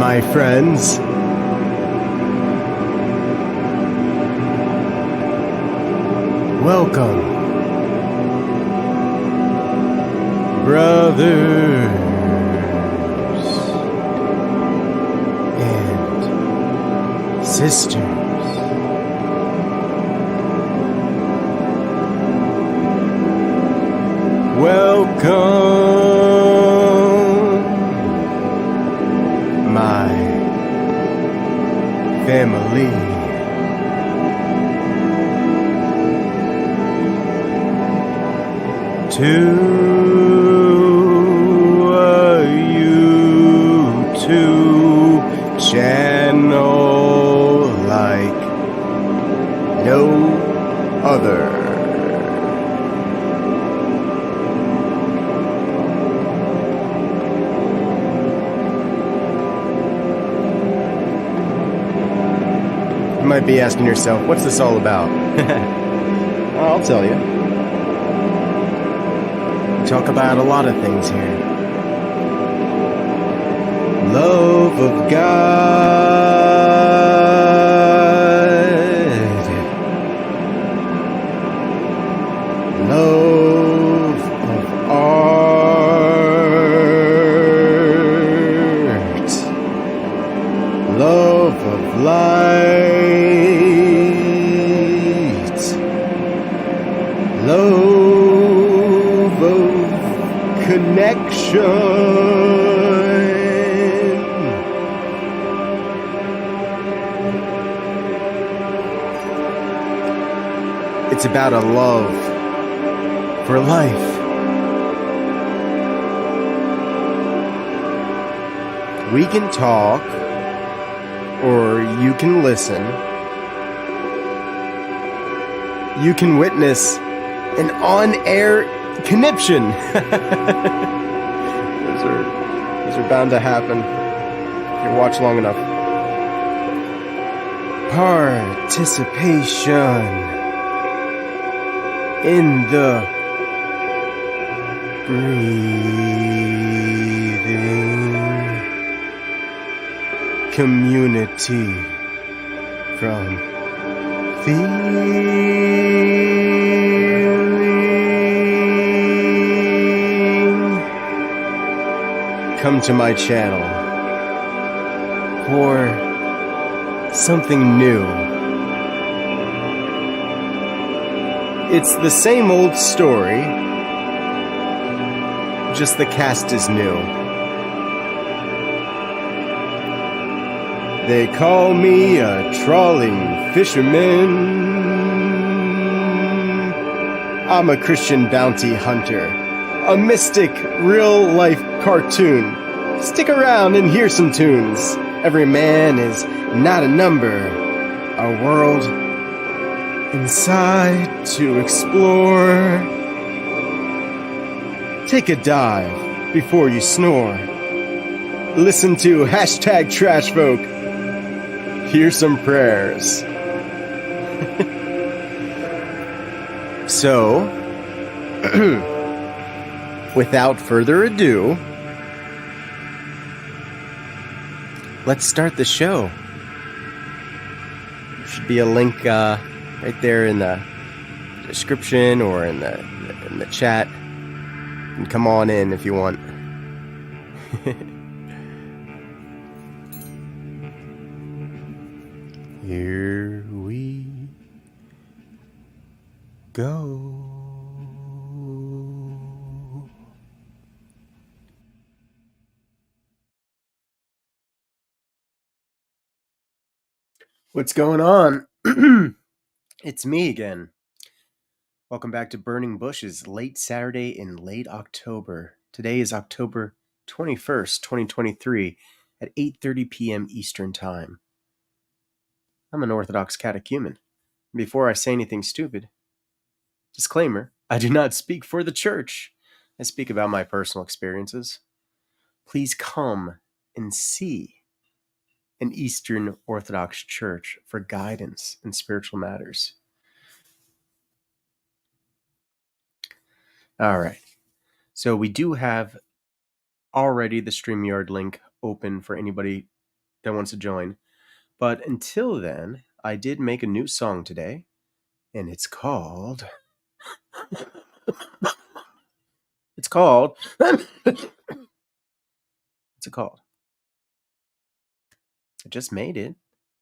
my friends. Welcome, brothers and sisters. Welcome, my family. To a YouTube channel like no other. You might be asking yourself, what's this all about? I'll tell you. We talk about a lot of things here. Love of God. Love of art. Love of light. Love of connection. It's about a love for life. We can talk, or you can listen. You can witness an on-air conniption. Those are bound to happen if you watch long enough. Participation in the breathing community from come to my channel for something new. It's the same old story, just the cast is new. They call me a trawling fisherman. I'm a Christian bounty hunter, a mystic real-life cartoon. Stick around and hear some tunes. Every man is not a number, a world inside to explore. Take a dive before you snore. Listen to #TrashFolk. Hear some prayers. So, without further ado, let's start the show. There should be a link right there in the description or in the chat. You can come on in if you want. Here we go. What's going on? It's me again. Welcome back to Burning Bushes, late Saturday in late October. Today is October 21st, 2023 at 8:30 p.m. Eastern Time. I'm an Orthodox catechumen. Before I say anything stupid, disclaimer, I do not speak for the church. I speak about my personal experiences. Please come and see an Eastern Orthodox church for guidance in spiritual matters. All right. So we do have already the StreamYard link open for anybody that wants to join. But until then, I did make a new song today, and it's called. It's called. What's it called? I just made it.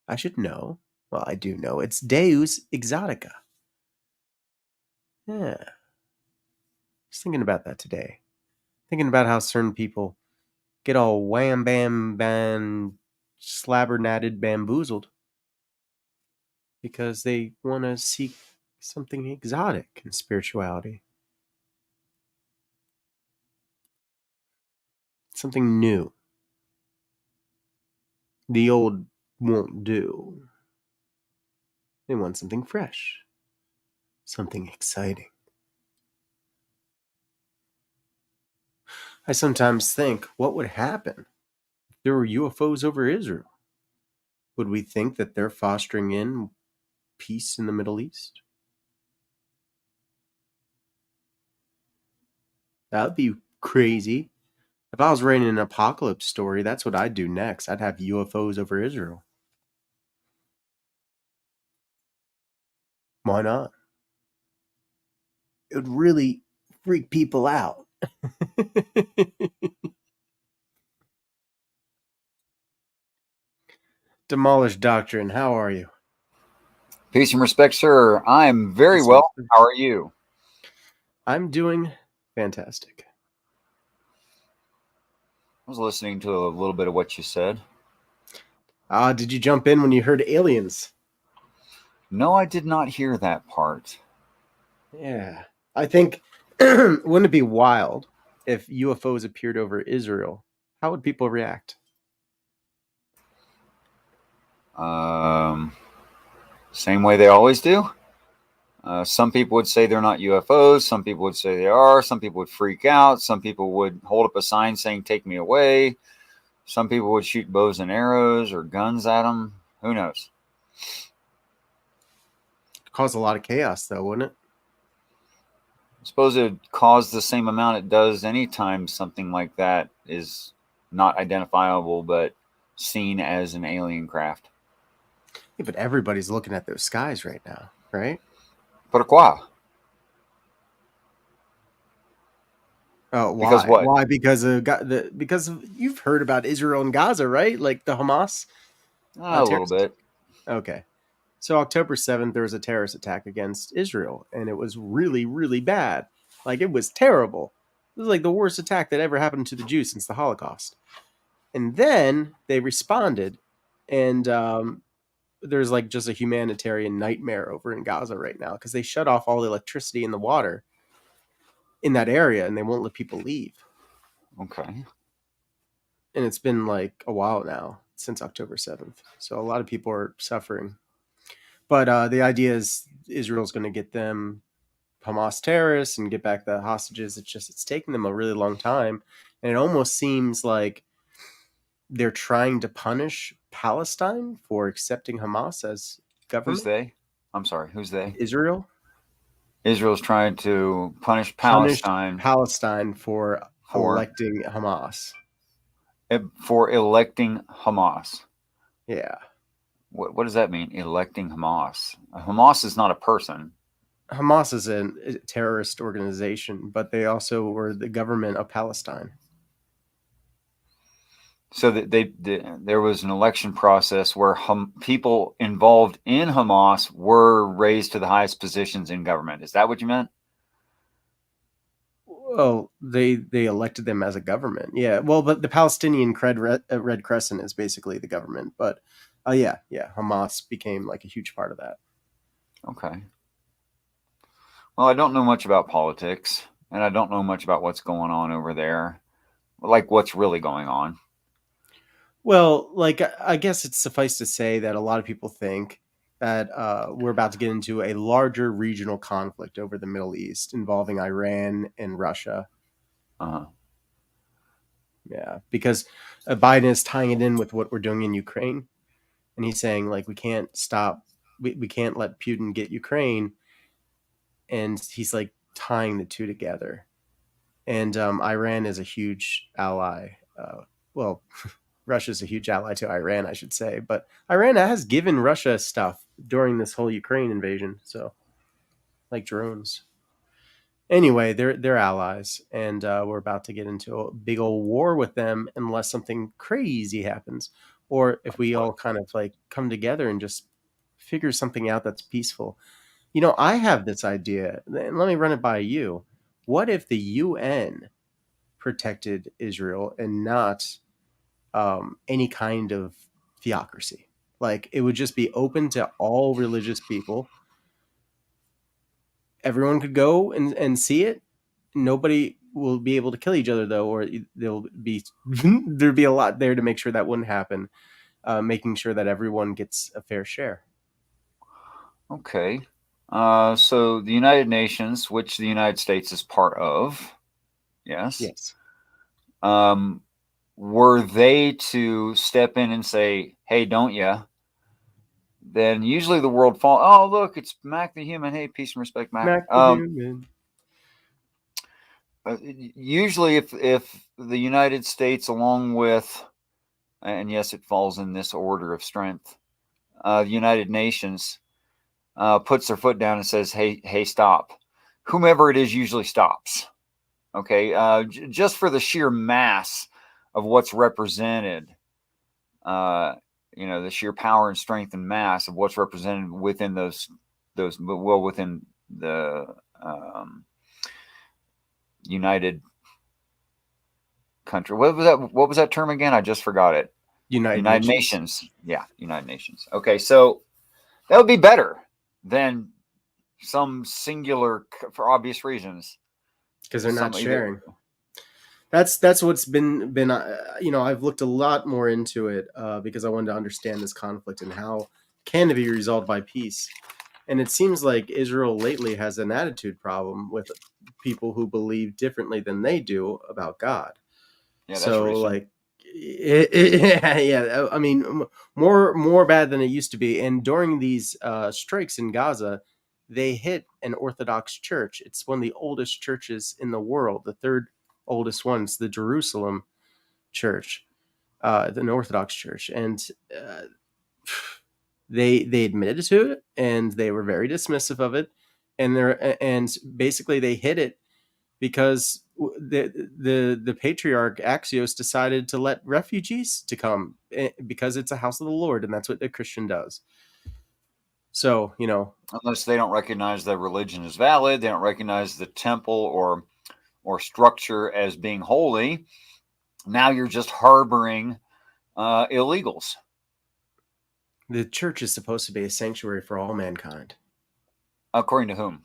I should know. Well, I do know. It's Deus Exotica. Yeah. Just thinking about that today. Thinking about how certain people get all wham bam bam slabbernated bamboozled because they want to seek something exotic in spirituality. Something new. The old won't do. They want something fresh. Something exciting. I sometimes think, what would happen if there were UFOs over Israel? Would we think that they're fostering in peace in the Middle East? That would be crazy. If I was writing an apocalypse story, that's what I'd do next. I'd have UFOs over Israel. Why not? It would really freak people out. Demolished Doctrine, how are you? Peace and respect, sir. I'm very Peace and well. respect. How are you? I'm doing fantastic. I was listening to a little bit of what you said. Did you jump in when you heard aliens? No, I did not hear that part. Yeah. I think, wouldn't it be wild if UFOs appeared over Israel? How would people react? Same way they always do. Some people would say they're not UFOs. Some people would say they are. Some people would freak out. Some people would hold up a sign saying, "Take me away." Some people would shoot bows and arrows or guns at them. Who knows? Cause a lot of chaos, though, wouldn't it? I suppose it would cause the same amount it does anytime something like that is not identifiable but seen as an alien craft. Yeah, but everybody's looking at those skies right now, right? Pourquoi? Oh, Because why? what? Why? Because you've heard about Israel and Gaza, right? Like the Hamas A little terrorist. bit. Okay, so October 7th, there was a terrorist attack against Israel, and it was really, really bad. Like it was terrible. It was like the worst attack that ever happened to the Jews since the Holocaust. And then they responded, and there's like just a humanitarian nightmare over in Gaza right now because they shut off all the electricity and the water in that area, and they won't let people leave. Okay. And it's been like a while now since October 7th. So a lot of people are suffering. But the idea is Israel's going to get them Hamas terrorists and get back the hostages. It's taking them a really long time. And it almost seems like they're trying to punish Palestine for accepting Hamas as Who's government. they? I'm sorry. Who's they? Israel Israel's trying to punish punished Palestine Palestine for for electing Hamas. electing Hamas. Yeah. What does that mean? Electing Hamas. Hamas is not a person. Hamas is a terrorist organization, but they also were the government of Palestine. So that there was an election process where people involved in Hamas were raised to the highest positions in government. Is that what you meant? Well, they elected them as a government. Yeah. Well, but the Palestinian Red Crescent is basically the government. But yeah, Hamas became like a huge part of that. Okay. Well, I don't know much about politics, and I don't know much about what's going on over there, like what's really going on. Well, like I guess it's suffice to say that a lot of people think that we're about to get into a larger regional conflict over the Middle East involving Iran and Russia. Uh-huh. Yeah, because Biden is tying it in with what we're doing in Ukraine, and he's saying like we can't stop, we can't let Putin get Ukraine, and he's like tying the two together. And Iran is a huge ally. Well, Russia's a huge ally to Iran, I should say, but Iran has given Russia stuff during this whole Ukraine invasion, so like drones. Anyway, they're allies, and we're about to get into a big old war with them unless something crazy happens, or if we all kind of like come together and just figure something out that's peaceful. I have this idea, and let me run it by you. What if the UN protected Israel and not any kind of theocracy? Like it would just be open to all religious people. Everyone could go and see it. Nobody will be able to kill each other though, or there'll be there'd be a lot there to make sure that wouldn't happen. Making sure that everyone gets a fair share. Okay. So the United Nations, which the United States is part of, yes. Yes. Were they to step in and say, "Hey, don't ya?" Then usually the world fall. Oh, look, it's Mac the human. Hey, peace and respect, Mac. Mac the human. Usually, if the United States, along with, and yes, it falls in this order of strength, the United Nations puts their foot down and says, "Hey, stop." Whomever it is usually stops. Okay, just for the sheer mass of what's represented, the sheer power and strength and mass of what's represented within within the United country. What was that term again? I just forgot it. United Nations. Yeah, United Nations. Okay, so that would be better than some singular, for obvious reasons, because they're not sharing. That's what's been I've looked a lot more into it because I wanted to understand this conflict and how can it be resolved by peace. And it seems like Israel lately has an attitude problem with people who believe differently than they do about God. Yeah, that's so recent. like yeah, I mean more bad than it used to be. And during these strikes in Gaza, they hit an Orthodox church. It's one of the oldest churches in the world, the third oldest one. It's the Jerusalem church, the Orthodox church, and they admitted to it, and they were very dismissive of it, and basically they hit it because the patriarch Axios decided to let refugees to come because it's a house of the Lord, and that's what a Christian does. So unless they don't recognize that religion is valid, they don't recognize the temple or structure as being holy. Now you're just harboring illegals. The church is supposed to be a sanctuary for all mankind. According to whom?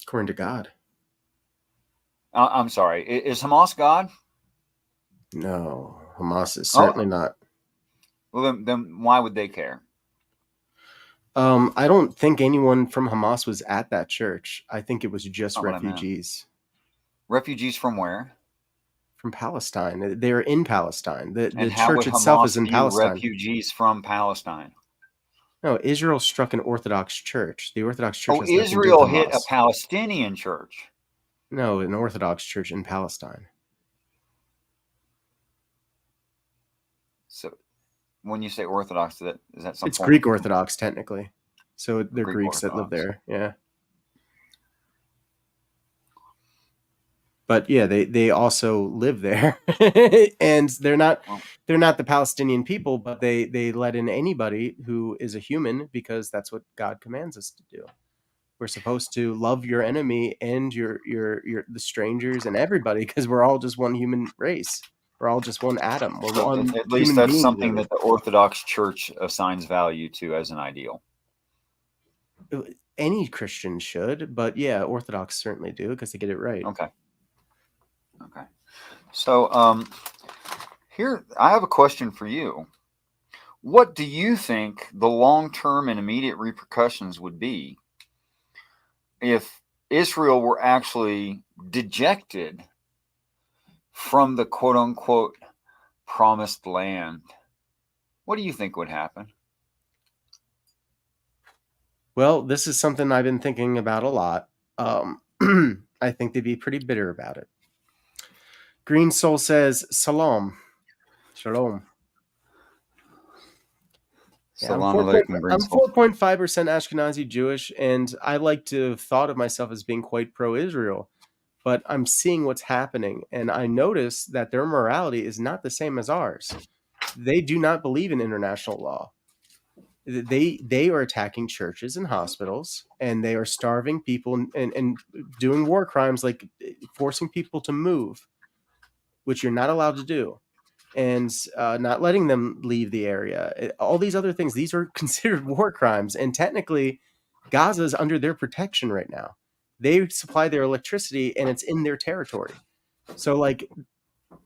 According to God. I'm sorry. Is Hamas God? No, Hamas is certainly not. Well, then why would they care? I don't think anyone from Hamas was at that church. I think it was just refugees. Refugees from where? From Palestine. They're in Palestine. The how church would itself Hamas is in view Palestine. Refugees from Palestine? No, Israel struck an Orthodox church. The Orthodox church has nothing to do Israel with Hamas. hit a Palestinian church. No, an Orthodox church in Palestine. So, when you say Orthodox, is that something? It's Greek Orthodox, technically. So they're Greeks that live there. Yeah. But yeah, they also live there, and they're not the Palestinian people, but they let in anybody who is a human because that's what God commands us to do. We're supposed to love your enemy and your the strangers and everybody because we're all just one human race. We're all just one atom. We're one. At least that's something that the Orthodox Church assigns value to as an ideal. Any Christian should, but yeah, Orthodox certainly do because they get it right. Okay. So here I have a question for you. What do you think the long-term and immediate repercussions would be if Israel were actually dejected from the quote-unquote promised land? What do you think would happen? Well, this is something I've been thinking about a lot. I think they'd be pretty bitter about it. Green Soul says, Shalom. Shalom. Yeah, Salam alaikum, green I'm soul. 4.5% Ashkenazi Jewish, and I like to have thought of myself as being quite pro-Israel. But I'm seeing what's happening, and I notice that their morality is not the same as ours. They do not believe in international law. They are attacking churches and hospitals, and they are starving people and doing war crimes like forcing people to move, which you're not allowed to do, and not letting them leave the area. All these other things, these are considered war crimes, and technically, Gaza is under their protection right now. They supply their electricity, and it's in their territory. So, like,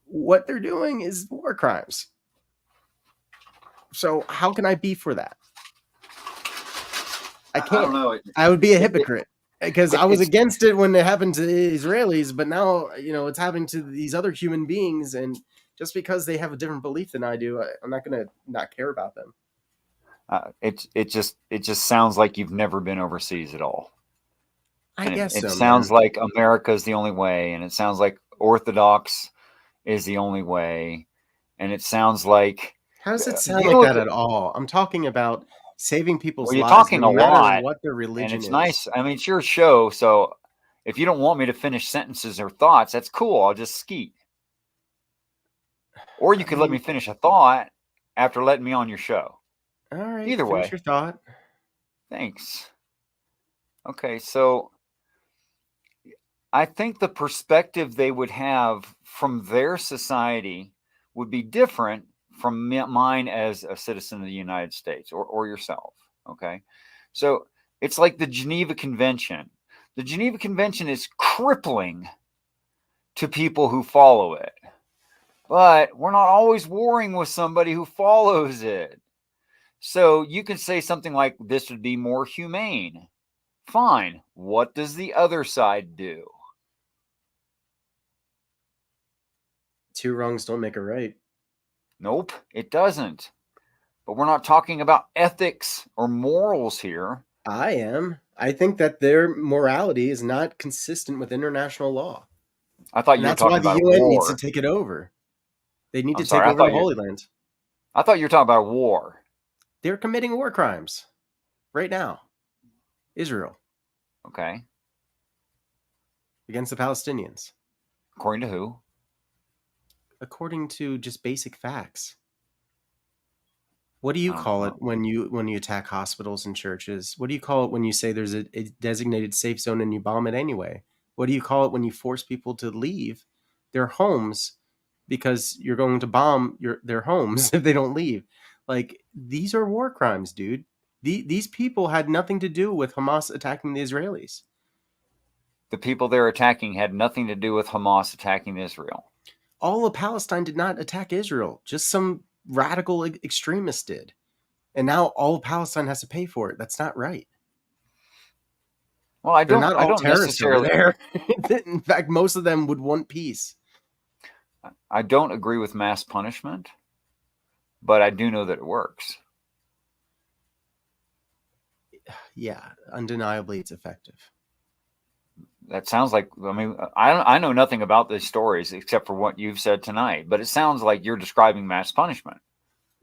what they're doing is war crimes. So, how can I be for that? I I don't can't. know. I would be a It, hypocrite because I was it's against it when it happened to the Israelis, but now it's happening to these other human beings, and just because they have a different belief than I do, I'm not gonna not care about them. it just sounds like you've never been overseas at all, I and guess it so, man. sounds like America is the only way, and it sounds like Orthodox is the only way, and it sounds like How does it sound like deal with that at all? I'm talking about saving people's well, you're lives, no talking a matter lot, what their and religion it's is. nice. I mean, it's your show, so if you don't want me to finish sentences or thoughts, that's cool. I'll just skeet, or you I could let me mean, finish a thought after letting me on your show. all right, Either finish way, your thought. thanks. Okay, so I think the perspective they would have from their society would be different from mine as a citizen of the United States or yourself. Okay. So it's like the Geneva Convention. The Geneva Convention is crippling to people who follow it, but we're not always warring with somebody who follows it. So you can say something like, this would be more humane. Fine. What does the other side do? Two wrongs don't make a right. Nope, it doesn't. But we're not talking about ethics or morals here. I am. I think that their morality is not consistent with international law. I thought And you were that's why talking the about a UN needs to war. take it over. They need I'm to take sorry. I over the thought you Holy Land. I thought you were talking about a war. They're committing war crimes right now. Israel Okay. against the Palestinians, According to who? according to just basic facts. What do you I don't call it know. when you attack hospitals and churches? What do you call it when you say there's a designated safe zone and you bomb it anyway? What do you call it when you force people to leave their homes because you're going to bomb their homes if they don't leave? Like, these are war crimes, dude. These people had nothing to do with Hamas attacking the Israelis. The people they're attacking had nothing to do with Hamas attacking Israel. All of Palestine did not attack Israel. Just some radical extremists did. And now all of Palestine has to pay for it. That's not right. Well, I They're don't not I all don't terrorists over necessarily there. In fact, most of them would want peace. I don't agree with mass punishment, but I do know that it works. Yeah, undeniably it's effective. That sounds like I know nothing about these stories except for what you've said tonight, but it sounds like you're describing mass punishment.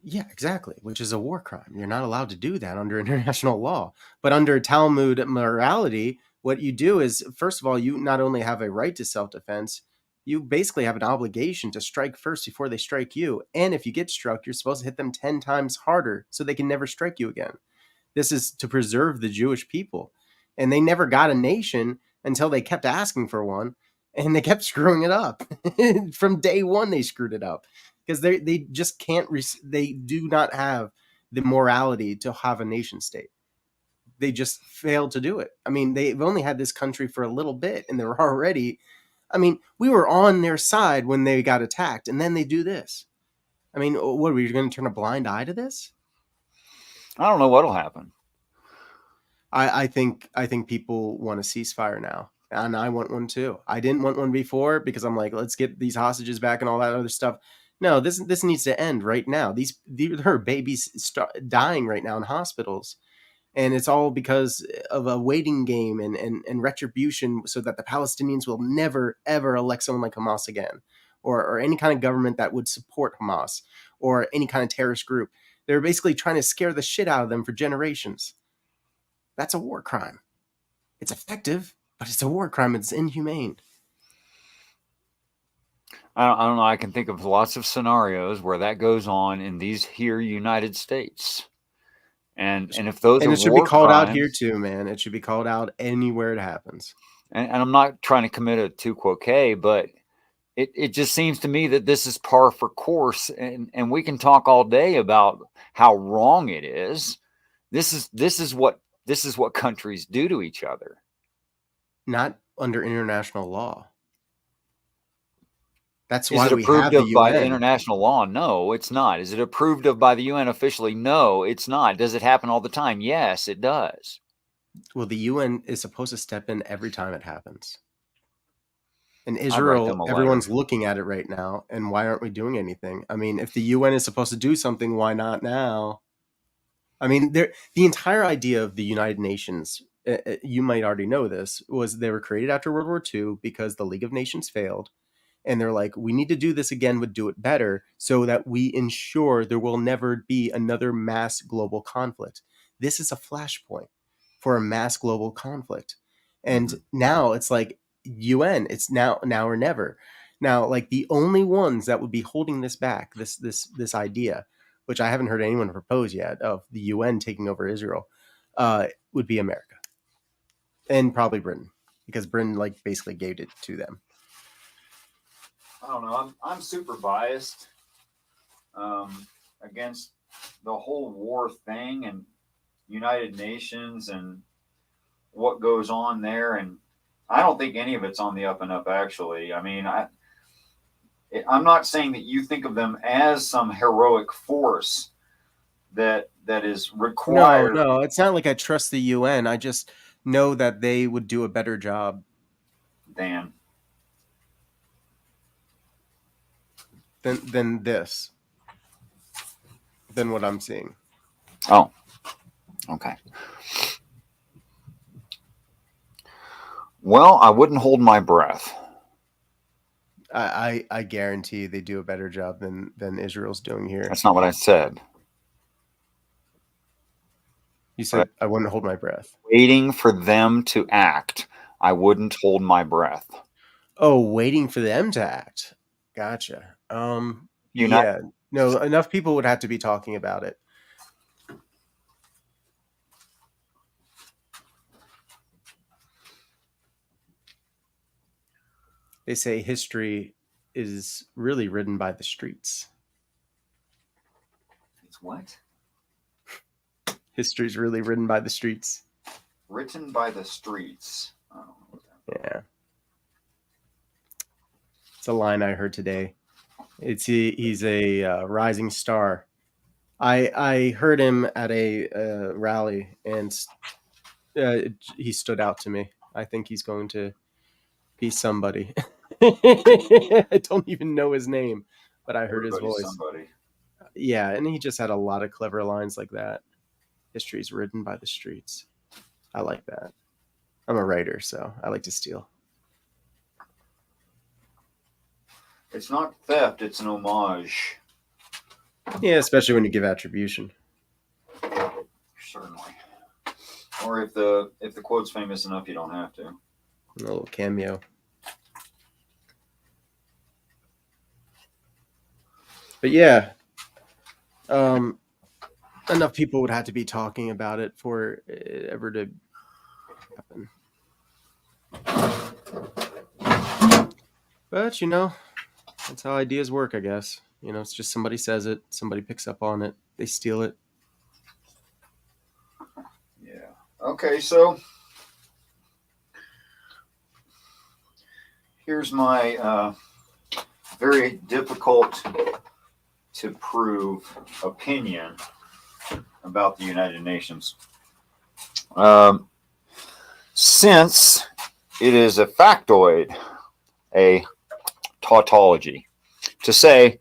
Yeah, exactly, which is a war crime. You're not allowed to do that under international law. But under Talmud morality, what you do is, first of all, you not only have a right to self-defense, you basically have an obligation to strike first before they strike you. And if you get struck, you're supposed to hit them 10 times harder so they can never strike you again. This is to preserve the Jewish people. And they never got a nation until they kept asking for one, and they kept screwing it up. From day one, they screwed it up because they just can't. They do not have the morality to have a nation state. They just failed to do it. I mean, they've only had this country for a little bit, and they're already. I mean, we were on their side when they got attacked, and then they do this. I mean, what are we going to turn a blind eye to this? I don't know what'll happen. I think people want a ceasefire now, and I want one too. I didn't want one before because I'm like, let's get these hostages back and all that other stuff. No, this needs to end right now. There are babies dying right now in hospitals, and it's all because of a waiting game and retribution, so that the Palestinians will never ever elect someone like Hamas again, or any kind of government that would support Hamas or any kind of terrorist group. They were basically trying to scare the shit out of them for generations. That's a war crime. It's effective, but it's a war crime. It's inhumane. I don't know. I can think of lots of scenarios where that goes on in these here United States. And if those And are it should be war called out here crimes, too, man. It should be called out anywhere it happens. and I'm not trying to commit a tu quoque, but it just seems to me that this is par for course, and we can talk all day about how wrong it is. This is what countries do to each other. Not under international law. That's Is why it we approved have the of by UN. international law? No, it's not. Is it approved of by the UN officially? No, it's not. Does it happen all the time? Yes, it does. Well, the UN is supposed to step in every time it happens. In I'd write Israel, them a letter. everyone's looking at it right now, and why aren't we doing anything? I mean, if the UN is supposed to do something, why not now? I mean, the entire idea of the United Nations, you might already know this, was they were created after World War II because the League of Nations failed. And they're like, we need to do this again, but do it better so that we ensure there will never be another mass global conflict. This is a flashpoint for a mass global conflict. And now it's like UN, it's now or never. Now, like the only ones that would be holding this back, this idea, which I haven't heard anyone propose yet, of the UN taking over Israel, would be America and probably Britain, because Britain like basically gave it to them. I don't know. I'm super biased against the whole war thing and United Nations and what goes on there, and I don't think any of it's on the up and up. Actually, I mean, I'm not saying that you think of them as some heroic force that is required. No, it's not like I trust the UN. I just know that they would do a better job Dan, than this, than what I'm seeing. oh, okay. Well, I wouldn't hold my breath. I guarantee they do a better job than Israel's doing here. That's not what I said. You said I wouldn't hold my breath. Waiting for them to act, I wouldn't hold my breath. Oh, waiting for them to act. Gotcha. Yeah. No, enough people would have to be talking about it. They say history is really written by the streets. It's what? History is really written by the streets. Written by the streets. I don't know what that means. Yeah. It's a line I heard today. He's a rising star. I heard him at a rally, and he stood out to me. I think he's going to be somebody. I don't even know his name, but I heard his voice. Somebody. Yeah, and he just had a lot of clever lines like that. History's written by the streets. I like that. I'm a writer, so I like to steal. It's not theft, it's an homage. Yeah, especially when you give attribution. Certainly. Or if the quote's famous enough, you don't have to. A little cameo. But yeah, enough people would have to be talking about it for it ever to happen. But, that's how ideas work, I guess. It's just somebody says it, somebody picks up on it, they steal it. Yeah. Okay, so here's my very difficult to prove opinion about the United Nations. Since it is a factoid, a tautology, to say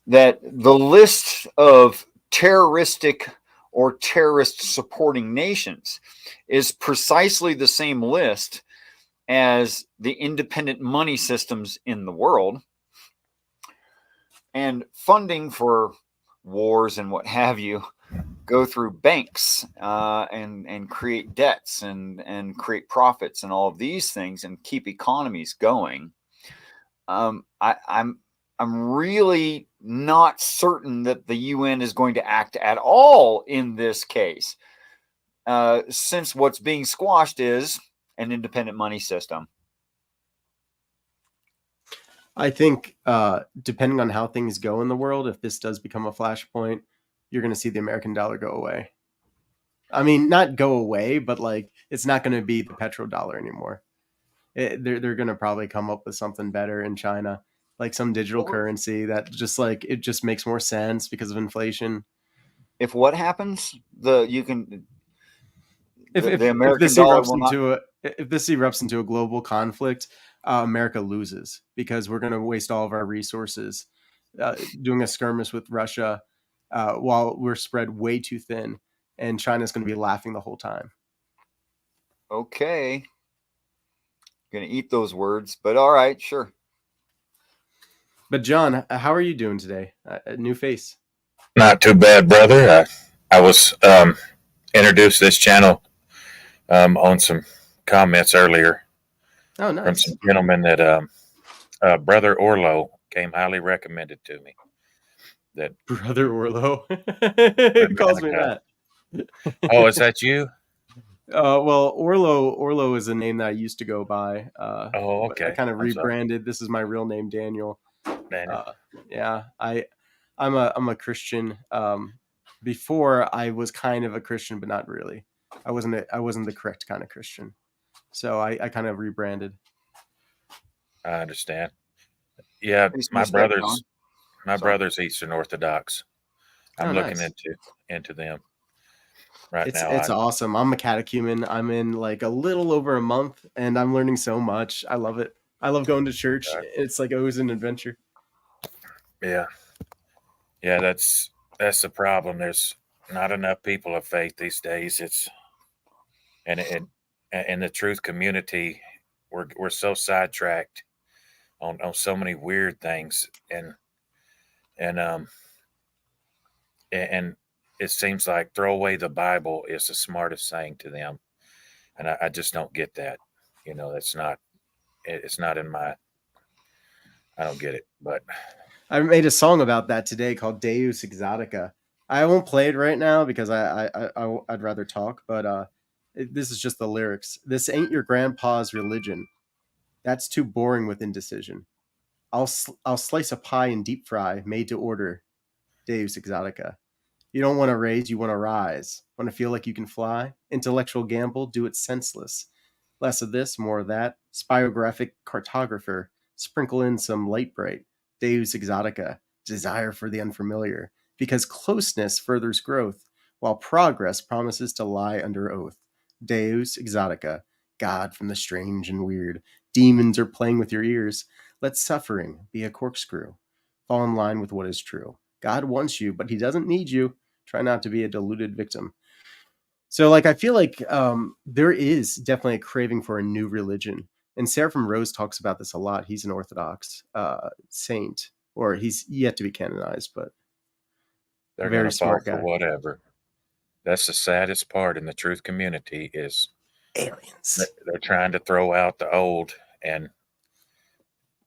that the list of terroristic or terrorist supporting nations is precisely the same list as the independent money systems in the world, and funding for wars and what have you go through banks and create debts and create profits and all of these things and keep economies going. I'm really not certain that the UN is going to act at all in this case, since what's being squashed is an independent money system. I think depending on how things go in the world, if this does become a flashpoint, you're going to see the American dollar go away. I mean, not go away, but like it's not going to be the petrodollar anymore. They're going to probably come up with something better in China, like some digital currency that just like it just makes more sense because of inflation. If what happens, the If American this dollar erupts will not. into a if this erupts into a global conflict, America loses because we're going to waste all of our resources doing a skirmish with Russia while we're spread way too thin, and China's going to be laughing the whole time. Okay, gonna eat those words, but all right, sure. But John, how are you doing today? New face. Not too bad, brother. I was introduced to this channel on some comments earlier Oh, from nice. some gentlemen that Brother Orlo came highly recommended to me. That Brother Orlo calls me America. that. Oh, is that you? Well, Orlo is a name that I used to go by, Oh, but I okay. kind of I'm sorry, rebranded. This is my real name, Daniel. Daniel. Yeah, I'm a Christian. Before I was kind of a Christian, but not really. I wasn't the correct kind of Christian. So I kind of rebranded. I understand. Yeah, Please my respect, John. brother's Eastern Orthodox. Oh, I'm looking nice. into them right It's now. it's awesome. I'm a catechumen. I'm in like a little over a month, and I'm learning so much. I love it. I love going to church. It's like always an adventure. Yeah, yeah. That's the problem. There's not enough people of faith these days. And in the truth community, we're so sidetracked on so many weird things, and and it seems like throw away the Bible is the smartest thing to them, and I just don't get that. That's not it's not in my. I don't get it, but I made a song about that today called Deus Exotica. I won't play it right now because I'd rather talk, but this is just the lyrics. This ain't your grandpa's religion. That's too boring with indecision. I'll slice a pie and deep fry, made to order. Deus Exotica. You don't want to raise, you want to rise. Want to feel like you can fly? Intellectual gamble, do it senseless. Less of this, more of that. Spirographic cartographer, sprinkle in some light bright. Deus Exotica, desire for the unfamiliar. Because closeness furthers growth, while progress promises to lie under oath. Deus Exotica, God from the strange and weird. Demons are playing with your ears. Let suffering be a corkscrew. Fall in line with what is true. God wants you, but he doesn't need you. Try not to be a deluded victim. So, like, I feel like there is definitely a craving for a new religion. And Seraphim Rose talks about this a lot. He's an Orthodox saint, or he's yet to be canonized, but they're very gonna fall smart for guy. whatever. That's the saddest part in the truth community is Aliens. they're trying to throw out the old and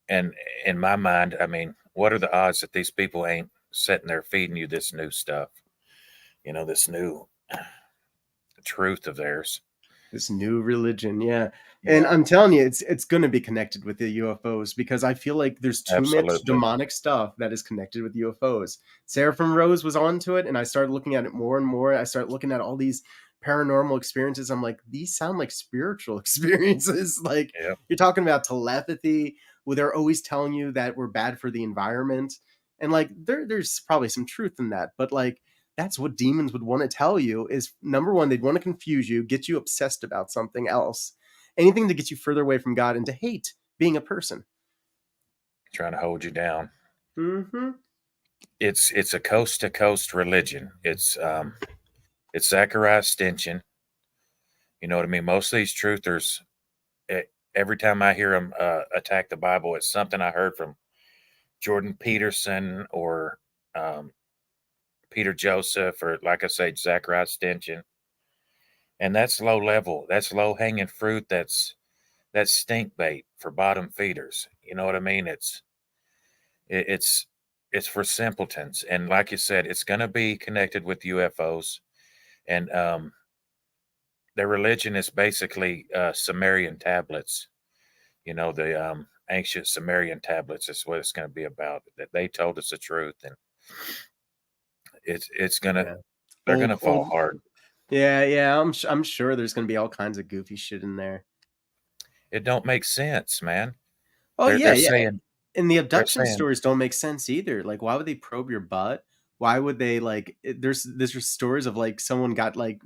in my mind, I mean, what are the odds that these people ain't sitting there feeding you this new stuff? This new truth of theirs. This new religion, yeah. And Yeah. I'm telling you, it's going to be connected with the UFOs because I feel like there's too much Absolutely. demonic stuff that is connected with UFOs. Seraphim Rose was onto it, and I started looking at it more and more. I started looking at all these paranormal experiences. I'm like, these sound like spiritual experiences. Like Yep. you're talking about telepathy, where they're always telling you that we're bad for the environment, and like there's probably some truth in that, but like that's what demons would want to tell you is number one, they'd want to confuse you, get you obsessed about something else, anything to get you further away from God and to hate being a person. Trying to hold you down. Mm-hmm. It's a coast to coast religion. It's Zachariah Stinson. You know what I mean? Most of these truthers, every time I hear them attack the Bible, it's something I heard from Jordan Peterson or Peter Joseph, or like I say, Zachariah Stinson. And that's low level. That's low hanging fruit. That's stink bait for bottom feeders. You know what I mean? It's it's for simpletons. And like you said, it's going to be connected with UFOs. And their religion is basically Sumerian tablets. You know, the ancient Sumerian tablets is what it's going to be about. That they told us the truth, and it's gonna Yeah. they're gonna fall Old. hard. Yeah, yeah. I'm sure there's gonna be all kinds of goofy shit in there. It don't make sense, man. Oh They're yeah, they're yeah. saying And the they're abduction saying stories don't make sense either. Like, why would they probe your butt? Why would they there's stories of like someone got like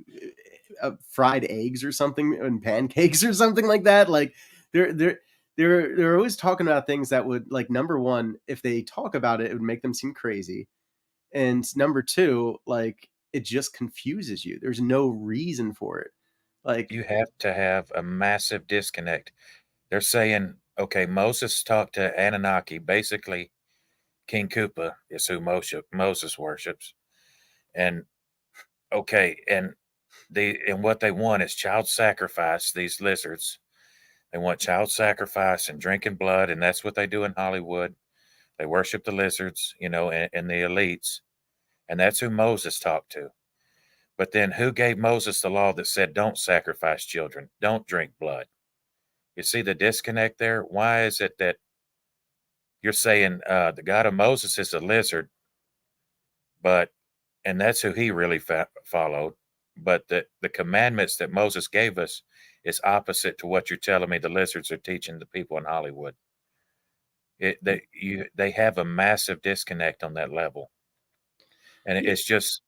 fried eggs or something and pancakes or something like that. Like they're they're they're always talking about things that would like number one, if they talk about it, it would make them seem crazy. And number two, like it just confuses you. There's no reason for it. Like you have to have a massive disconnect. They're saying, okay, Moses talked to Anunnaki, basically King Koopa is who Moses worships. And okay, and what they want is child sacrifice, these lizards. They want child sacrifice and drinking blood, and that's what they do in Hollywood. They worship the lizards, you know, and the elites. And that's who Moses talked to. But then who gave Moses the law that said don't sacrifice children, don't drink blood? You see the disconnect there? Why is it that you're saying the God of Moses is a lizard, but and that's who he really followed. But the commandments that Moses gave us is opposite to what you're telling me the lizards are teaching the people in Hollywood. They have a massive disconnect on that level, and yeah, it's just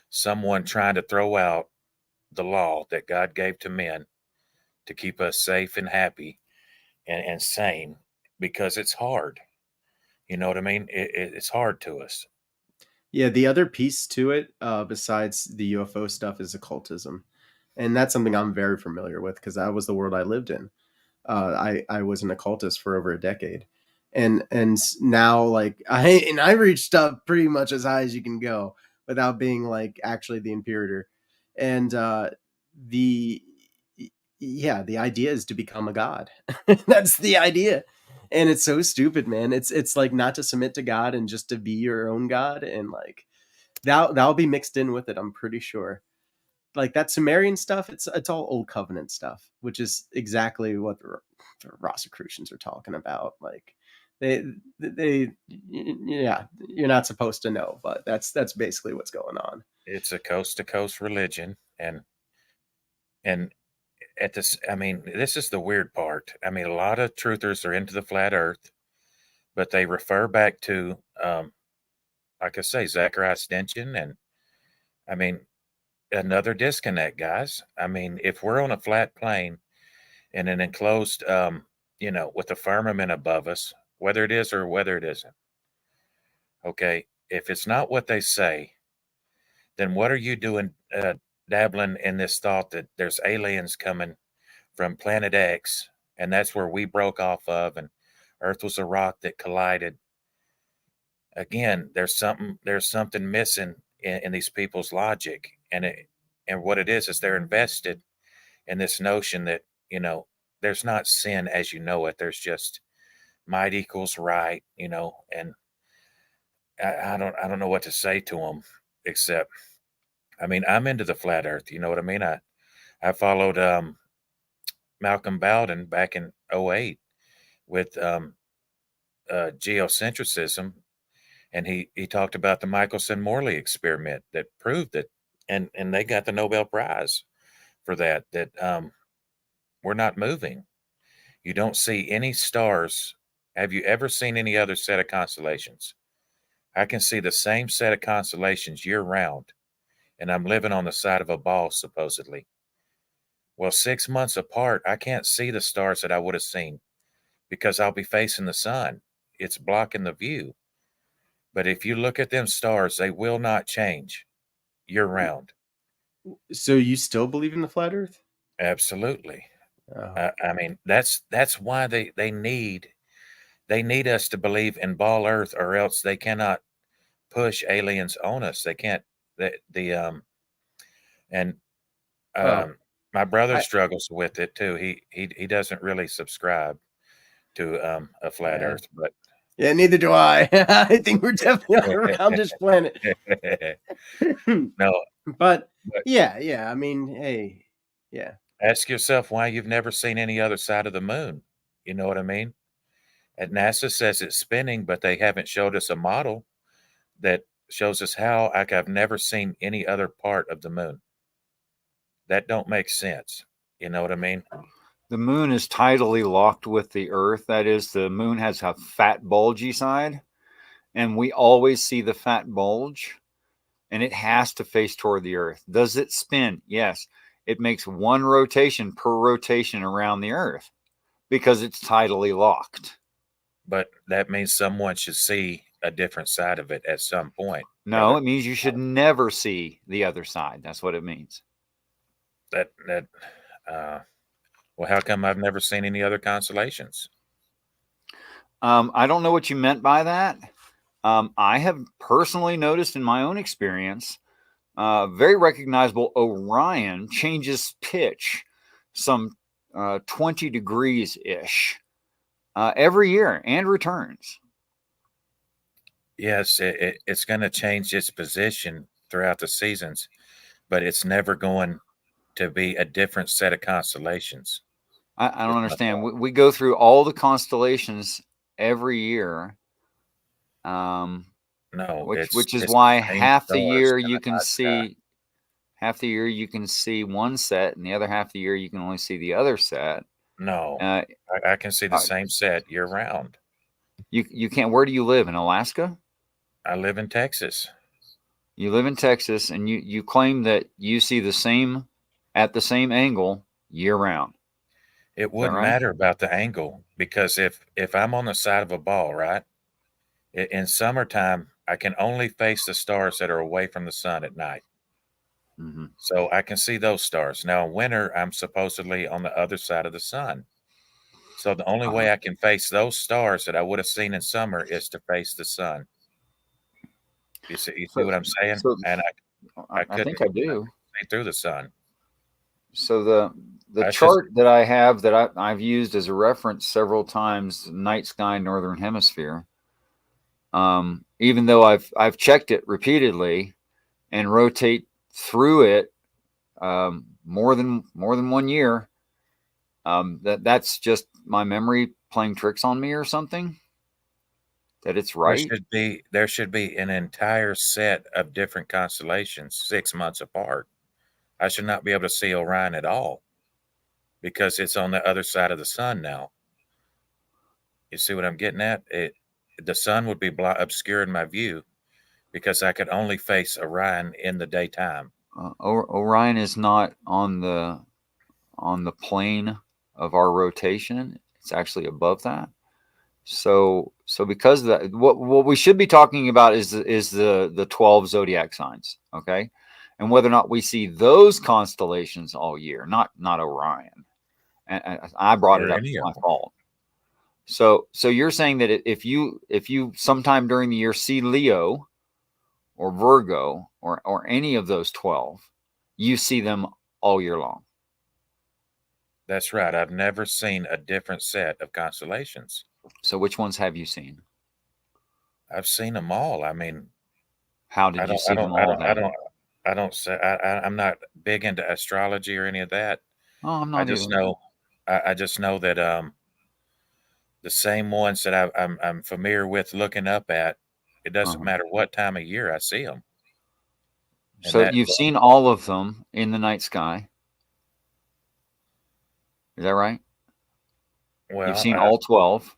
someone trying to throw out the law that God gave to men to keep us safe and happy and sane because it's hard. You know what I mean? It's hard to us. yeah, the other piece to it, besides the UFO stuff, is occultism, and that's something I'm very familiar with because that was the world I lived in. I was an occultist for over a decade, and now like I reached up pretty much as high as you can go without being like actually the imperator, and the yeah, the idea is to become a god. That's the idea. And it's so stupid, man. It's like not to submit to God and just to be your own god, and like that'll be mixed in with it, I'm pretty sure. Like that Sumerian stuff, it's all old covenant stuff, which is exactly what the Rosicrucians are talking about. Like they yeah, you're not supposed to know, but that's basically what's going on. It's a coast to coast religion, and at this, I mean, this is the weird part. I mean, a lot of truthers are into the flat Earth, but they refer back to, like I say, Zachariah Stinson, and I mean, another disconnect, guys. I mean, if we're on a flat plane in an enclosed, you know, with a firmament above us, whether it is or whether it isn't, okay, if it's not what they say, then what are you doing dabbling in this thought that there's aliens coming from planet X and that's where we broke off of and Earth was a rock that collided? Again, there's something missing in these people's logic, and what it is they're invested in this notion that, you know, there's not sin as you know it. There's just might equals right, you know, and I don't know what to say to them except, I mean, I'm into the flat Earth. You know what I mean? I followed Malcolm Bowden back in '08 with geocentrism, and he talked about the Michelson-Morley experiment that proved that, and they got the Nobel Prize for that. That we're not moving. You don't see any stars. Have you ever seen any other set of constellations? I can see the same set of constellations year round, and I'm living on the side of a ball, supposedly. Well, 6 months apart, I can't see the stars that I would have seen because I'll be facing the sun. It's blocking the view. But if you look at them stars, they will not change year round. So you still believe in the flat Earth? Absolutely. Oh. I mean, that's why they need us to believe in ball Earth, or else they cannot push aliens on us. They can't And Oh, my brother I struggles with it too. He doesn't really subscribe to a flat yeah. Earth, but Yeah, neither do I. I think we're definitely not around this planet. no. But But yeah. I mean, hey, yeah. ask yourself why you've never seen any other side of the moon. You know what I mean? And NASA says it's spinning, but they haven't showed us a model that shows us how. Like I've never seen any other part of the moon. That don't make sense. You know what I mean? The moon is tidally locked with the Earth. That is, the moon has a fat, bulgy side, and we always see the fat bulge, and it has to face toward the Earth. Does it spin? Yes. It makes one rotation per rotation around the Earth because it's tidally locked. But that means someone should see a different side of it at some point, No, brother. it means you should never see the other side. That's what it means. That uh, well, how come I've never seen any other constellations? I don't know what you meant by that. I have personally noticed in my own experience, very recognizable Orion changes pitch some 20 degrees ish every year and returns. Yes, it's going to change its position throughout the seasons, but it's never going to be a different set of constellations. I Is don't my understand. point. We go through all the constellations every year, um, No, which is it's the why same stars in the night sky. half the year you can see one set, and the other half the year you can only see the other set. No, Uh, I can see the same set year round. you can't. Where do you live in Alaska? I live in Texas. You live in Texas, and you claim that you see the same at the same angle year round. It Is that wouldn't right? matter about the angle because if I'm on the side of a ball, right? In summertime, I can only face the stars that are away from the sun at night. Mm-hmm. So I can see those stars. Now in winter, I'm supposedly on the other side of the sun. So the only Uh-huh. way I can face those stars that I would have seen in summer is to face the sun. You see So, what I'm saying? so And I I couldn't think I do. see through the sun. So the I should chart that I have that I've used as a reference several times, night sky, northern hemisphere. Even though I've checked it repeatedly and rotate through it more than 1 year, that's just my memory playing tricks on me or something. That it's right. there should be an entire set of different constellations 6 months apart. I should not be able to see Orion at all because it's on the other side of the sun now. You see what I'm getting at? The sun would be obscuring my view because I could only face Orion in the daytime. Orion is not on the plane of our rotation. It's actually above that. So because of that, what we should be talking about is the 12 zodiac signs, okay, and whether or not we see those constellations all year, not Orion. And I brought it Or up. any It's of my them. fault. So you're saying that if you sometime during the year see Leo or Virgo or any of those 12, you see them all year long. That's right. I've never seen a different set of constellations. So which ones have you seen? I've seen them all. I mean, How I did you don't, see I them don't, I all don't, I then? don't, I don't say I'm not big into astrology or any of that. Oh, I'm I not just either. know, I just know that the same ones that I'm familiar with looking up at. It doesn't Uh-huh. matter what time of year I see them, and So you've seen all of them in the night sky. Is that right? You've well, seen all 12.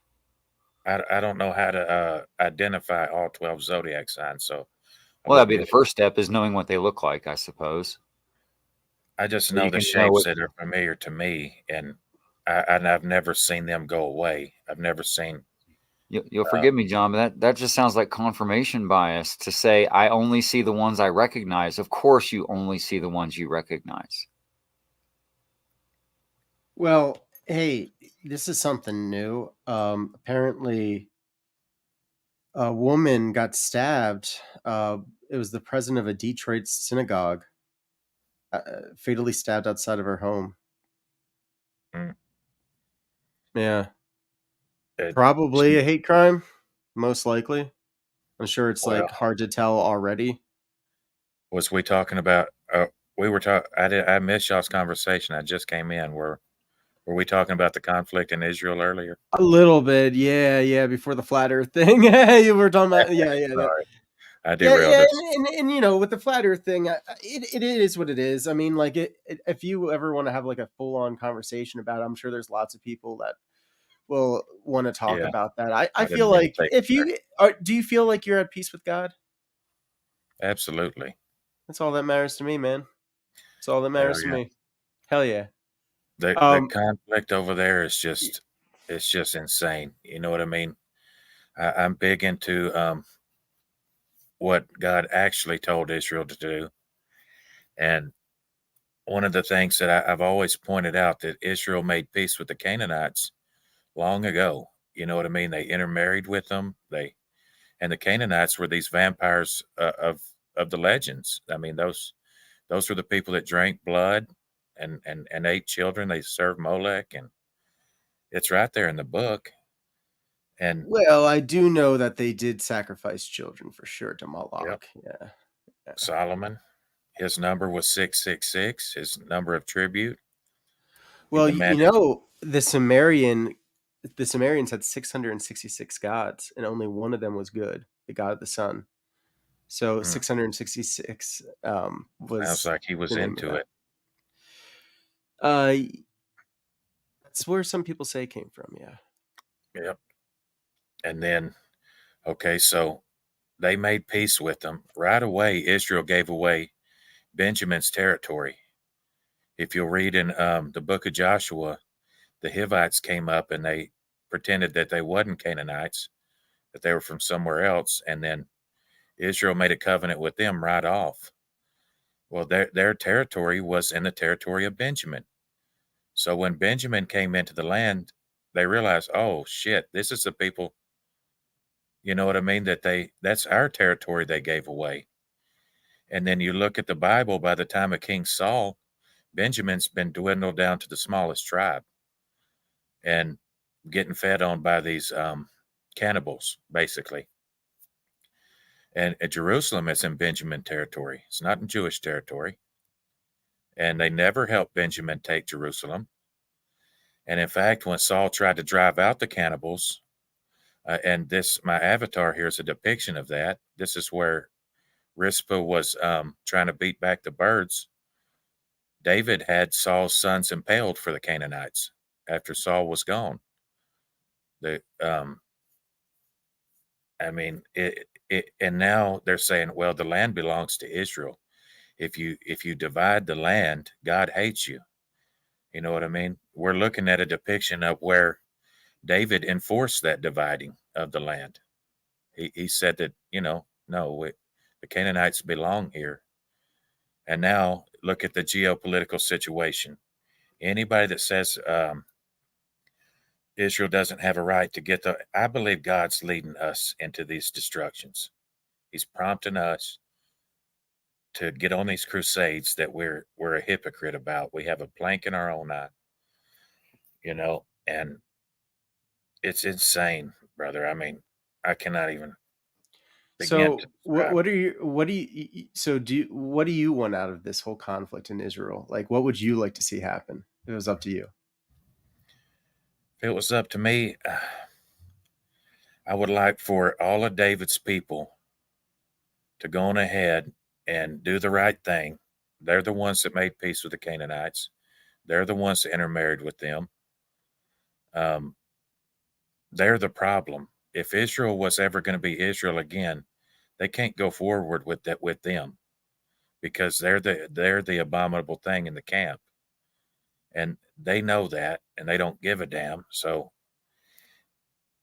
I don't know how to identify all 12 zodiac signs, so I Well, that'd wouldn't be be the able. first step is knowing what they look like, I suppose. I just So know you the can know shapes what that are familiar to me, and I've never seen them go away. I've never seen. you'll Uh, forgive me, John, but that just sounds like confirmation bias to say I only see the ones I recognize. Of course you only see the ones you recognize. Well, hey, this is something new. Apparently, a woman got stabbed it was the president of a Detroit synagogue, fatally stabbed outside of her home. Mm. Yeah, It, probably a hate crime, most likely. I'm sure it's well, like hard to tell already. was we talking about? We were talking. I missed y'all's conversation. I just came in. Were we talking about the conflict in Israel earlier? A little bit, yeah. Before the flat Earth thing, you were talking about, yeah. Sorry, I Yeah, derailed yeah, us. and you know, with the flat Earth thing, it is what it is. I mean, like if you ever want to have like a full on conversation about it, I'm sure there's lots of people that will want to talk Yeah, about that. I I feel didn't mean to like take if it you do you feel like you're at peace with God? there. Absolutely. That's all that matters to me, man. That's all that Oh matters to yeah. me. Hell yeah. The Um, conflict over there is just it's just insane. You know what I mean? I'm big into what God actually told Israel to do, and one of the things that I've always pointed out that Israel made peace with the Canaanites long ago. You know what I mean? They intermarried with them. And the Canaanites were these vampires of the legends. I mean, those were the people that drank blood and ate children. They served Molech, and it's right there in the book. And well, I do know that they did sacrifice children for sure to yep, Moloch. Yeah. Solomon, his number was 666. His number of tribute. He Well, you demanded. know, the Sumerians had 666 gods, and only one of them was good, the god of the sun. So Hmm, 666 sounds was like he was the name of into that. it. Uh, that's where some people say it came from. Yeah. Yep. And then, okay, so they made peace with them right away. Israel gave away Benjamin's territory. If you'll read in the book of Joshua, the Hivites came up and they pretended that they wasn't Canaanites, that they were from somewhere else, and then Israel made a covenant with them right off. Well, their territory was in the territory of Benjamin. So when Benjamin came into the land, they realized, oh shit, this is the people, you know what I mean, that's our territory they gave away. And then you look at the Bible, by the time of King Saul, Benjamin's been dwindled down to the smallest tribe and getting fed on by these cannibals, basically. And Jerusalem is in Benjamin territory. It's not in Jewish territory. And they never helped Benjamin take Jerusalem. And in fact, when Saul tried to drive out the cannibals, and this, my avatar here is a depiction of that. This is where Rizpah was trying to beat back the birds. David had Saul's sons impaled for the Canaanites after Saul was gone. The I mean, and now they're saying, well, the land belongs to Israel. If you divide the land, God hates you. You know what I mean? We're looking at a depiction of where David enforced that dividing of the land. He said that, no, the Canaanites belong here. And now look at the geopolitical situation. Anybody that says Israel doesn't have a right to get I believe God's leading us into these destructions. He's prompting us to get on these crusades that we're a hypocrite about. We have a plank in our own eye, and it's insane, brother. I mean, I cannot even begin to So describe it. what do you want out of this whole conflict in Israel? Like, what would you like to see happen? If it was up to you. If it was up to me, I would like for all of David's people to go on ahead and do the right thing. They're the ones that made peace with the Canaanites. They're the ones that intermarried with them. Um, they're the problem. If Israel was ever going to be Israel again, they can't go forward with that with them because they're the abominable thing in the camp, and they know that, and they don't give a damn. So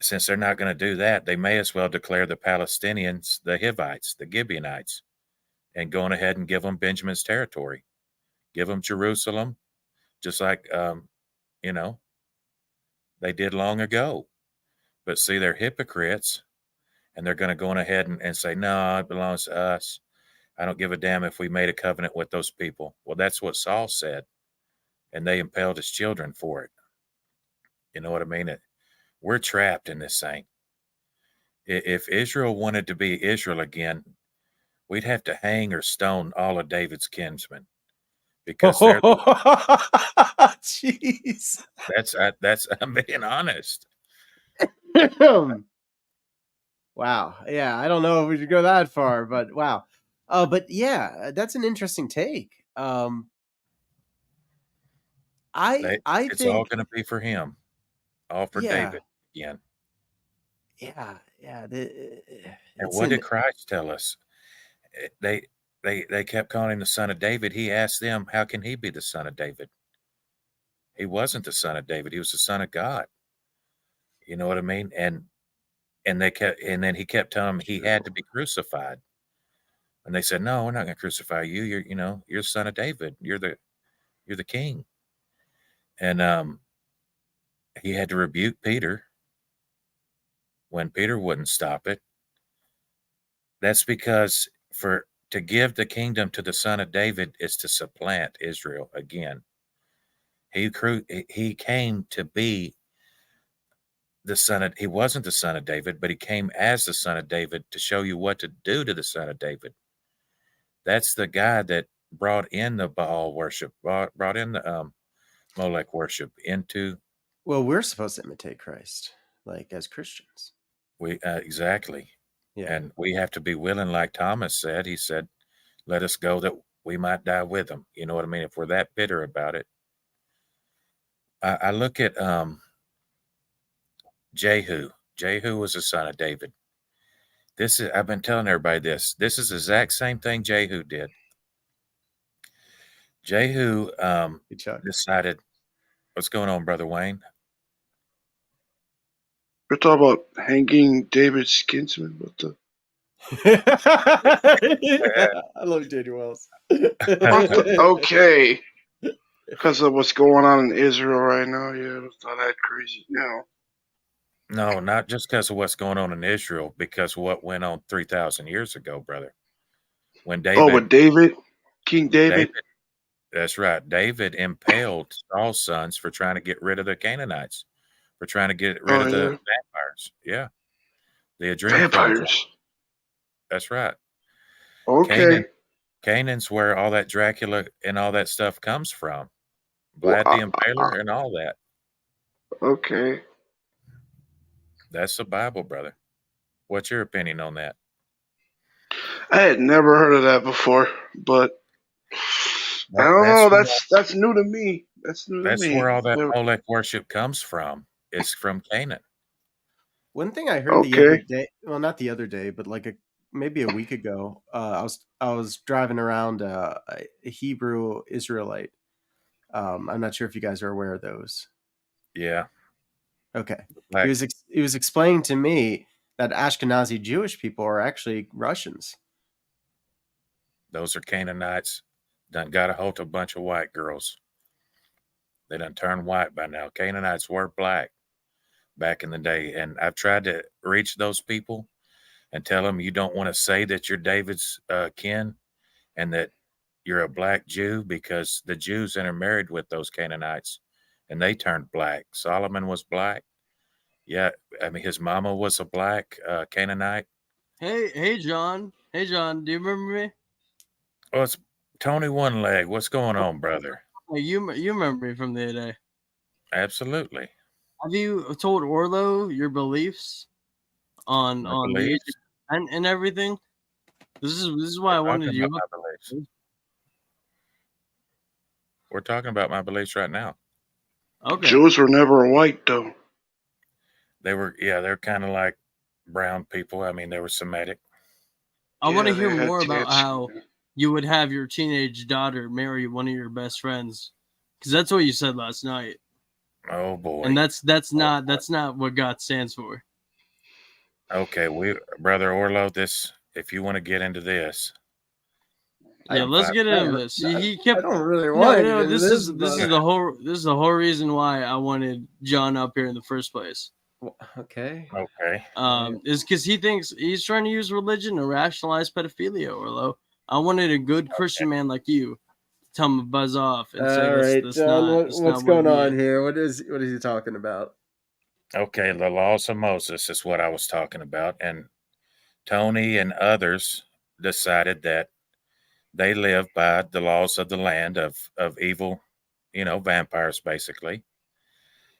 since they're not going to do that, they may as well declare the Palestinians the Hivites, the Gibeonites, and go on ahead and give them Benjamin's territory, give them Jerusalem, just like you know they did long ago. But see, they're hypocrites, and they're going to go on ahead and say, no, it belongs to us. I don't give a damn if we made a covenant with those people. Well, that's what Saul said, and they impaled his children for it. You know what I mean? We're trapped in this thing. If Israel wanted to be Israel again, we'd have to hang or stone all of David's kinsmen because they're Jeez. that's I'm being honest. Wow. Yeah, I don't know if we should go that far, but wow. But yeah, that's an interesting take. I It's all think going to be for him, all for yeah, David again. yeah. And It's what an did Christ tell us? They kept calling him the son of David. He asked them, how can he be the son of David? He wasn't the son of David. He was the son of God. You know what I mean? And then he kept telling them he had to be crucified. And they said, no, we're not going to crucify you. You're the son of David. You're the king. And he had to rebuke Peter when Peter wouldn't stop it. That's because to give the kingdom to the son of David is to supplant Israel again. He came to be he wasn't the son of David, but he came as the son of David to show you what to do to the son of David. That's the guy that brought in the Baal worship, brought in the Molech worship into. well, we're supposed to imitate Christ, like as Christians. We exactly. Yeah. And we have to be willing, like Thomas said. He said, let us go that we might die with him. You know what I mean? If we're that bitter about it. I look at Jehu. Jehu was the son of David. I've been telling everybody this. This is the exact same thing Jehu did. Jehu Good Chuck. decided, what's going on, Brother Wayne? We're talking about hanging David's kinsman. What the? I love J.D. Wells. Okay. Because of what's going on in Israel right now. Yeah, it's not that crazy now. No, not just because of what's going on in Israel, because of what went on 3,000 years ago, brother. When David. Oh, with David? King David? That's right. David impaled Saul's sons for trying to get rid of the Canaanites, for trying to get rid of the vampires. Yeah. The adrenochrome. Vampires. That's right. Okay. Canaan's where all that Dracula and all that stuff comes from. Vlad the Impaler and all that. Okay. That's the Bible, brother. What's your opinion on that? I had never heard of that before, but I don't know. That's new to me. That's new to me. That's where all that Molech worship comes from. It's from Canaan. One thing I heard the other day, well, not the other day, but like maybe a week ago, I was driving around a Hebrew Israelite. I'm not sure if you guys are aware of those. Yeah. Okay. He was explaining to me that Ashkenazi Jewish people are actually Russians. Those are Canaanites. Done got a hold of a bunch of white girls. They done turned white by now. Canaanites were black back in the day. And I've tried to reach those people and tell them you don't want to say that you're David's kin and that you're a black Jew, because the Jews intermarried with those Canaanites and they turned black. Solomon was black. Yeah, I mean, his mama was a black Canaanite. Hey, John. Hey, John. Do you remember me? Oh, it's Tony One Leg. What's going on, brother? Hey, you remember me from the other day. Absolutely. Have you told Orlo your beliefs on the age and everything? This is why I wanted you. We're talking about my beliefs right now. Okay. Jews were never white, though. They're kind of like brown people. I mean, they were Semitic. I want to hear more about how you would have your teenage daughter marry one of your best friends, because that's what you said last night. Oh boy! And that's not what God stands for. Okay, brother Orlo, if you want to get into this. Yeah, let's get into this. He kept. I don't really want to get into this is the whole reason why I wanted John up here in the first place. Okay. Okay. Is because he thinks he's trying to use religion to rationalize pedophilia, Orlo. I wanted a good Christian man like you to tell him to buzz off and say, all right, John, what's going on here? What is he talking about? Okay, the laws of Moses is what I was talking about. And Tony and others decided that they live by the laws of the land of evil, vampires basically.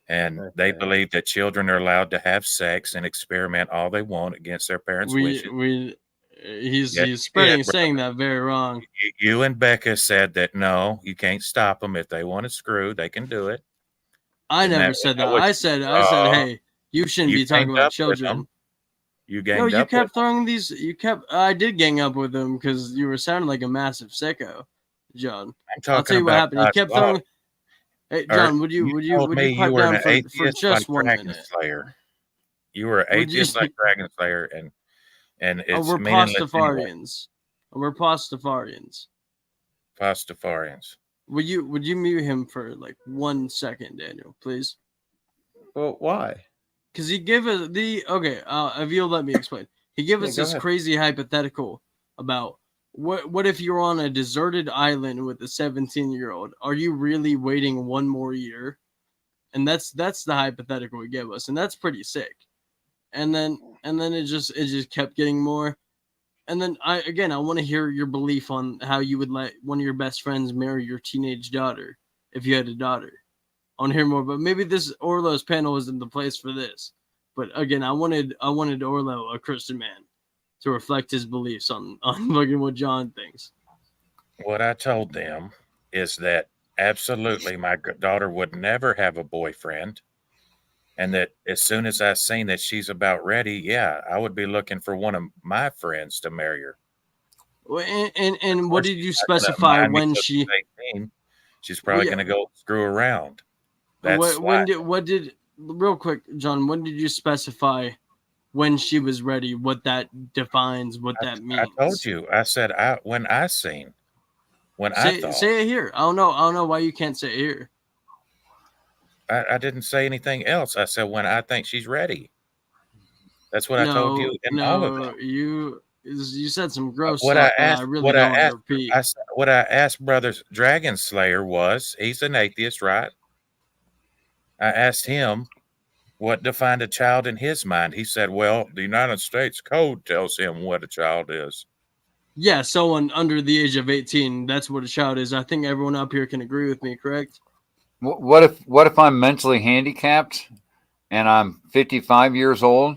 And they believe that children are allowed to have sex and experiment all they want against their parents' wishes. He's spreading, saying that very wrong. You and Becca said that no, you can't stop them. If they want to screw, they can do it. I never said that. I said, hey, you shouldn't be talking about children. You ganged up. You kept throwing these. I did gang up with them because you were sounding like a massive sicko, John. I'll tell you what happened. You kept throwing. Hey, John, would you pipe down for just 1 minute? Slayer. You were an atheist like Dragon Slayer, and it's we're Pastafarians. We're Pastafarians. Pastafarians. Would you mute him for like 1 second, Daniel, please? Well, why? Because he gave us if you'll let me explain. He gave us this crazy hypothetical about what if you're on a deserted island with a 17-year-old? Are you really waiting 1 more year? And that's the hypothetical he gave us, and that's pretty sick. And then it just kept getting more. And then I want to hear your belief on how you would let one of your best friends marry your teenage daughter if you had a daughter. I want to hear more, but maybe this Orlo's panel isn't the place for this. But again, I wanted Orlo, a Christian man, to reflect his beliefs on looking what John thinks. What I told them is that absolutely my daughter would never have a boyfriend, and that as soon as I seen that she's about ready, I would be looking for one of my friends to marry her. And what did you specify when she? 18, she's probably going to go screw around. That's real quick, John? When did you specify when she was ready? What that defines? What that means? I told you. I said when I seen. When I thought. Say it here. I don't know why you can't say it here. I didn't say anything else. I said when I think she's ready. That's what I told you. All of them. You said some gross stuff. I really don't want to repeat. What I asked Brother Dragon Slayer was, he's an atheist, right? I asked him what defined a child in his mind. He said, well, the United States Code tells him what a child is. Yeah, someone under the age of 18, that's what a child is. I think everyone up here can agree with me, correct? What if I'm mentally handicapped and I'm 55 years old,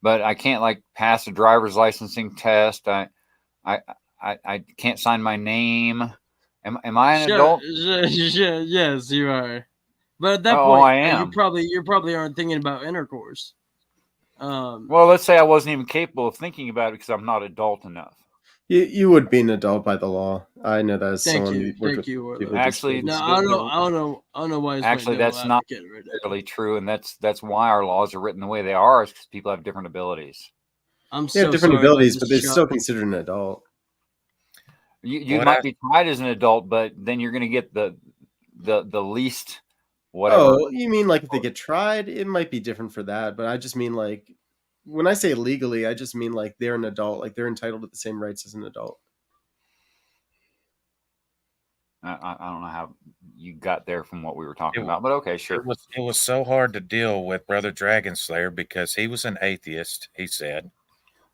but I can't pass a driver's licensing test? I can't sign my name. Am I an adult? Yes, you are. But at that point, I am. You probably aren't thinking about intercourse. Well, let's say I wasn't even capable of thinking about it because I'm not adult enough. You would be an adult by the law. I know that as Thank someone. you. Actually, no, I don't know why. Actually, that's not really true, and that's why our laws are written the way they are, is because people have different abilities. They have different abilities, but they're still considered an adult. You might be tried as an adult, but then you're going to get the least. Whatever. Oh, you mean if they get tried? It might be different for that, but I just mean when I say legally, I just mean they're an adult, they're entitled to the same rights as an adult. I don't know how you got there from what we were talking about, but okay, sure. It was so hard to deal with Brother Dragon Slayer because he was an atheist, he said,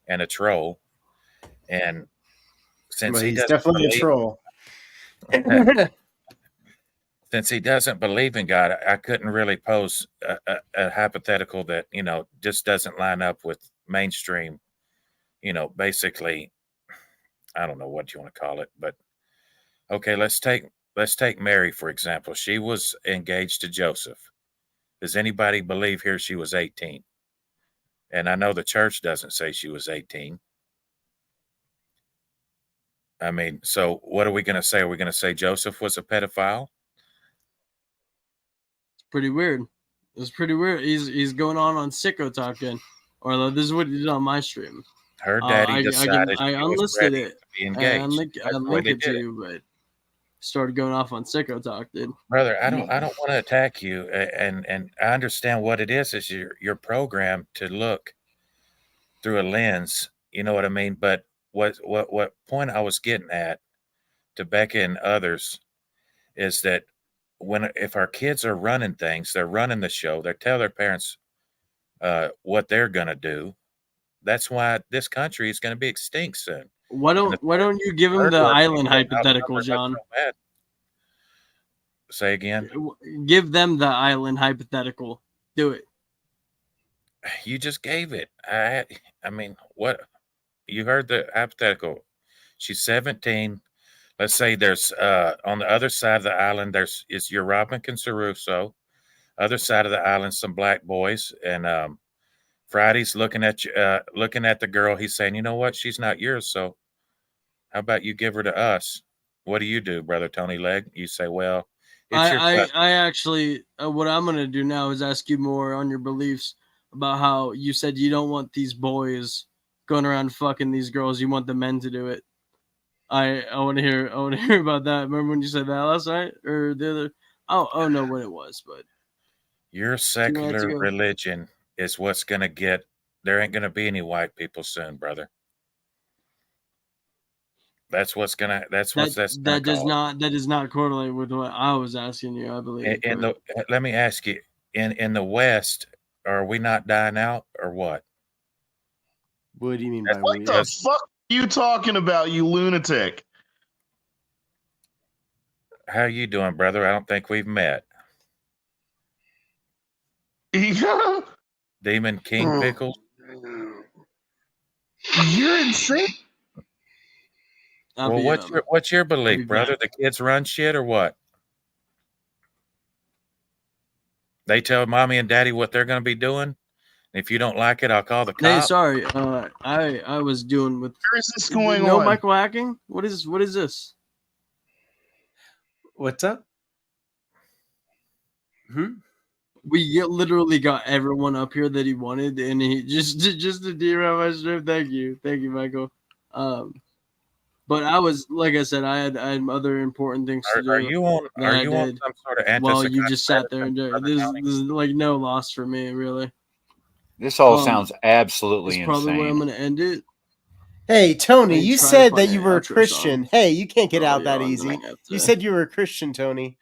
and a troll, and since he's definitely a troll. Since he doesn't believe in God, I couldn't really pose a hypothetical that, just doesn't line up with mainstream, basically, I don't know what you want to call it, but okay, let's take Mary, for example. She was engaged to Joseph. Does anybody believe here she was 18? And I know the church doesn't say she was 18. I mean, so what are we going to say? Are we going to say Joseph was a pedophile? Pretty weird. It's pretty weird. He's going on sicko talking, or this is what he did on my stream. Her daddy decided I unlisted it. To be engaged. I linked it to you, but started going off on sicko talk, dude. Brother, I don't want to attack you, and I understand what it is you're programmed to look through a lens. You know what I mean? But what point I was getting at to Becca and others is that if our kids are running things, they're running the show, they tell their parents what they're going to do. That's why this country is going to be extinct soon. Why don't you give him the island hypothetical, John? So say again. Give them the island hypothetical. Do it. You just gave it. I mean, what? You heard the hypothetical. She's 17. Let's say there's on the other side of the island is your Robinson Crusoe. Other side of the island, some black boys, and Friday's looking at you, looking at the girl. He's saying, "You know what? She's not yours. So how about you give her to us?" What do you do, brother Tony Legg? You say, "Well, it's your cousin." I actually what I'm gonna do now is ask you more on your beliefs about how you said you don't want these boys going around fucking these girls. You want the men to do it. I want to hear about that. Remember when you said that last night or the other? Oh no, what it was, but your secular religion is what's gonna get. There ain't gonna be any white people soon, brother. That's what's gonna. That's what's that's. That does not correlate with what I was asking you. I believe. Let me ask you. In the West, are we not dying out or what? What do you mean by what the fuck are you talking about, you lunatic? How you doing, brother? I don't think we've met. Yeah. Demon King Pickles. You're insane. Well, what's your belief, brother? The kids run shit or what? They tell mommy and daddy what they're going to be doing. If you don't like it, I'll call the cops. Hey, sorry. I was doing with. Where is this going no on? Michael hacking. What is this? What's up? We literally got everyone up here that he wanted, and he just to derail my stream. Thank you, Michael. But I was, like I said, I had other important things to do. Are you on some sort of anti? Well, you just sat there and this is like no loss for me, really. This all sounds absolutely insane. Probably where I'm going to end it. Hey, Tony, you said that you were a Christian. Hey, you can't get out that easy. You said you were a Christian, Tony.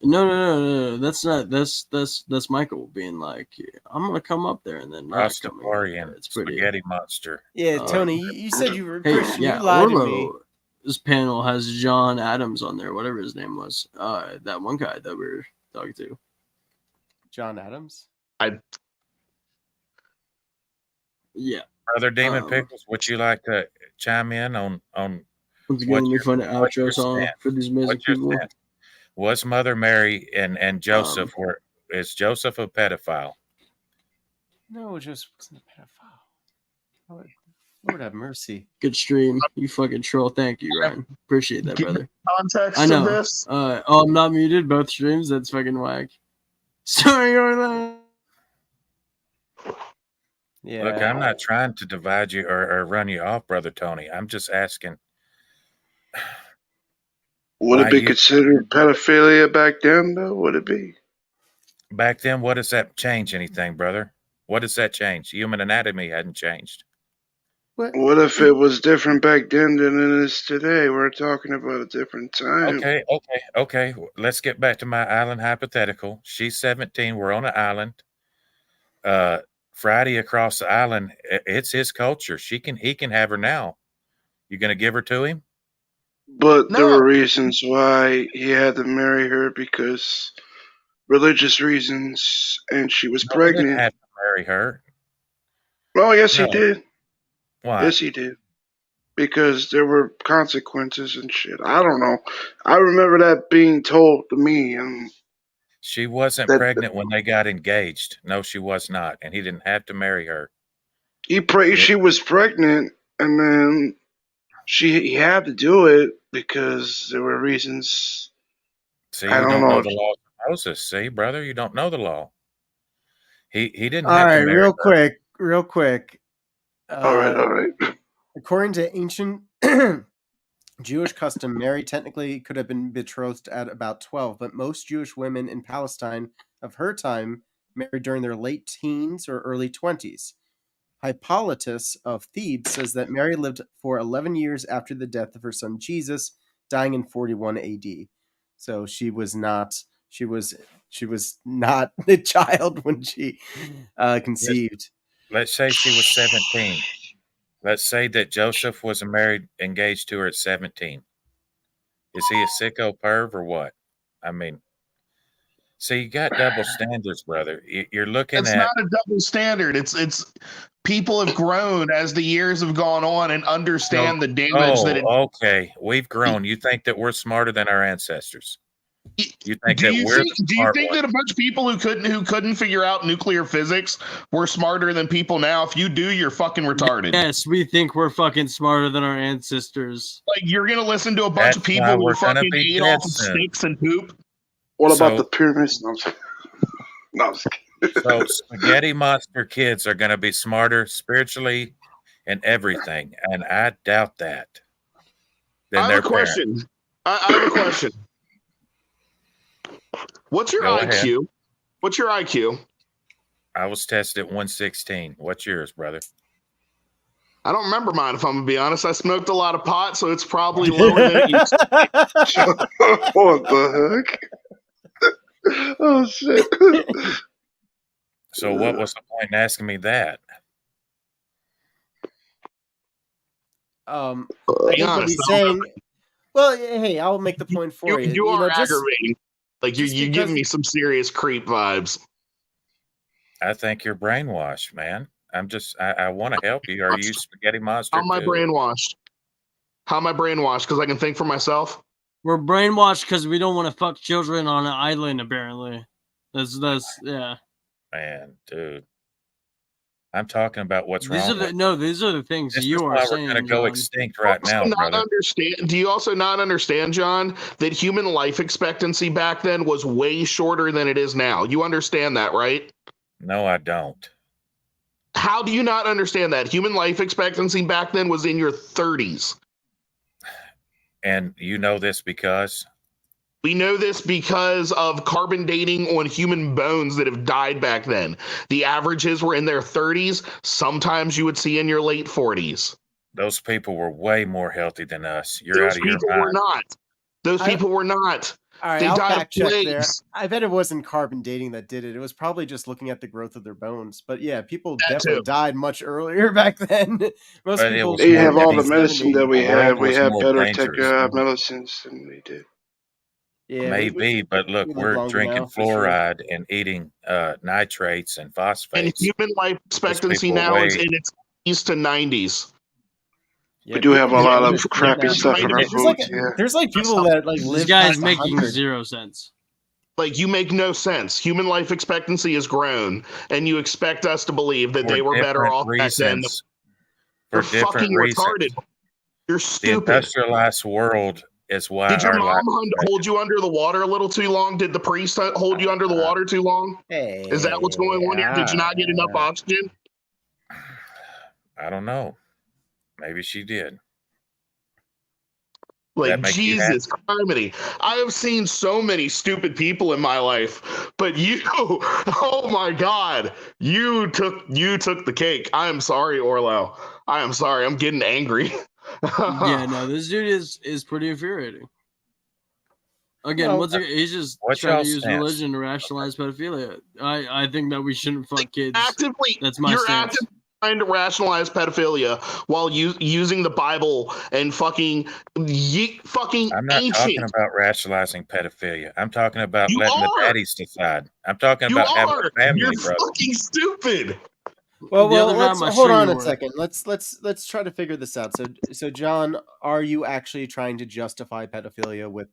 No. That's not. That's Michael being like, I'm gonna come up there and then Rastafarian, it's pretty spaghetti monster. Yeah, Tony, you said you were a Christian. You lied to me. This panel has John Adams on there, whatever his name was. That one guy that we were talking to. John Adams. Yeah. Brother Demon Pickles, would you like to chime in on what's going to find an outro song for these amazing people? Was Mother Mary and Joseph is Joseph a pedophile? No, Joseph wasn't a pedophile. Lord have mercy. Good stream. You fucking troll. Thank you, Ryan. Appreciate that, brother. Context I know. of this. I'm not muted. Both streams. That's fucking whack. Sorry, Orlo. Yeah. Look, I'm not trying to divide you or run you off, brother Tony. I'm just asking. Would it be considered pedophilia back then, though? Would it be? Back then, what does that change anything, brother? What does that change? Human anatomy hadn't changed. What if it was different back then than it is today? We're talking about a different time. Okay. Let's get back to my island hypothetical. She's 17. We're on an island. Friday across the island, it's his culture. He can have her now. You going to give her to him? But there were reasons why he had to marry her, because religious reasons, and she was pregnant. He didn't have to marry her. Oh, yes, he did. Why? Yes, he did. Because there were consequences and shit. I don't know. I remember that being told to me. And she wasn't pregnant when they got engaged. No, she was not, and he didn't have to marry her. She was pregnant, and then he had to do it because there were reasons. See, you don't know the law of Moses. See, brother, you don't know the law. He didn't have to marry her. Real quick. All right. According to ancient Jewish custom, Mary technically could have been betrothed at about 12, but most Jewish women in Palestine of her time married during their late teens or early 20s. Hippolytus of Thebes says that Mary lived for 11 years after the death of her son Jesus, dying in 41 AD. So she was not not a child when she conceived. Let's say she was 17. Let's say that Joseph was engaged to her at 17. Is he a sicko perv or what? I mean, so you got double standards, brother. You're looking It's not a double standard. It's people have grown as the years have gone on and understand the damage that it. Okay, we've grown. You think that we're smarter than our ancestors? You think do that you we're think, the do you smart think ones? that a bunch of people who couldn't figure out nuclear physics were smarter than people now? If you do, you're fucking retarded. Yes, we think we're fucking smarter than our ancestors. Like, you're gonna listen to a bunch of That's people why who we're gonna fucking be ate dead off of soon. sticks and poop? What So- about the pyramids? No, I'm just- no, I'm just kidding. So spaghetti monster kids are going to be smarter spiritually and everything, and I doubt that. I have a question. I have a question. What's your Go IQ? ahead. What's your IQ? I was tested at 116. What's yours, brother? I don't remember mine, if I'm gonna be honest. I smoked a lot of pot, so it's probably lower than it used to. What the heck? Oh shit! So what was the point in asking me that? I Be think what honest, he's saying. Well, hey, I'll make the point for you. You are just aggravating. Like, just you give because- me some serious creep vibes. I think you're brainwashed, man. I want to help you. Are you spaghetti monster? How am I too? brainwashed? How am I brainwashed? Because I can think for myself? We're brainwashed because we don't want to fuck children on an island, apparently. That's yeah. Man, dude. I'm talking about what's These wrong. these are the things This you is are why saying. we're going to go John. extinct right Also now, not brother. understand. Do you also not understand, John, that human life expectancy back then was way shorter than it is now? You understand that, right? No, I don't. How do you not understand that? Human life expectancy back then was in your 30s. And you know this because We know this because of carbon dating on human bones that have died back then. The averages were in their 30s. Sometimes you would see in your late 40s. those people were way more healthy than us. You're Those out of your people were mind. not. Those people were not. All right, They I'll died of fact check there. plagues. I bet it wasn't carbon dating that did it. It was probably just looking at the growth of their bones. But yeah, people That definitely too. died much earlier back then. Most But it people was They more have all the dangerous. medicine that we The world have. We was have more better dangerous. medicines than we did. Yeah, Maybe, but look, we live we're longer drinking now, for sure. fluoride and eating nitrates and And phosphates. human life expectancy people now is way- in its 80s to 90s. Yeah, We do have a people- lot yeah, of crappy yeah, stuff in our there's food. like, Yeah. there's like people that like This live guy's past making 100. 0 sense. Like, you make no sense. Human life expectancy has grown, and you expect us to believe that for they were better different off back then. reasons. You're For different fucking reasons. retarded. You're The stupid. industrialized world is why Did your our life mom hold you under the water a little too long? Did the priest hold you under the water too long? Hey, Is that what's going on here? Did you not get enough oxygen? I don't know. Maybe she did. Like, that make you Jesus Christ. I have seen so many stupid people in my life, but you, oh my God, you took the cake. I am sorry, Orlo. I am sorry. I'm getting angry. Yeah, no, this dude is pretty infuriating. Again, Well, he's just what's trying to y'all's use stance? religion to rationalize pedophilia. I think that we shouldn't fuck kids. Actively, That's my you're stance. actively trying to rationalize pedophilia while using the Bible and fucking I'm not ancient. talking about rationalizing pedophilia. I'm talking about You letting the are. daddies decide. I'm talking You about having are. a family, You're brother. fucking stupid. Well, The other let's time I hold sure on you a were. second. Let's try to figure this out. So John, are you actually trying to justify pedophilia with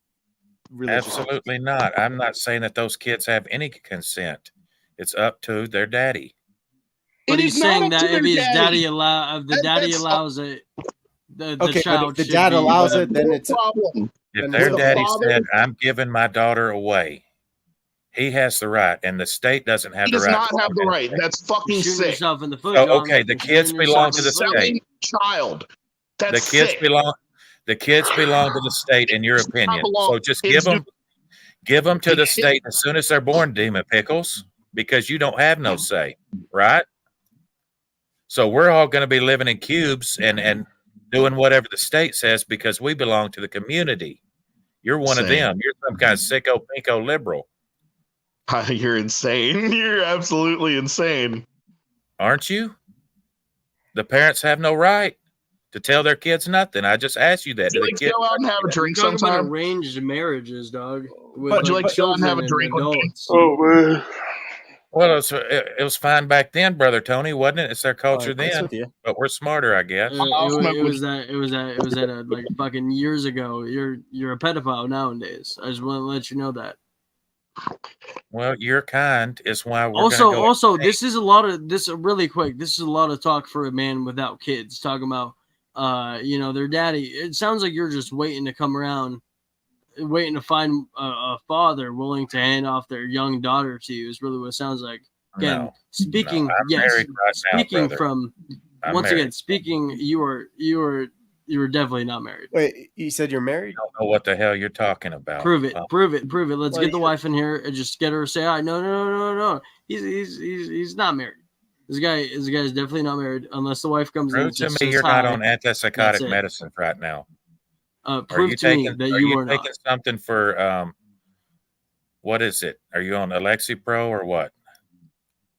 religious? Absolutely not. I'm not saying that those kids have any consent. It's up to their daddy. But It he's is not saying up to that their if his daddy That's- allows it, the Okay, but child if the should dad be allows whatever. it, then it's problem. If Then their it's daddy father- said, "I'm giving my daughter away," he has the right, and the state doesn't have He the does right. not to have the right. organize That's You're fucking shooting sick. yourself in the foot. Oh, John. okay, the You're kids shooting belong yourself to in the foot. state. Child. The That's kids sick. belong. The kids belong to the state, in your Does not opinion. belong. So just Kids give them to The the kid- state as soon as they're born, Demon Pickles, because you don't have no say, right? So we're all going to be living in cubes and doing whatever the state says because we belong to the community. You're one of them. You're some kind of sicko pinko liberal. You're insane. You're absolutely insane. Aren't you? The parents have no right to tell their kids nothing. I just asked you that. Would you like to go out and have a drink sometime? sometime? About arranged marriages, dog. Would you like to go out and have a drink with me? Oh, man. Well, it was fine back then, brother Tony, wasn't it? It's their culture then, but we're smarter, I guess. It was that like fucking years ago. You're a pedophile nowadays. I just want to let you know that. Well, your kind is why we're also this is a lot of really quick. This is a lot of talk for a man without kids. Talking about their daddy. It sounds like you're just waiting to come around, waiting to find a father willing to hand off their young daughter to you. Is really what it sounds like. Again, speaking from once again, speaking, you were definitely not married. Wait, you said you're married? I don't know what the hell you're talking about. Prove it. Let's get the wife in here and just get her to say, "Hi, no. He's not married. This guy is definitely not married unless the wife comes in." Prove to me you're not on antipsychotic medicine right now. Prove to me that you are not. Are you taking something for what is it? Are you on Alexipro or what?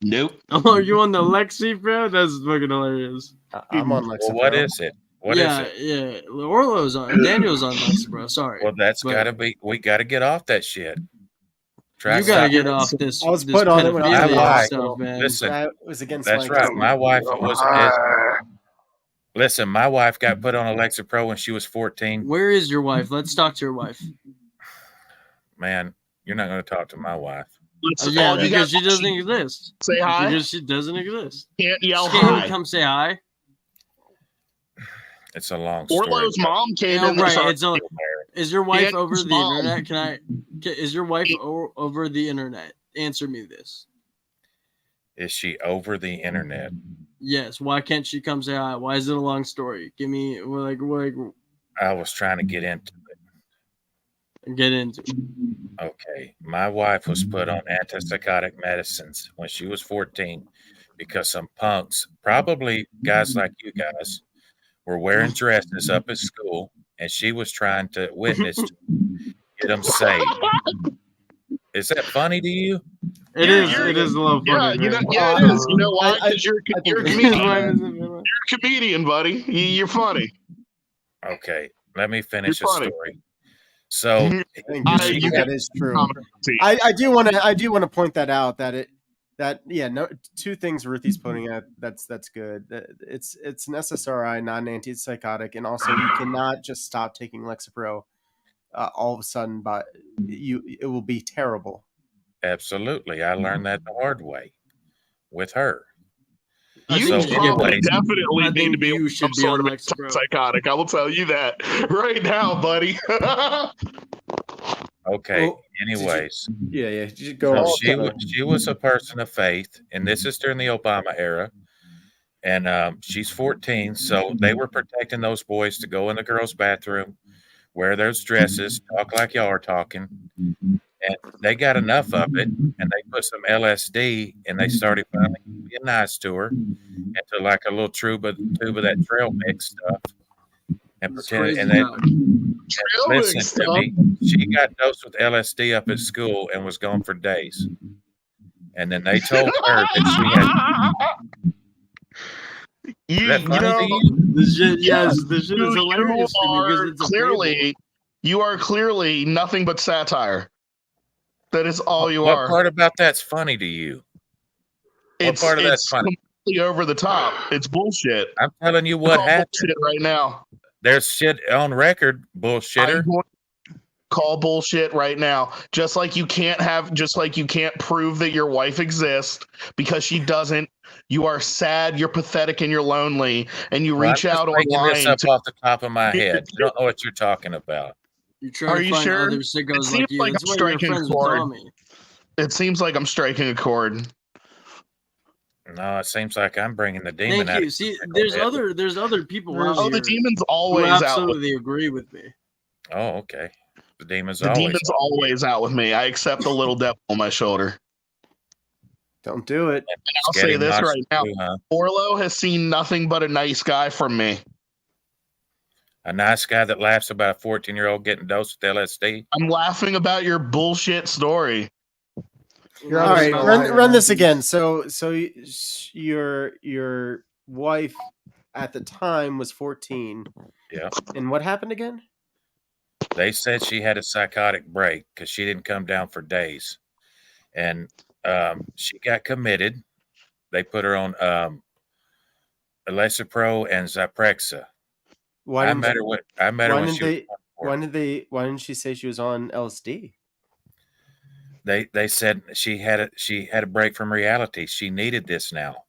Nope. Oh, are you on the Lexipro? That's fucking hilarious. I'm on Lexipro. Well, what is it? What is it? Yeah. Orlo's on. Daniel's on Lexipro. Sorry. Well, that's gotta be. We gotta get off that shit. You gotta get off this. I was put on it when I was wife. Stuff, man. Listen, it was against. That's right. My wife was. Listen, my wife got put on Lexapro when she was 14. Where is your wife? Let's talk to your wife. Man, you're not going to talk to my wife. Because she doesn't exist. Say hi. Because she doesn't exist. Can't yell Can't hi. even come say hi. It's a long story. Orlo's mom came in. Right. Is your wife over the internet? Is your wife over the internet? Answer me this. Is she over the internet? Yes. Why can't she come say hi? Why is it a long story? Give me like. I was trying to get into it. Get into it. Okay. My wife was put on antipsychotic medicines when she was 14 because some punks, probably guys like you guys, were wearing dresses up at school, and she was trying to witness to get them saved. Is that funny to you? It is a little funny. Yeah, it is. You know why? Because you're a comedian. You're a comedian, buddy. You're funny. Okay, let me finish the story. So that is true. I do want to point that out. Two things Ruthie's pointing out. That's good. It's an SSRI, not an antipsychotic, and also you cannot just stop taking Lexapro all of a sudden. But it will be terrible. Absolutely, I learned that the hard way with her. You definitely need to be some sort of psychotic. I will tell you that right now, buddy. Okay. Well, anyways, just go on. She was a person of faith, and this is during the Obama era. And she's 14, so they were protecting those boys to go in the girls' bathroom, wear those dresses, talk like y'all are talking. And they got enough of it, and they put some LSD, and they started finally being nice to her into like a little tube of that trail mix stuff. And pretend, and then listen to me. She got dosed with LSD up at school and was gone for days. And then they told her that she had. This shit is hilarious. You are clearly nothing but satire. That is all you are. What part about that's funny to you? What part of that's funny? Completely over the top. It's bullshit. I'm telling you what happened right now. There's shit on record, bullshitter. Call bullshit right now. Just like you can't prove that your wife exists because she doesn't. You are sad, you're pathetic, and you're lonely, and you reach out online. This up off the top of my head. You don't know what you're talking about. Are you sure? Other sickos like you. Like I'm striking a chord. It seems like I'm striking a chord. No, it seems like I'm bringing the demon out. Thank you. See, there's other people. The demon's always out. Absolutely agree with me. Oh, okay. The demon's always out with me. I accept the little devil on my shoulder. Don't do it. And I'll say this right now. Orlo has seen nothing but a nice guy from me. A nice guy that laughs about a 14-year-old getting dosed with LSD. I'm laughing about your bullshit story. All right, run this again. So your wife at the time was 14. Yeah. And what happened again? They said she had a psychotic break because she didn't come down for days, and she got committed. They put her on Lexapro and Zyprexa. Why didn't she say she was on LSD? They said she had a break from reality. She needed this now.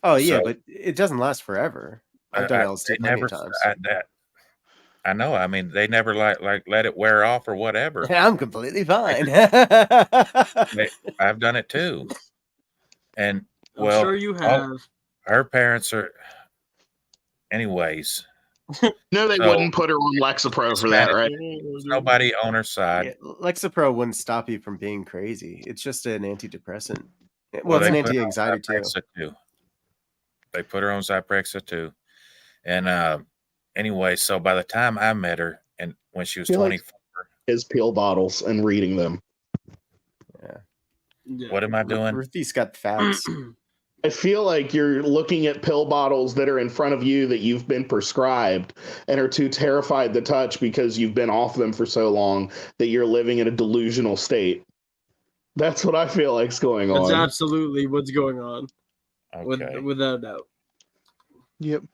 Oh yeah, but it doesn't last forever. I've done LSD many times. I know. I mean, they never like let it wear off or whatever. I'm completely fine. I've done it too. And I'm sure you have. Her parents are. Anyways. No, they wouldn't put her on Lexapro for that, right? There's nobody on her side. Yeah, Lexapro wouldn't stop you from being crazy. It's just an antidepressant. Well, it's an anti-anxiety too. They put her on Zyprexa too. And anyway, so by the time I met her, and when she was 24, his pill bottles and reading them. Yeah. What am I doing? Ruthie's got facts. I feel like you're looking at pill bottles that are in front of you that you've been prescribed and are too terrified to touch because you've been off them for so long that you're living in a delusional state. That's what I feel like's going on. That's absolutely what's going on. Okay. Without doubt. Yep.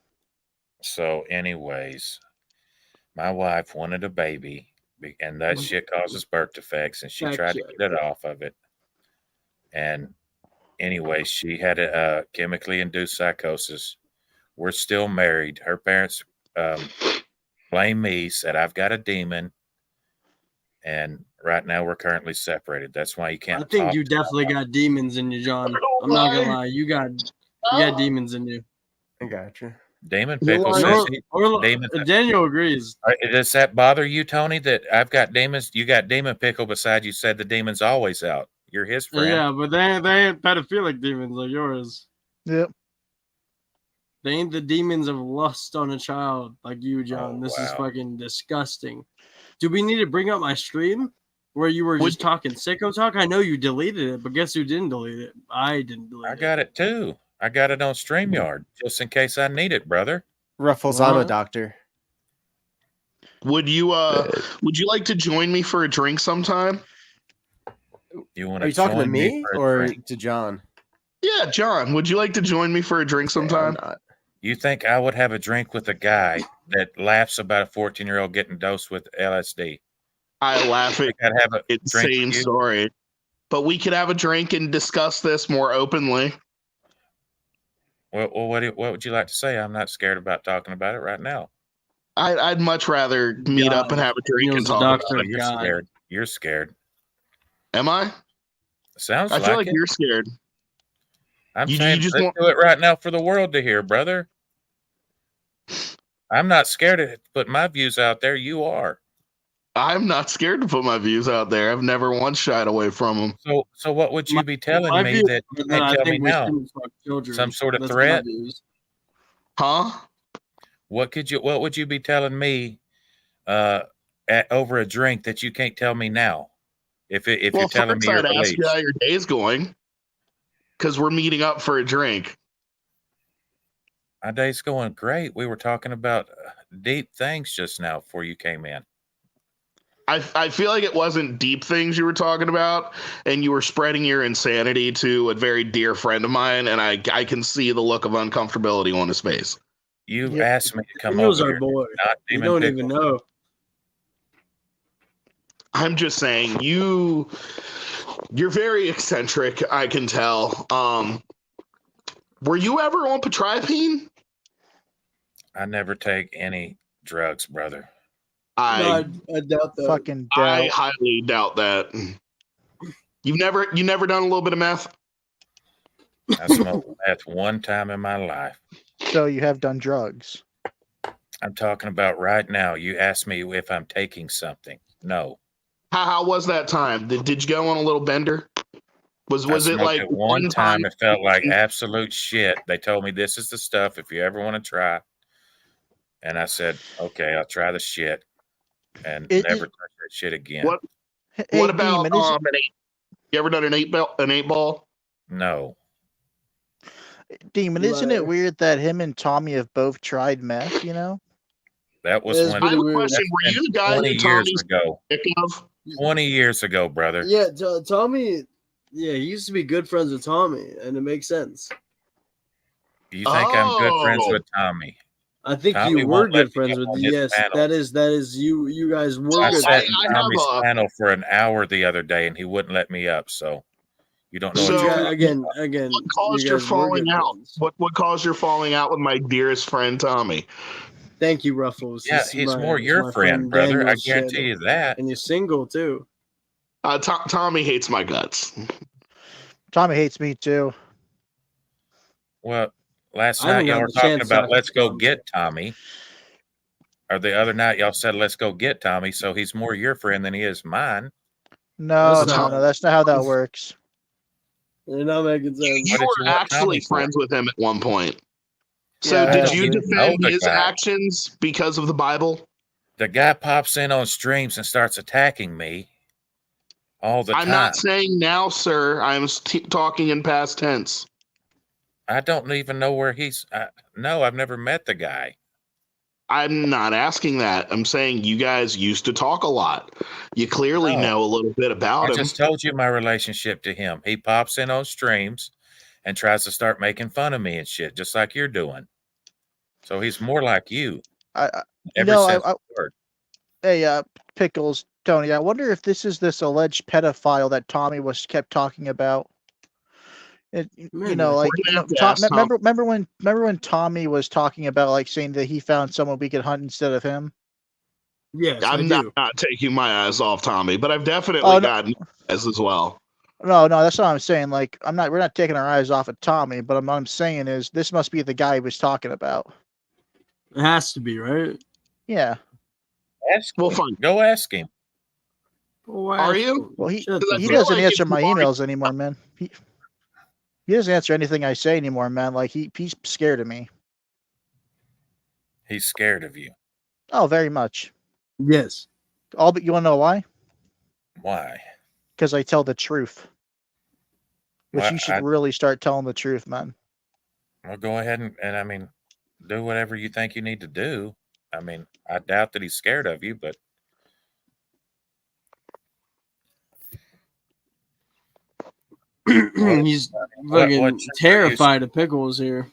So, anyways, my wife wanted a baby, and that shit causes birth defects, and she tried to get it off of it. And anyway, she had a chemically induced psychosis. We're still married. Her parents blame me, said I've got a demon, and right now we're currently separated. That's why you can't. I think you definitely got demons in you, John. I'm not gonna lie. You got demons in you. I got you. Demon Pickle says Daniel agrees. Does that bother you, Tony, that I've got demons? You got Demon Pickle beside you, said the demon's always out. You're his friend. Yeah, but they ain't pedophilic demons like yours. Yep. They ain't the demons of lust on a child like you, John. Oh, this wow. is fucking disgusting. Do we need to bring up my stream where you were just talking sicko talk? I know you deleted it, but guess who didn't delete it? I didn't delete it. I got it too. I got it on StreamYard just in case I need it, brother. Ruffles, I'm a doctor. Would you like to join me for a drink sometime? Are you talking to me or to John? Yeah, John. Would you like to join me for a drink sometime? You think I would have a drink with a guy that laughs about a 14-year-old getting dosed with LSD? I laugh at I'd have a same story. But we could have a drink and discuss this more openly. Well, what would you like to say? I'm not scared about talking about it right now. I'd much rather meet up and have a drink and talk about it. You're scared. You're scared. Am I? Sounds like I feel like it. you're scared. I'm saying let's do it right now for the world to hear, brother. I'm not scared to put my views out there. You are. I'm not scared to put my views out there. I've never once shied away from them. So what would you be telling me that you can't tell me now? Some sort of threat? Huh? What would you be telling me over a drink that you can't tell me now? If you're telling me your beliefs. Ask you how your day's going, because we're meeting up for a drink. My day's going great. We were talking about deep things just now before you came in. I feel like it wasn't deep things you were talking about, and you were spreading your insanity to a very dear friend of mine, and I can see the look of uncomfortability on his face. You asked me to come Daniel's over our boy. You don't even know. I'm just saying, you're very eccentric, I can tell. Were you ever on Pitrypine? I never take any drugs, brother. I doubt that. Fucking doubt. I highly doubt that. You never done a little bit of meth? I smoked meth one time in my life. So you have done drugs. I'm talking about right now. You asked me if I'm taking something. No. How was that time? Did you go on a little bender? Was it like one time? It felt like absolute shit. They told me this is the stuff if you ever want to try. And I said, okay, I'll try the shit, and never touch that shit again. What about you ever done an 8-ball? No. Demon, isn't it weird that him and Tommy have both tried meth? You know, that was when. I have a question. Were you the guy 20 that years Tommy's ago? sick of? 20 years ago, brother. Yeah, Tommy. Yeah, he used to be good friends with Tommy, and it makes sense. You think I'm good friends with Tommy? I think Tommy you were good friends with. Yes, that is you. You guys were. I good sat in Tommy's panel for an hour the other day, and he wouldn't let me up. So you don't know. So again. What caused your falling out? What caused your falling out with my dearest friend Tommy? Thank you, Ruffles. Yeah, he's more your friend, brother. I guarantee you that. And you're single too. Tommy hates my guts. Tommy hates me too. Well, last night y'all were talking about let's go get Tommy. Or the other night y'all said let's go get Tommy, so he's more your friend than he is mine. No, that's not how that works. You're not making sense. You were actually friends with him at one point. So did you defend his actions because of the Bible? The guy pops in on streams and starts attacking me all the time. I'm not saying now, sir. I'm talking in past tense. I don't even know where he's. No, I've never met the guy. I'm not asking that. I'm saying you guys used to talk a lot. You clearly know a little bit about him. I just told you my relationship to him. He pops in on streams and tries to start making fun of me and shit, just like you're doing. So he's more like you. Hey, Pickles, Tony, I wonder if this alleged pedophile that Tommy kept talking about. Remember when Tommy was talking about like saying that he found someone we could hunt instead of him? Yes, I'm not taking my eyes off Tommy, but I've definitely gotten as well. No, that's what I'm saying. Like, we're not taking our eyes off of Tommy, but what I'm saying is this must be the guy he was talking about. It has to be, right? Yeah. Fine. Go ask him. Are you? Well, he doesn't answer my emails anymore, man. He doesn't answer anything I say anymore, man. Like he's scared of me. He's scared of you. Oh, very much. Yes. But you want to know why? Why? Because I tell the truth. Which you should really start telling the truth, man. Well, go ahead and I mean, do whatever you think you need to do. I mean, I doubt that he's scared of you, but he's fucking terrified of Pickles here.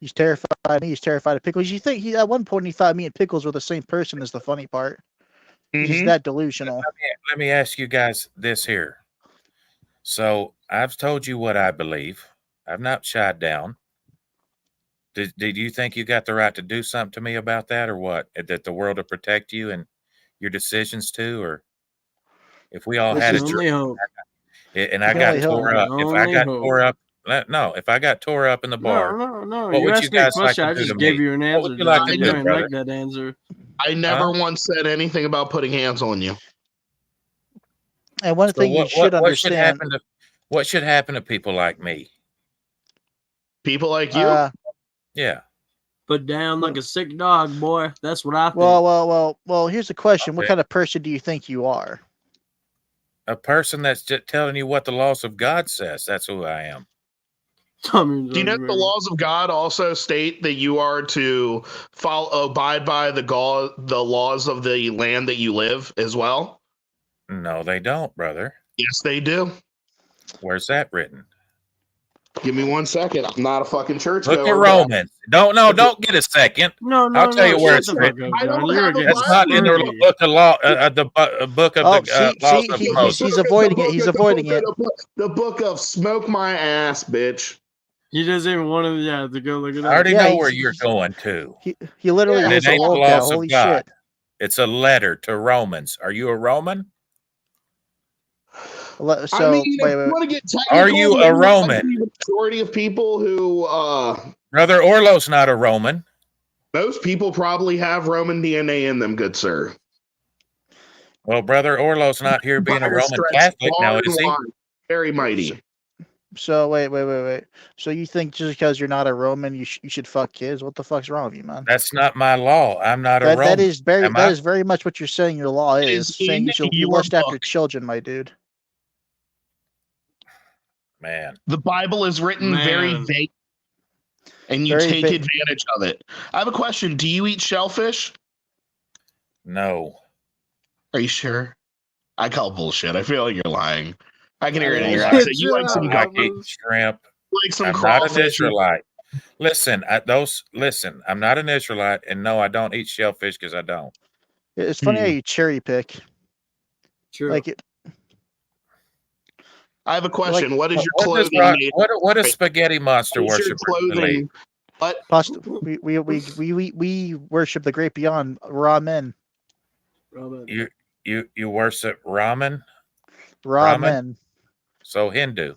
He's terrified of me. He's terrified of Pickles. You think at one point he thought me and Pickles were the same person is the funny part. He's that delusional. Let me ask you guys this here. So I've told you what I believe. I've not shied down. Did you think you got the right to do something to me about that, or what? That the world will protect you and your decisions too, or if we all had a dream, and I got tore up. If I got tore up, if I got tore up in the bar, no. What would you guys like to do to me? I just gave you an answer. What would you like to do, brother? Like that answer. I never once said anything about putting hands on you. And one thing you should understand. What should happen to people like me? People like you? Yeah. Put down like a sick dog, boy. That's what I think. Well. Here's the question: What kind of person do you think you are? A person that's just telling you what the laws of God says. That's who I am. Do you know the laws of God also state that you are to abide by the laws of the land that you live as well? No, they don't, brother. Yes, they do. Where's that written? Give me 1 second. I'm not a fucking church goer. Look at Romans. Don't get a second. No. I'll tell you where it's written. That's not in the book of law. The book of the laws of Moses. He's avoiding it. He's avoiding it. The book of smoke my ass, bitch. He doesn't even want to go look at that. I already know where you're going to. He literally is a laws of God. It's a letter to Romans. Are you a Roman? So, wait. Want to get technical, are you a Roman? The majority of people who, Brother Orlo's not a Roman. Most people probably have Roman DNA in them, good sir. Well, Brother Orlo's not here being a Roman Catholic now, is he? Very mighty. So wait. So you think just because you're not a Roman, you should fuck kids? What the fuck's wrong with you, man? That's not my law. I'm not a That Roman. is very much what you're saying. Your law is saying you lust after children, my dude. Man, the Bible is written very vague, and you take advantage of it. I have a question. Do you eat shellfish? No. Are you sure? I call bullshit. I feel like you're lying. I can hear it in your accent. You like some I eat shrimp. Like some I'm crawfish. not an Israelite. Listen, I'm not an Israelite, and no, I don't eat shellfish because I don't. It's funny how you cherry pick. True. Like it. I have a question. What is your clothing made? What does spaghetti monster worship? Clothing. What? We worship the great beyond, raw men. You worship ramen? Ramen. So Hindu.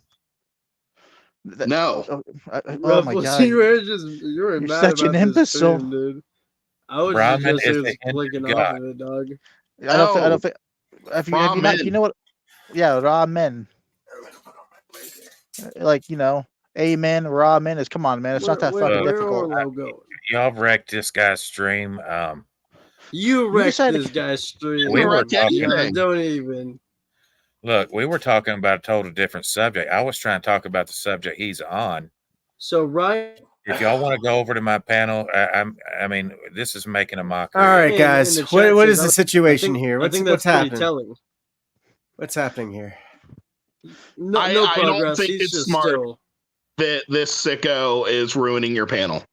No. Oh my god. You're such an imbecile, dude. I was ramen just is the flicking Hindu off god. of it, dog. I don't think. Have you not? You know what? Yeah, ramen. Like amen. Ramen is. Come on, man. It's not that fucking difficult. Y'all wrecked this guy's stream. You wrecked this guy's stream. We were talking. Don't even. Look, we were talking about a total different subject. I was trying to talk about the subject he's on. So, Ryan, if y'all want to go over to my panel, I mean, this is making a mockery. All right, guys. What is the situation here? What's happening? What's happening here? I don't think it's smart that this sicko is ruining your panel.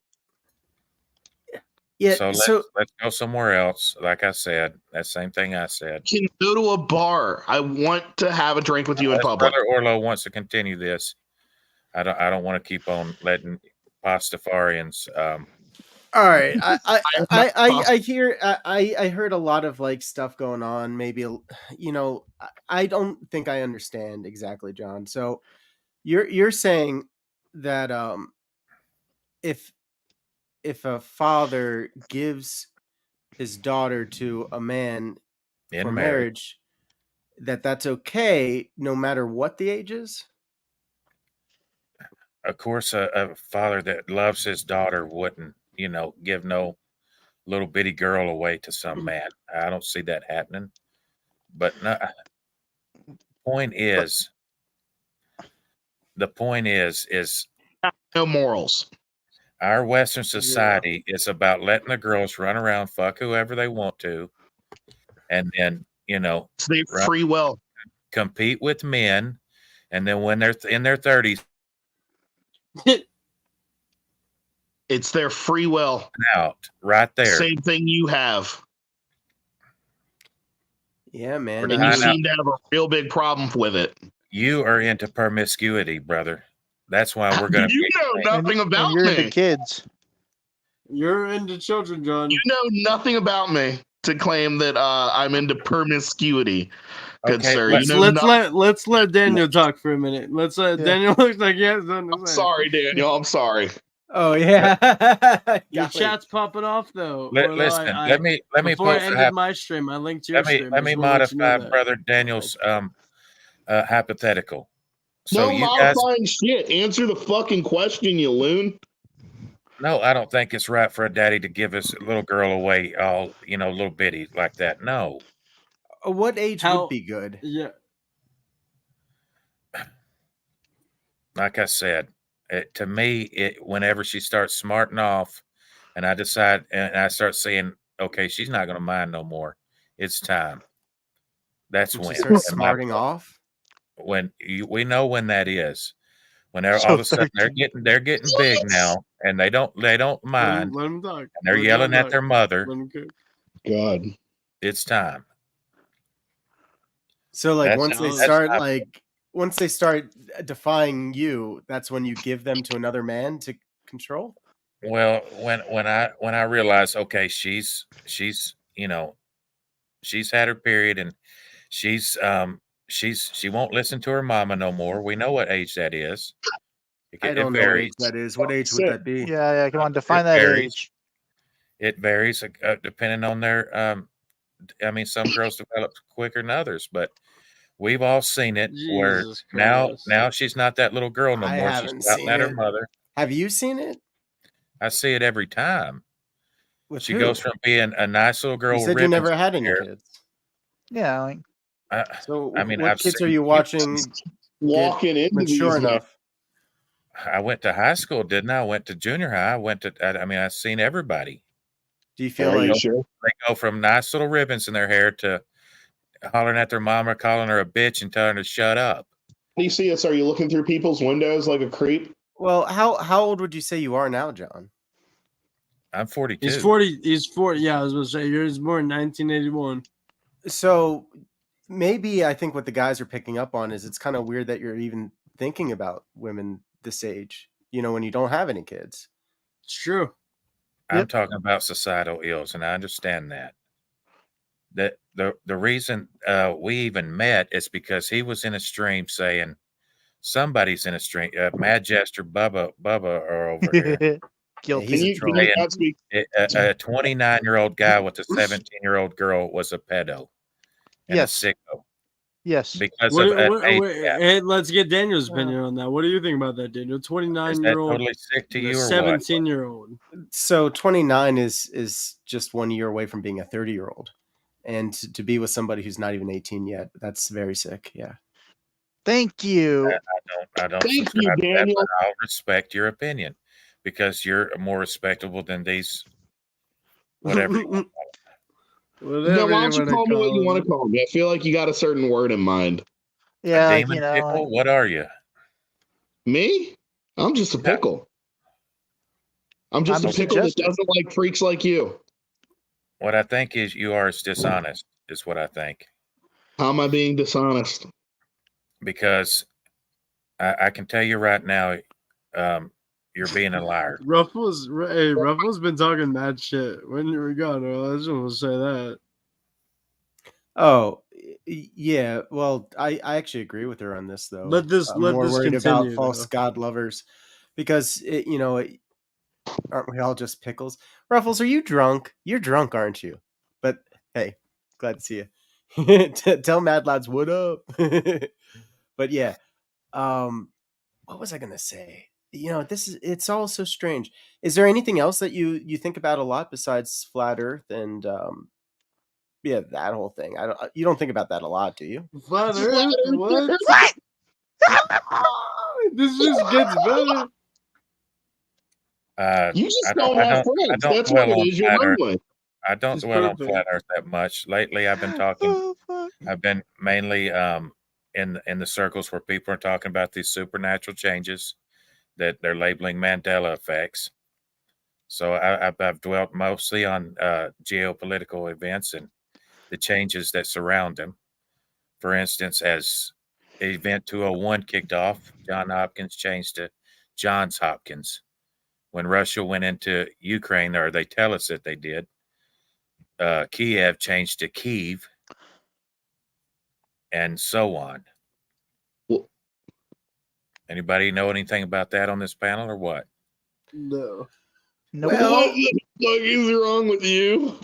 Yeah, so let's go somewhere else. Like I said, that same thing I said. Can go to a bar. I want to have a drink with you in public. Brother Orlo wants to continue this. I don't want to keep on letting Pastafarians. All right, I heard a lot of like stuff going on. Maybe I don't think I understand exactly, John. So you're saying that if a father gives his daughter to a man for marriage, that's okay no matter what the age is? Of course, a father that loves his daughter wouldn't, give no little bitty girl away to some man. I don't see that happening. But no, the point is no morals. Our Western society is about letting the girls run around, fuck whoever they want to, and then it's their free will, compete with men, and then when they're in their 30s, it's their free will. Out right there. Same thing you have. Yeah, man. And you seem to have a real big problem with it. You are into promiscuity, brother. That's why we're going to. You know nothing about me. You're into kids. You're into children, John. You know nothing about me to claim that I'm into promiscuity. Good sir. Let's let Daniel talk for a minute. Let's let Daniel looks like he has something to say. I'm sorry, Daniel. I'm sorry. Oh yeah. Your chat's popping off though. Listen, let me before I ended my stream, I linked your stream. Let me modify brother Daniel's hypothetical. So no modifying shit. Answer the fucking question, you loon. No, I don't think it's right for a daddy to give his little girl away all, little bitty like that. No. What age would be good? Yeah. Like I said, to me, whenever she starts smarting off and I decide and I start saying, okay, she's not going to mind no more. It's time. That's when. She starts smarting off? When we know when that is. When all of a sudden they're getting big now and they don't mind. Let them talk. And they're yelling at their mother. God. It's time. So like once they start defying you, that's when you give them to another man to control? Well, when I realize, okay, she's had her period and she won't listen to her mama no more. We know what age that is. I don't know what age that is. What age would that be? Yeah. Come on, define that age. It varies depending on their. Some girls develop quicker than others, but We've all seen it. Where Jesus now Christ. she's not that little girl no I more. She's haven't shouting seen at her it. mother. Have you seen it? I see it every time. With She who? goes from being a nice little girl You with said you ribbons never in had her any hair. kids. Yeah, like, So I mean, what I've kids are seen you cute watching Walking into mature these men. enough? I went to high school, didn't I? I went to junior high. I mean, I've seen everybody. Do you feel Are you like sure? They go from nice little ribbons in their hair to hollering at their mama, calling her a bitch, and telling her to shut up. How do you see us? Are you looking through people's windows like a creep? Well, how old would you say you are now, John? I'm 42. He's 40. He's 40. Yeah, I was going to say, he was born in 1981. So maybe I think what the guys are picking up on is it's kind of weird that you're even thinking about women this age, when you don't have any kids. It's true. I'm talking about societal ills, and I understand that. The reason we even met is because he was in a stream saying somebody's in a stream. Mad Jester Bubba are over here. guilty. He's a troll. Can you not speak? A 29-year-old guy with a 17-year-old girl was a pedo and Yes. a sicko Yes. because of Hey, let's get Daniel's opinion on that. What do you think about that, Daniel? Is that 29-year-old, totally sick to you or what? 17-year-old. So 29 is just 1 year away from being a 30-year-old. And to be with somebody who's not even 18 yet, that's very sick. Yeah. Thank you. I don't Thank subscribe you, to that, Daniel. but I'll respect your opinion because you're more respectable than these whatever. No, why don't you call me what you want to call me? I feel like you got a certain word in mind. Yeah, a demon pickle? What are you? Me? I'm just a pickle. I'm just a pickle that doesn't like freaks like you. What I think is you are dishonest, is what I think. How am I being dishonest? Because I can tell you right now, you're being a liar. Ruffles been talking mad shit. When you were gone, I just want to say that. Oh, yeah. Well, I actually agree with her on this, though. I'm more worried about false god lovers because, aren't we all just pickles? Ruffles, are you drunk? You're drunk, aren't you? But hey, glad to see you. Tell Mad Lads what up. But yeah, what was I gonna say? It's all so strange. Is there anything else that you think about a lot besides flat Earth and that whole thing? You don't think about that a lot, do you? Flat Earth? What? This just gets better. You just don't have friends. That's what it is. You're lonely. I don't dwell on flat Earth that much. Lately, I've been talking. I've been mainly in the circles where people are talking about these supernatural changes that they're labeling Mandela effects. So I've dwelt mostly on geopolitical events and the changes that surround them. For instance, as Event 201 kicked off, John Hopkins changed to Johns Hopkins. When Russia went into Ukraine, or they tell us that they did, Kiev changed to Kyiv, and so on. Anybody know anything about that on this panel, or what? No. Well, what the fuck is wrong with you?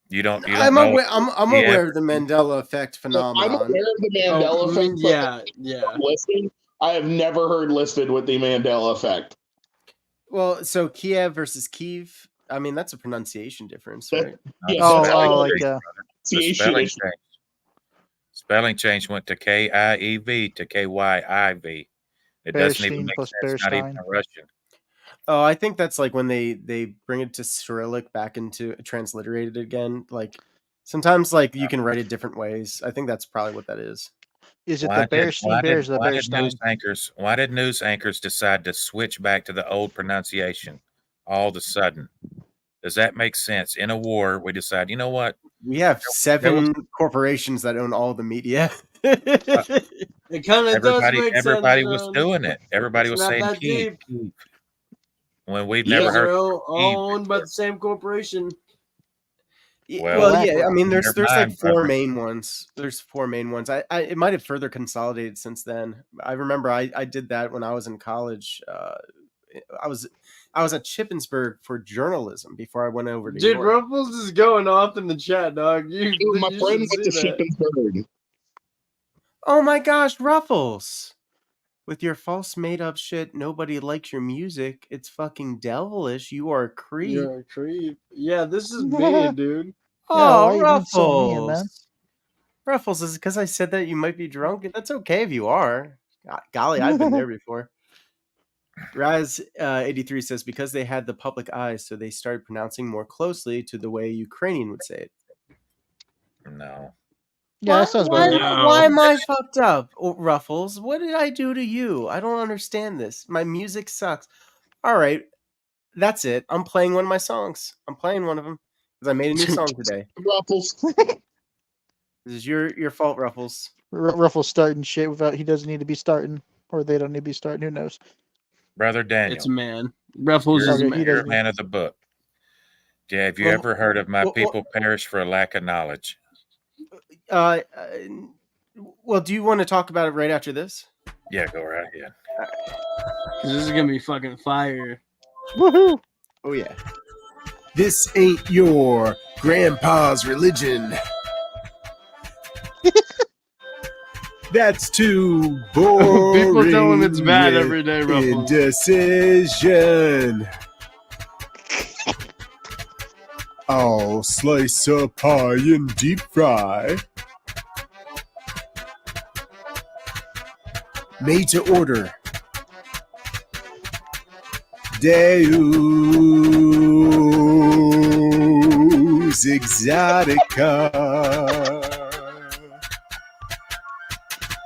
You don't I'm know. I'm aware of the Mandela effect phenomenon. I'm aware of the Mandela effect. Yeah. I have never heard listed with the Mandela effect. Well, so Kiev versus Kyiv. I mean, that's a pronunciation difference, right? Spelling change went to Kiev to Kyiv. It doesn't even make sense. Not even a Russian. Oh, I think that's like when they bring it to Cyrillic back into transliterated again. Like sometimes, like you can write it different ways. I think that's probably what that is. Is it the Bearstein Bears or the Bearstein? Why did news anchors decide to switch back to the old pronunciation all of a sudden? Does that make sense? In a war, we decide, you know what? We have 7 corporations that own all the media. It kind of does make sense. Everybody was doing it. Everybody was saying keep. When we've never heard. They're all owned by the same corporation. Well, yeah. I mean, there's like 4 main ones. There's 4 main ones. It might have further consolidated since then. I remember I did that when I was in college. I was at Shippensburg for journalism before I went over to Dude, York. Ruffles is going off in the chat, dog. My friend went to Shippensburg. Oh my gosh, Ruffles! With your false made-up shit, nobody likes your music. It's fucking devilish. You are a creep. You're a creep. Yeah, this is me, dude. Oh, why you insult me, man? Ruffles! Ruffles, is it because I said that you might be drunk? That's okay if you are. Golly, I've been there before. Raz83 says, because they had the public eye, so they started pronouncing more closely to the way Ukrainian would say it. No. Yeah, that sounds about right. Why am I fucked up, Ruffles? What did I do to you? I don't understand this. My music sucks. All right, that's it. I'm playing one of my songs. I'm playing one of them because I made a new song today. Ruffles. This is your fault, Ruffles. Ruffles starting shit without he doesn't need to be starting, or they don't need to be starting. Who knows? Brother Daniel. It's a man. Ruffles is a man. You're a man of the book. Yeah, have you ever heard of my people perish for a lack of knowledge? Well, do you want to talk about it right after this? Yeah, go right ahead. This is gonna be fucking fire. Woohoo! Oh yeah. This ain't your grandpa's religion. That's too boring. People tell him it's bad every day, Ruffles. Indecision. I'll slice a pie and deep fry. Made to order. Deus Exotica.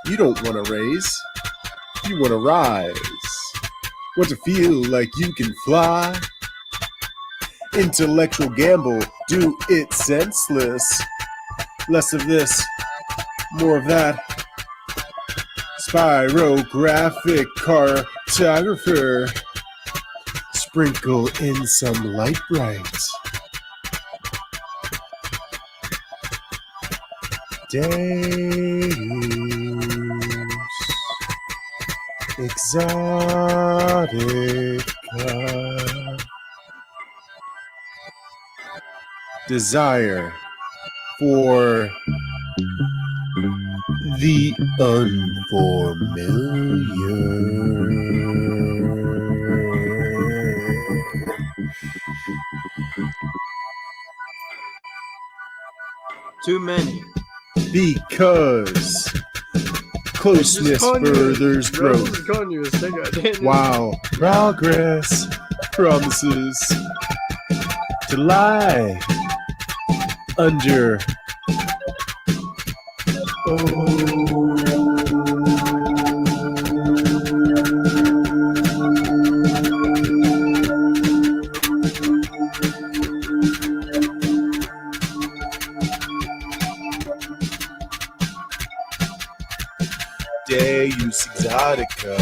You don't want to raise. You want to rise. Want to feel like you can fly. Intellectual gamble, do it senseless. Less of this, more of that. Spirographic cartographer. Sprinkle in some light bright. Deus Exotica. Desire for the unfamiliar. Too many. Because closeness furthers growth. While progress promises to lie under. Deus Exotica.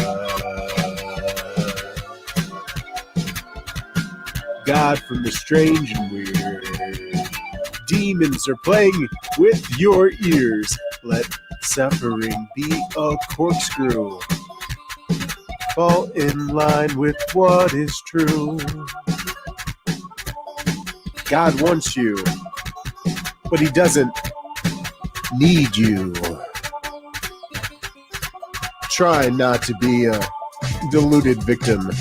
God from the strange and weird. Demons are playing with your ears. Let suffering be a corkscrew. Fall in line with what is true. God wants you, but he doesn't need you. Try not to be a deluded victim.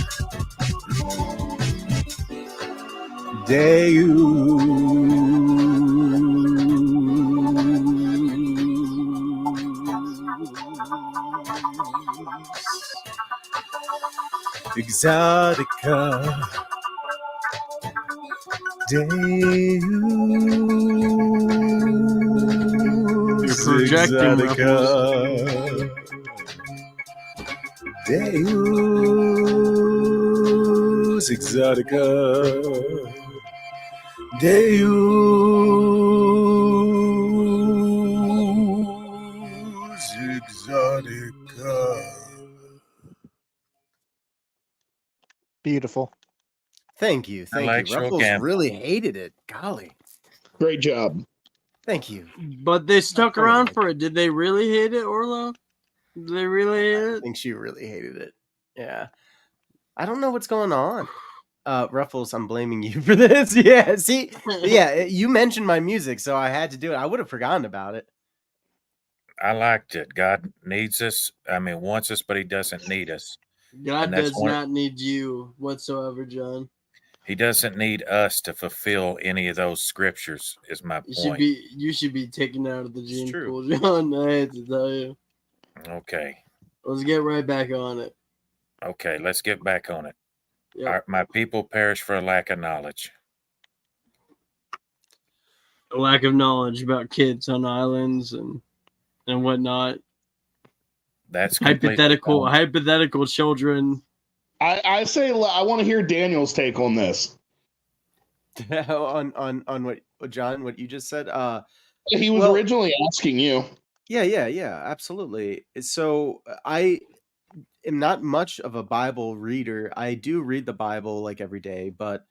Exotica. Deus You're projecting, Exotica. Deus Exotica. Deus Exotica. Beautiful. Thank you. Ruffles really hated it. Golly. Great job. Thank you. But they stuck around for it. Did they really hate it, Orlo? Did they really hate it? I think she really hated it. Yeah. I don't know what's going on. Ruffles, I'm blaming you for this. Yeah, see? Yeah, you mentioned my music, so I had to do it. I would have forgotten about it. I liked it. God needs us. I mean, wants us, but he doesn't need us. God And that's does not need you whatsoever, John. He doesn't need us to fulfill any of those scriptures, is my point. You should be taken out of the gene pool, John. I hate to tell you. Okay. Let's get right back on it. Okay, let's get back on it. Yep. My people perish for a lack of knowledge. A lack of knowledge about kids on islands and whatnot. That's hypothetical children. I say I want to hear Daniel's take on this. on what John, what you just said. He was originally asking you. Yeah, absolutely. So I am not much of a Bible reader. I do read the Bible like every day, but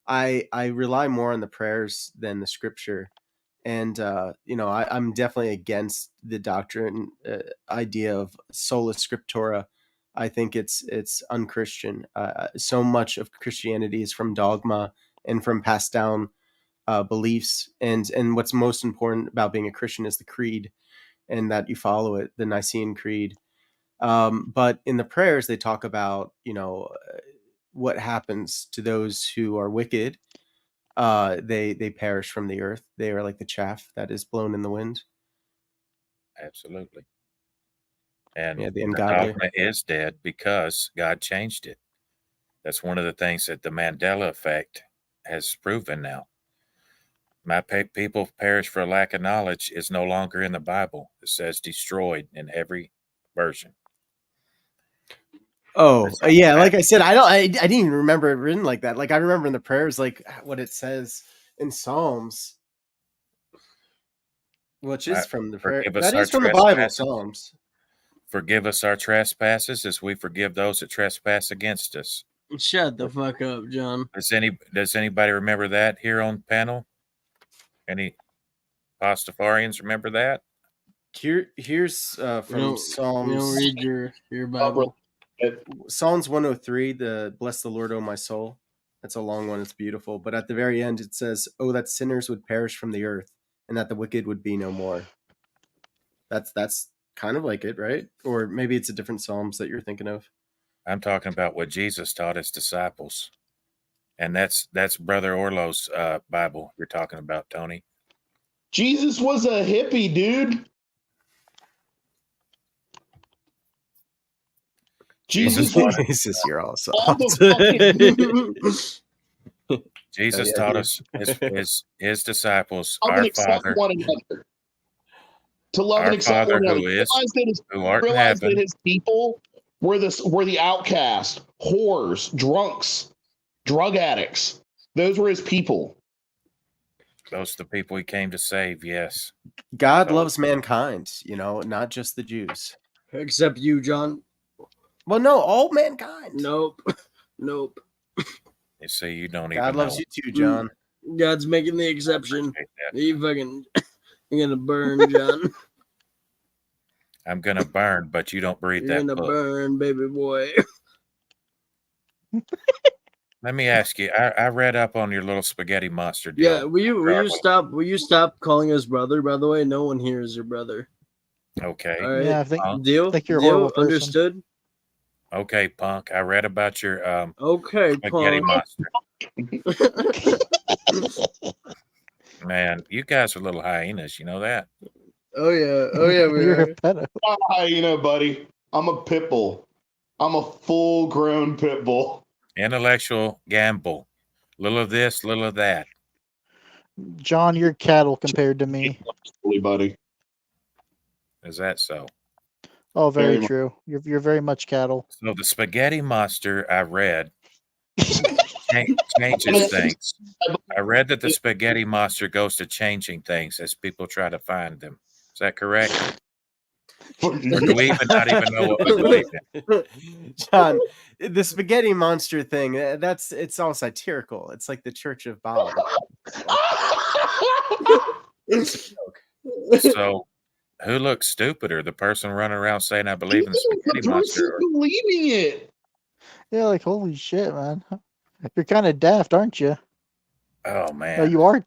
I rely more on the prayers than the scripture. And I'm definitely against the doctrine idea of sola scriptura. I think it's unchristian. So much of Christianity is from dogma and from passed down beliefs. And what's most important about being a Christian is the creed, and that you follow it, the Nicene Creed. But in the prayers, they talk about what happens to those who are wicked. They perish from the earth. They are like the chaff that is blown in the wind. Absolutely. And the dogma is dead because God changed it. That's one of the things that the Mandela effect has proven now. My people perish for lack of knowledge is no longer in the Bible. It says destroyed in every version. Oh, yeah. Like I said, I didn't even remember it written like that. Like I remember in the prayers, like what it says in Psalms, which is from the prayer. That is from the Bible, Psalms. Forgive us our trespasses as we forgive those that trespass against us. Shut the fuck up, John. Does anybody remember that here on the panel? Any Pastafarians remember that? Here's from Psalms. We don't read your Bible. Psalms 103, the bless the Lord, O my soul. That's a long one. It's beautiful. But at the very end, it says, oh, that sinners would perish from the earth and that the wicked would be no more. That's kind of like it, right? Or maybe it's a different Psalms that you're thinking of. I'm talking about what Jesus taught his disciples. And that's Brother Orlo's Bible you're talking about, Tony. Jesus was a hippie, dude. Jesus, you're awesome. Jesus taught us his disciples, our Father, to love and accept one another. Who art in heaven. That his people were the outcast, whores, drunks, drug addicts. Those were his people. Those are the people he came to save, yes. God loves mankind, not just the Jews. Except you, John. Well, no, all mankind. Nope. You see, you don't even know. God loves you too, John. God's making the exception. You fucking... You're gonna burn, John. I'm gonna burn, but you don't breathe that book. You're gonna burn, baby boy. Let me ask you. I read up on your little spaghetti monster deal. Yeah, will you stop calling us brother? By the way, no one here is your brother. Okay. All right. Yeah, I think deal. I think you're a horrible person. Understood. Okay, punk. I read about your spaghetti monster. Man, you guys are little hyenas. You know that? Oh yeah, You're a pedo. I'm a hyena, buddy. I'm a pit bull. I'm a full-grown pit bull. Intellectual gamble. Little of this, little of that. John, you're cattle compared to me. Buddy. Is that so? Oh, very true. You're very much cattle. So the spaghetti monster I read changes things. I read that the spaghetti monster goes to changing things as people try to find them. Is that correct? Or do we not even know what we believe in? John, the spaghetti monster thing, it's all satirical. It's like the Church of Bob. So who looks stupider? The person running around saying I believe in the spaghetti monster? Believing it. Yeah, like holy shit, man. You're kind of daft, aren't you? Oh man. No, you are.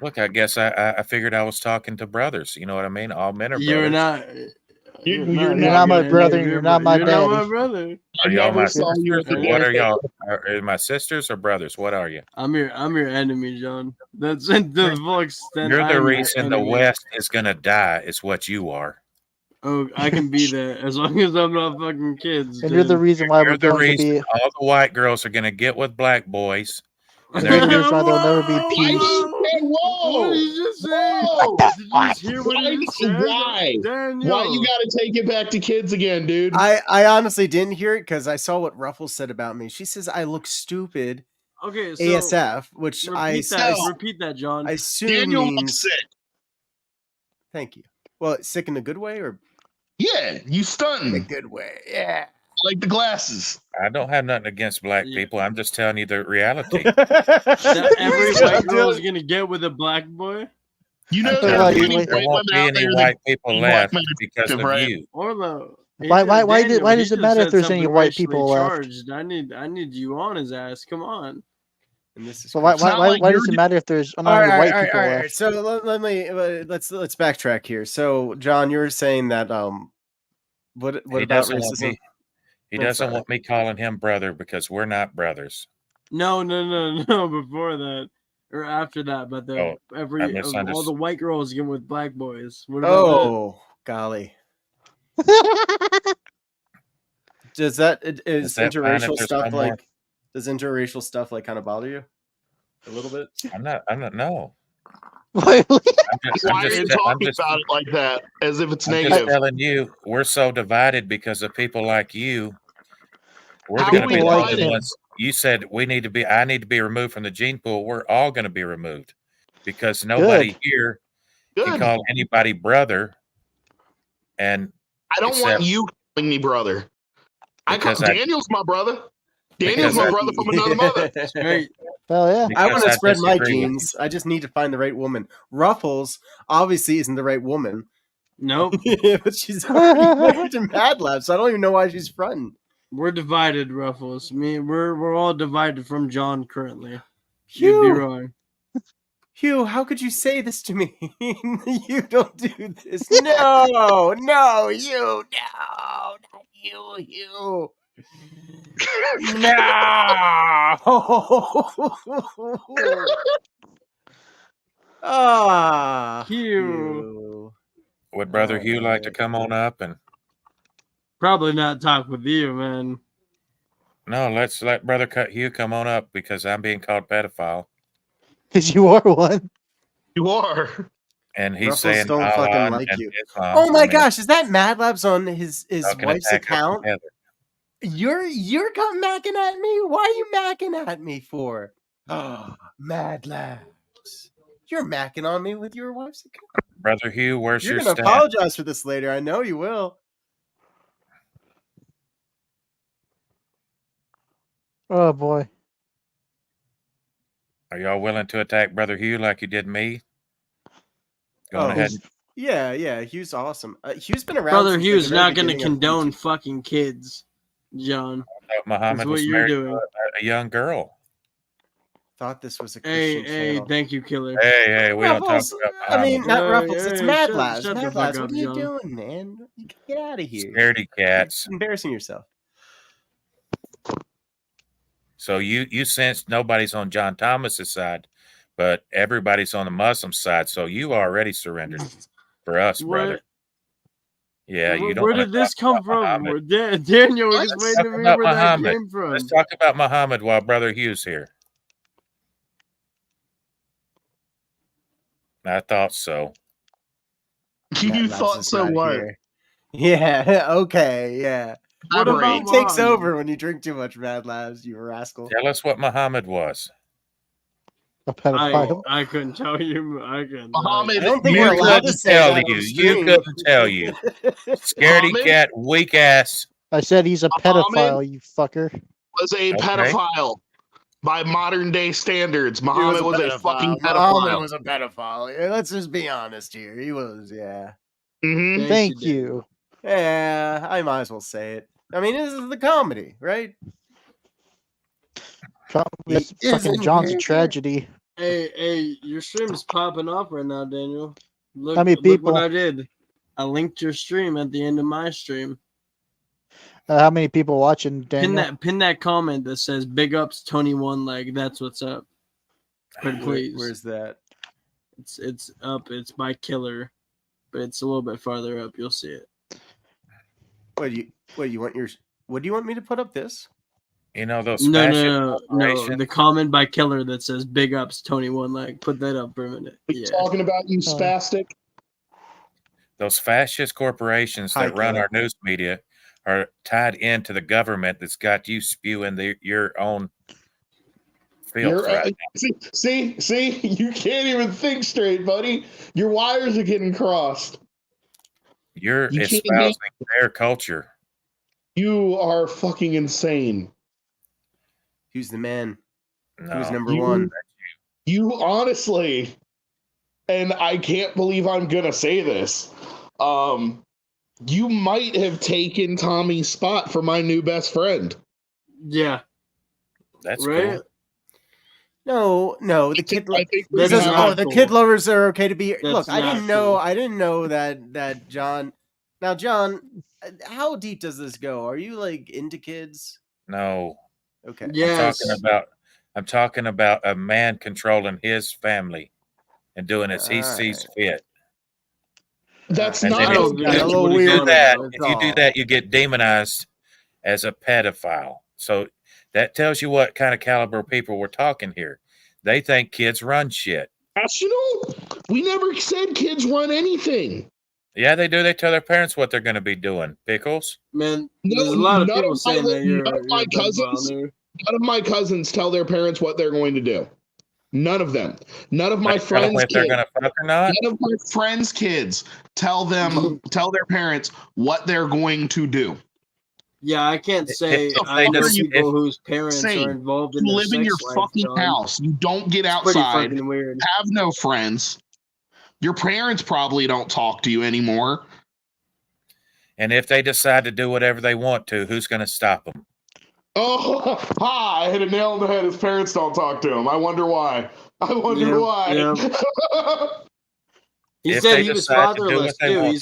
Look, I guess I figured I was talking to brothers. You know what I mean? All men are You're brothers. not. You're not my talking brother, any of you're your not my You're not my daddy. brother. Are I y'all my never saw you sisters? at the Or what are dinner y'all? Are my sisters or brothers? What are you? I'm your enemy, John. That's to the full extent. You're the I'm your reason the enemy. West is gonna die. Is what you are. Oh, I can be that as long as I'm not fucking kids. And you're the dude. reason why we're You're the going to reason be. all the white girls are gonna get with black boys. And You're they're the gonna reason why there'll never be Why peace. whoa! What did you just say? Whoa! Did you just hear what Why? he just said? Why? Daniel. Why you gotta take it back to kids again, dude? I honestly didn't hear it because I saw what Ruffles said about me. She says I look stupid. Okay, so ASF, which repeat that, John. I assume Daniel means looks sick. Thank you. Well, sick in a good way or Yeah, you in a stunting good way? Yeah. like the glasses. I don't have nothing against black people. I'm just telling you the reality. That every Still white girl is doing- gonna get with a black boy. You know I'm there telling are you, many there white won't women be out any there white that people black left men because of right? you. Orlo. Why Daniel, does he it matter if just there's said any something white people racially left? charged. I need you on his ass. Come on. And this is So why It's not like does you're it matter if there's all not any right, white all right, people all right. left? So let's backtrack here. So John, you were saying that what He about doesn't want racism? me. He I'm doesn't sorry. want me calling him brother because we're not brothers. No. Before that or after that, but Oh, I all the misunderstood. white girls get with black boys. What about Oh golly. Does that Is is that fine if interracial there's stuff no more? like does interracial stuff like kind of bother you a little bit? I'm not. No. Wait, I'm Why are you talking just about it like that as if it's I'm just negative? telling you, we're so divided because of people like you. We're How going are to we be the like only him. ones. You said I need to be removed from the gene pool. We're all going to be removed because nobody here can Good. call anybody brother. And I don't want except you calling me brother. because I Daniel's my brother. Daniel's because my I brother from another mother. Great. Hell yeah. I want because to I spread my disagree with you. genes. I just need to find the right woman. Ruffles obviously isn't the right woman, Nope. but she's already married to Mad Lab, so I don't even know why she's fronting. We're divided, Ruffles. We're all divided from John currently. You'd be Hugh, wrong. Hugh, how could you say this to me? You don't do this. No, you, no, not you, Hugh. No. Ah, Hugh. Would Brother All Hugh like to right. come on up and Probably not talk with you, man. no? Let's let Brother Hugh come on up because I'm being called pedophile, Because you are one. You are. and he's Ruffles saying don't Allah fucking like and you. Islam. Oh my I mean, gosh, is that Mad Labs on his how can wife's attack us account? together? You're macking at me? Why are you macking at me for? Oh, Mad Labs. You're macking on me with your wife's account. Brother Hugh, where's You're your gonna stand? apologize for this later. I know you will. Oh boy. Are y'all willing to attack Brother Hugh like you did me? Going ahead. Yeah. Hugh's awesome. Hugh's been around. Brother since Hugh's the very not going to beginning of condone YouTube. fucking kids, John. Muhammad That's what was you're married doing. to a young girl. Thought this was a Christian channel. Thank you, killer. Hey, we don't talk Ruffles, about I mean, Muhammad. not Ruffles. It's Mad Labs. Shut the Mad fuck Labs. up, What are you John. doing, man? You can get out of here. Scaredy cats. You're embarrassing yourself. So you sense nobody's on John Thomas's side, but everybody's on the Muslim side. So you already surrendered for us, brother. Yeah, you don't. Where did this come from? Daniel, explain to me where that came from. Let's talk about Muhammad while Brother Hugh's here. I thought so. You thought so what? Here. Yeah, okay, yeah. What about He takes over when you drink too much, Mad Labs, you rascal. Tell us what Muhammad was. A pedophile. I couldn't tell you. I couldn't. Muhammad, I don't think You we're allowed to couldn't say tell that you. on You stream. couldn't tell you. Scaredy Muhammad? cat, weak ass. I said he's a Muhammad? pedophile, you fucker. Was a pedophile by modern day standards. Muhammad was a fucking Muhammad pedophile. was a pedophile. Yeah, let's just be honest here. He was, yeah. Mm-hmm. Thank you. Yeah, I might as well say it. I mean, this is the comedy, right? Fucking John's a tragedy. Hey, your stream is popping off right now, Daniel. Look, How many look what people? I did. I linked your stream at the end of my stream. How many people watching, Daniel? Pin that comment that says "Big ups, Tony One Leg." That's what's up. Pretty please. Where's that? It's up. It's by Killer, but it's a little bit farther up. You'll see it. What do you want your? What do you want me to put up? This? You know those No. The comment by Killer that says "Big ups, Tony One Leg." Put that up for a minute. Are you talking about you spastic? Those fascist corporations that run our news media are tied into the government that's got you spewing your own filth right now. See, you can't even think straight, buddy. Your wires are getting crossed. You're espousing their culture. You are fucking insane. Who's the man? No. Who's number one? You honestly, and I can't believe I'm gonna say this. You might have taken Tommy's spot for my new best friend. Yeah, that's right. Cool. No, the kid. The kid lovers are okay to be here. Look, I didn't know that John. Now, John, how deep does this go? Are you like into kids? No. Okay. Yes. I'm talking about a man controlling his family and doing as he sees fit. That's and not if you do that, you get demonized as a pedophile. So that tells you what kind of caliber of people we're talking here. They think kids run shit. National? We never said kids run anything. Yeah, they do. They tell their parents what they're going to be doing. Pickles? Man, there's a lot of people saying that none of my cousins tell their parents what they're going to do. None of them. None of my friends' kids. They're going to fuck or not? None of my friends' kids tell their parents what they're going to do. Yeah, I can't say I know people whose parents are involved in live in your fucking house. You don't get outside. Fucking weird. Have no friends. Your parents probably don't talk to you anymore. And if they decide to do whatever they want to, who's going to stop them? Oh, I hit a nail on the head. His parents don't talk to him. I wonder why. He said he was fatherless too. He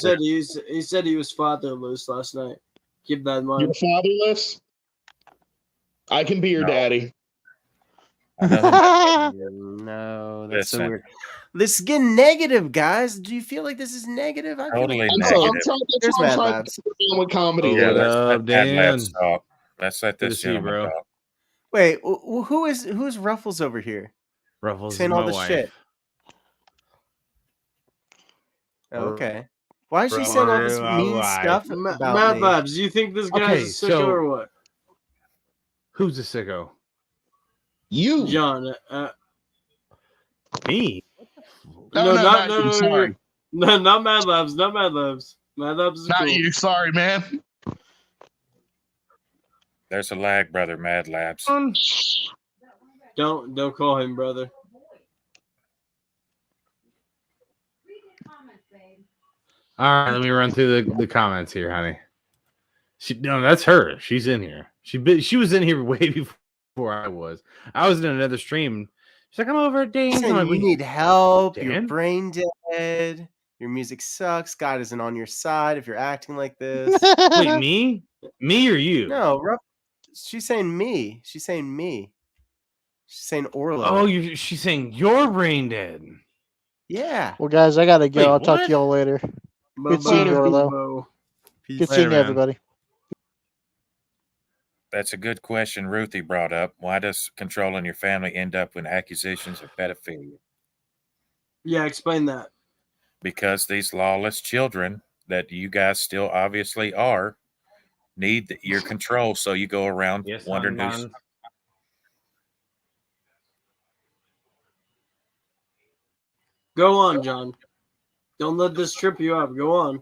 said he was fatherless last night. Keep that in mind. You're fatherless? I can be your daddy. No, that's so weird. This is getting negative, guys. Do you feel like this is negative? Totally negative. There's Mad Labs. With comedy. Let's let this gentleman talk. Wait, who's Ruffles over here? Ruffles saying is all my this wife. shit. Okay. Why is she saying all this mean stuff about Mad me? Labs, do you think this guy's a sicko or what? Who's a sicko? You, John. Me? No, not Mad Labs. Not Mad Labs. Mad Labs is not cool. you. Sorry, man. There's a lag, brother. Mad Labs. Don't call him brother. All right, let me run through the comments here, honey. No, that's her. She's in here. She was in here way before I was. I was in another stream. She's like, I'm over at Dane's. I'm like, we need help. Dan? You're brain dead. Your music sucks. God isn't on your side if you're acting like this. Wait, me? Me or you? No, she's saying me. She's saying me. She's saying Orlo. Oh, she's saying you're brain dead. Yeah. Well, guys, I gotta go. I'll talk to y'all later. Good seeing you, Orlo. Good seeing you, everybody. That's a good question Ruthie brought up. Why does controlling your family end up with accusations of pedophilia? Yeah, explain that. Because these lawless children that you guys still obviously are need your control, so you go around wondering who's... Go on, John. Don't let this trip you up. Go on.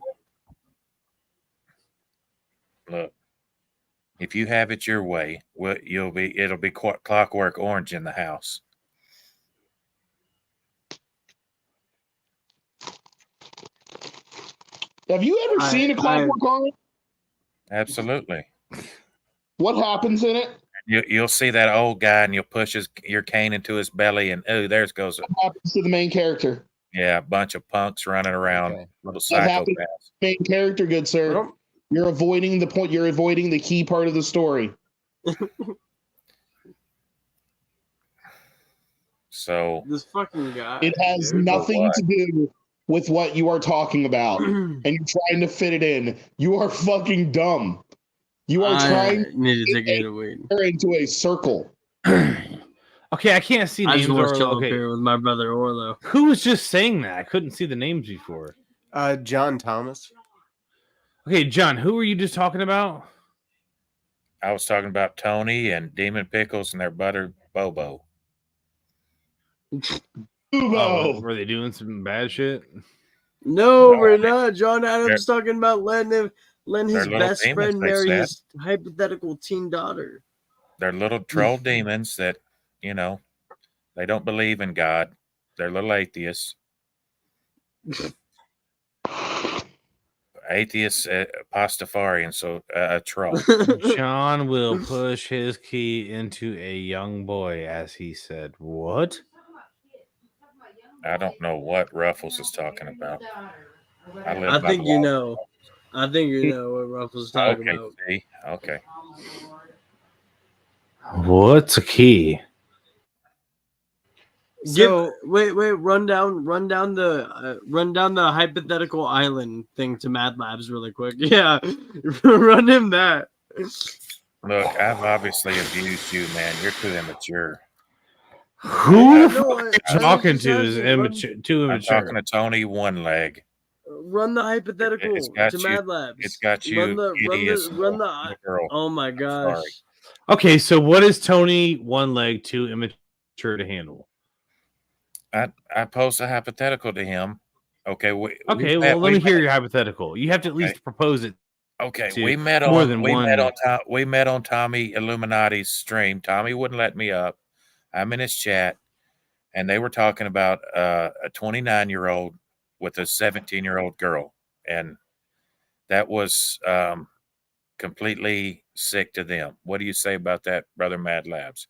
Look, if you have it your way, it'll be Clockwork Orange in the house. Have you ever seen a Clockwork Orange? Absolutely. What happens in it? You'll see that old guy, and you'll push your cane into his belly, and there's goes What happens to the main character? a bunch of punks running around, little What happens to psychopaths. the main character, good sir? You're avoiding the point. You're avoiding the key part of the story. So this fucking guy. It has nothing to do with what you are talking about, and you're trying to fit it in. You are fucking dumb. You are trying need to take it away into a circle. Okay, I can't see names. I just watched y'all okay. here with my brother Orlo. Who was just saying that? I couldn't see the names before. John Thomas. Okay, John, who were you just talking about? I was talking about Tony and Demon Pickles and their butter Bobo. Oh, were they doing some bad shit? No, we're not. John Adams talking about letting his best demons, friend marry his hypothetical teen daughter. They're little troll demons that, they don't believe in God. They're little atheists. Atheist Pastafarian, so a troll. John will push his key into a young boy, as he said. What? I don't know what Ruffles is talking about. I think you know. I think you know what Ruffles is talking about. See? Okay. What's a key? Wait, run down the hypothetical island thing to Mad Labs really quick. Yeah, run him that. Look, I've obviously abused you, man. You're too immature. Who are you talking to is too immature. I'm talking to Tony One Leg. Run the hypothetical to Mad Labs. It's got you. Run the girl. Oh my gosh. Okay, so what is Tony One Leg too immature to handle? I posed a hypothetical to him. Okay. Let me hear your hypothetical. You have to at least propose it. Okay, we met on Tommy Illuminati's stream. Tommy wouldn't let me up. I'm in his chat, and they were talking about a 29-year-old with a 17-year-old girl, and that was completely sick to them. What do you say about that, Brother Mad Labs?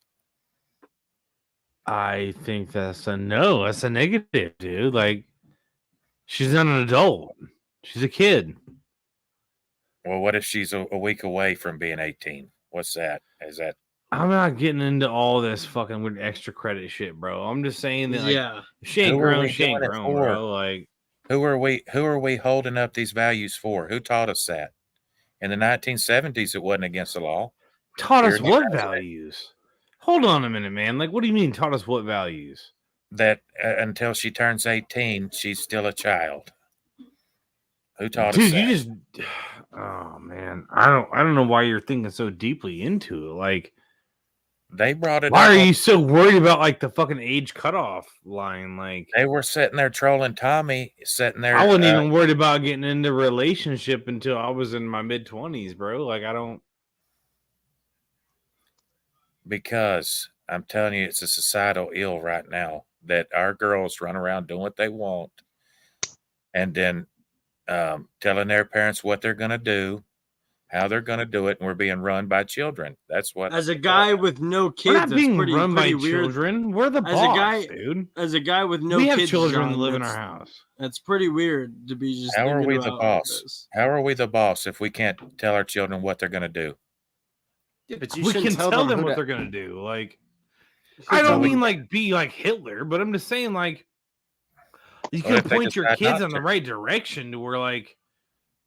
I think that's a no. That's a negative, dude. Like, she's not an adult. She's a kid. Well, what if she's a week away from being 18? What's that? Is that? I'm not getting into all this fucking weird extra credit shit, bro. I'm just saying that, she ain't grown, bro. Like, who are we holding up these values for? Who taught us that? In the 1970s, it wasn't against the law. Taught us what values? Hold on a minute, man. Like, what do you mean taught us what values? That until she turns 18, she's still a child. Who taught us that? Dude, you just... Oh, man. I don't know why you're thinking so deeply into it. Like, they brought it Why are you so worried about, like, the fucking age cutoff line? Like, they were sitting there trolling Tommy, sitting there. I wasn't even worried about getting into a relationship until I was in my mid-20s, bro. Like, I don't... Because I'm telling you, it's a societal ill right now that our girls run around doing what they want and then telling their parents what they're going to do, how they're going to do it, and we're being run by children. That's what. As a guy with no kids, we're not being pretty, run pretty by weird. Children. We're the boss, dude. As a guy with no kids, kids, we have children John, that live in our house. That's pretty weird to be just. How are we the boss? How are we the boss if we can't tell our children what they're going to do? Yeah, but we can tell them what they're going to do. Like, I don't mean like be like Hitler, but I'm just saying like you can point your kids in the right direction to where like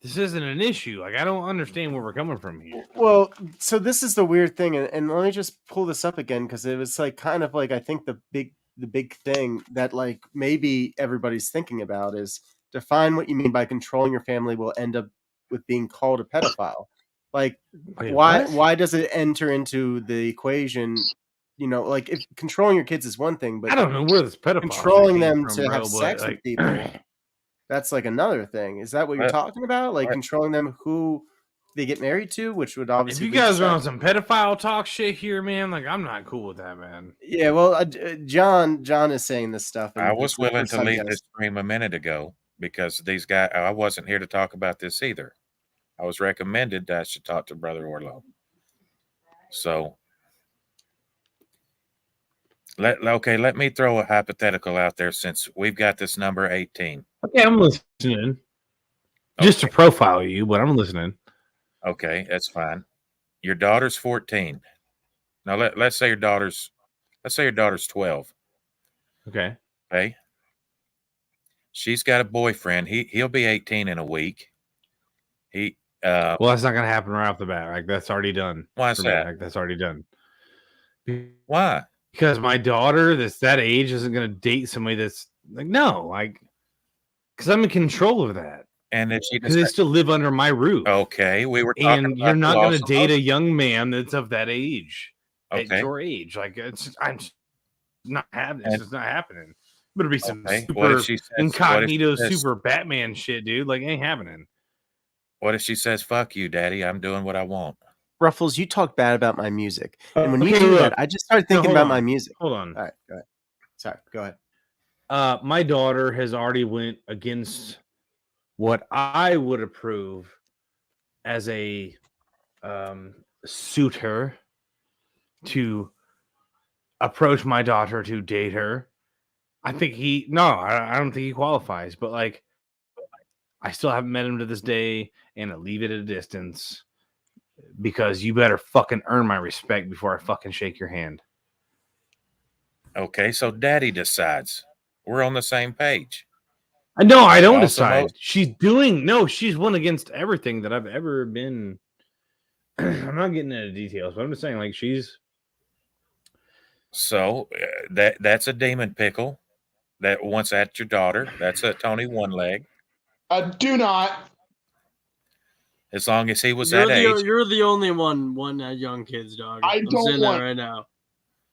this isn't an issue. Like, I don't understand where we're coming from here. Well, so this is the weird thing, and let me just pull this up again because it was like kind of like I think the big thing that like maybe everybody's thinking about is define what you mean by controlling your family will end up with being called a pedophile. Like, why does it enter into the equation? You know, like if controlling your kids is one thing, but I don't know where this pedophile controlling them to have sex with people, that's like another thing. Is that what you're talking about? Like controlling them who they get married to, which would obviously. If you guys are on some pedophile talk shit here, man, like I'm not cool with that, man. Yeah, well, John is saying this stuff. I was willing to leave this stream a minute ago because these guys. I wasn't here to talk about this either. I was recommended that I should talk to Brother Orlo. So Let me throw a hypothetical out there since we've got this number 18. Okay, I'm listening. Just to profile you, but I'm listening. Okay, that's fine. Your daughter's 14. Now let's say your daughter's 12. Okay. Okay. She's got a boyfriend. He'll be 18 in a week. Well, that's not gonna happen right off the bat. Like that's already done. Why is that? Like, that's already done. Why? Because my daughter that's that age isn't gonna date somebody that's like because I'm in control of that. And if she because they still live under my roof. Okay, we were talking and about you're not gonna loss of date a motion. young man that's of that age. At Okay. your age. Like I'm not happening. It's just not happening. Better be some Okay, super incognito, super Batman shit, dude. Like, it ain't happening. What if she says, "Fuck you, Daddy, I'm doing what I want"? Ruffles, you talk bad about my music. And when you do that, I just started thinking about my music. Hold on. All right, go ahead. Sorry, go ahead. My daughter has already went against what I would approve as a suitor to approach my daughter to date her. I think I don't think he qualifies, but like, I still haven't met him to this day, and I leave it at a distance because you better fucking earn my respect before I fucking shake your hand. Okay, so Daddy decides. We're on the same page. No, I don't decide. She's won against everything that I've ever been. I'm not getting into details, but I'm just saying, like, she's. So that's a demon pickle that wants at your daughter. That's a Tony One Leg. Do not. As long as he was that age. You're the only one wanting that young kids, dog. I'm saying that right now.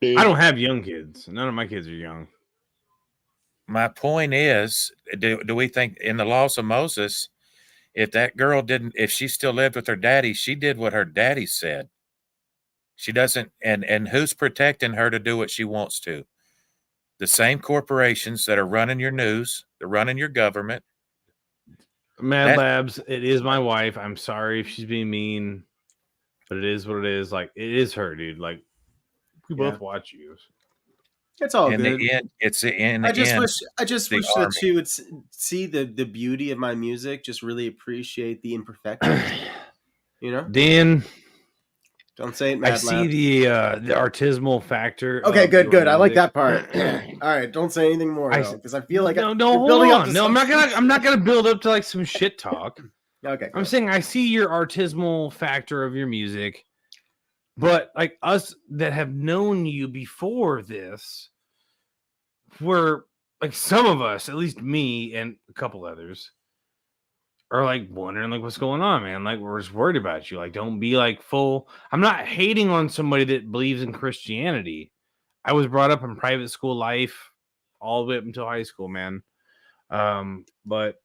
I don't have young kids. None of my kids are young. My point is, do we think in the laws of Moses, if that girl if she still lived with her daddy, she did what her daddy said. She doesn't, and who's protecting her to do what she wants to? The same corporations that are running your news, they're running your government. Mad Labs, it is my wife. I'm sorry if she's being mean, but it is what it is. Like, it is her, dude. Like, we both watch you. It's all in good. The end, it's in the I just end, wish that she would see the beauty of my music, just really appreciate the imperfections. You know, Dan. Don't say it, Mad I see the artisanal factor. Okay, good. Music. I like that part. All right, don't say anything more because I feel like hold on. No, I'm not gonna build up to like some shit talk. Okay, I'm saying I see your artisanal factor of your music, but like us that have known you before this, were like some of us, at least me and a couple others, are like wondering like what's going on, man. Like, we're just worried about you. Like, don't be like full. I'm not hating on somebody that believes in Christianity. I was brought up in private school life all the way up until high school, man. But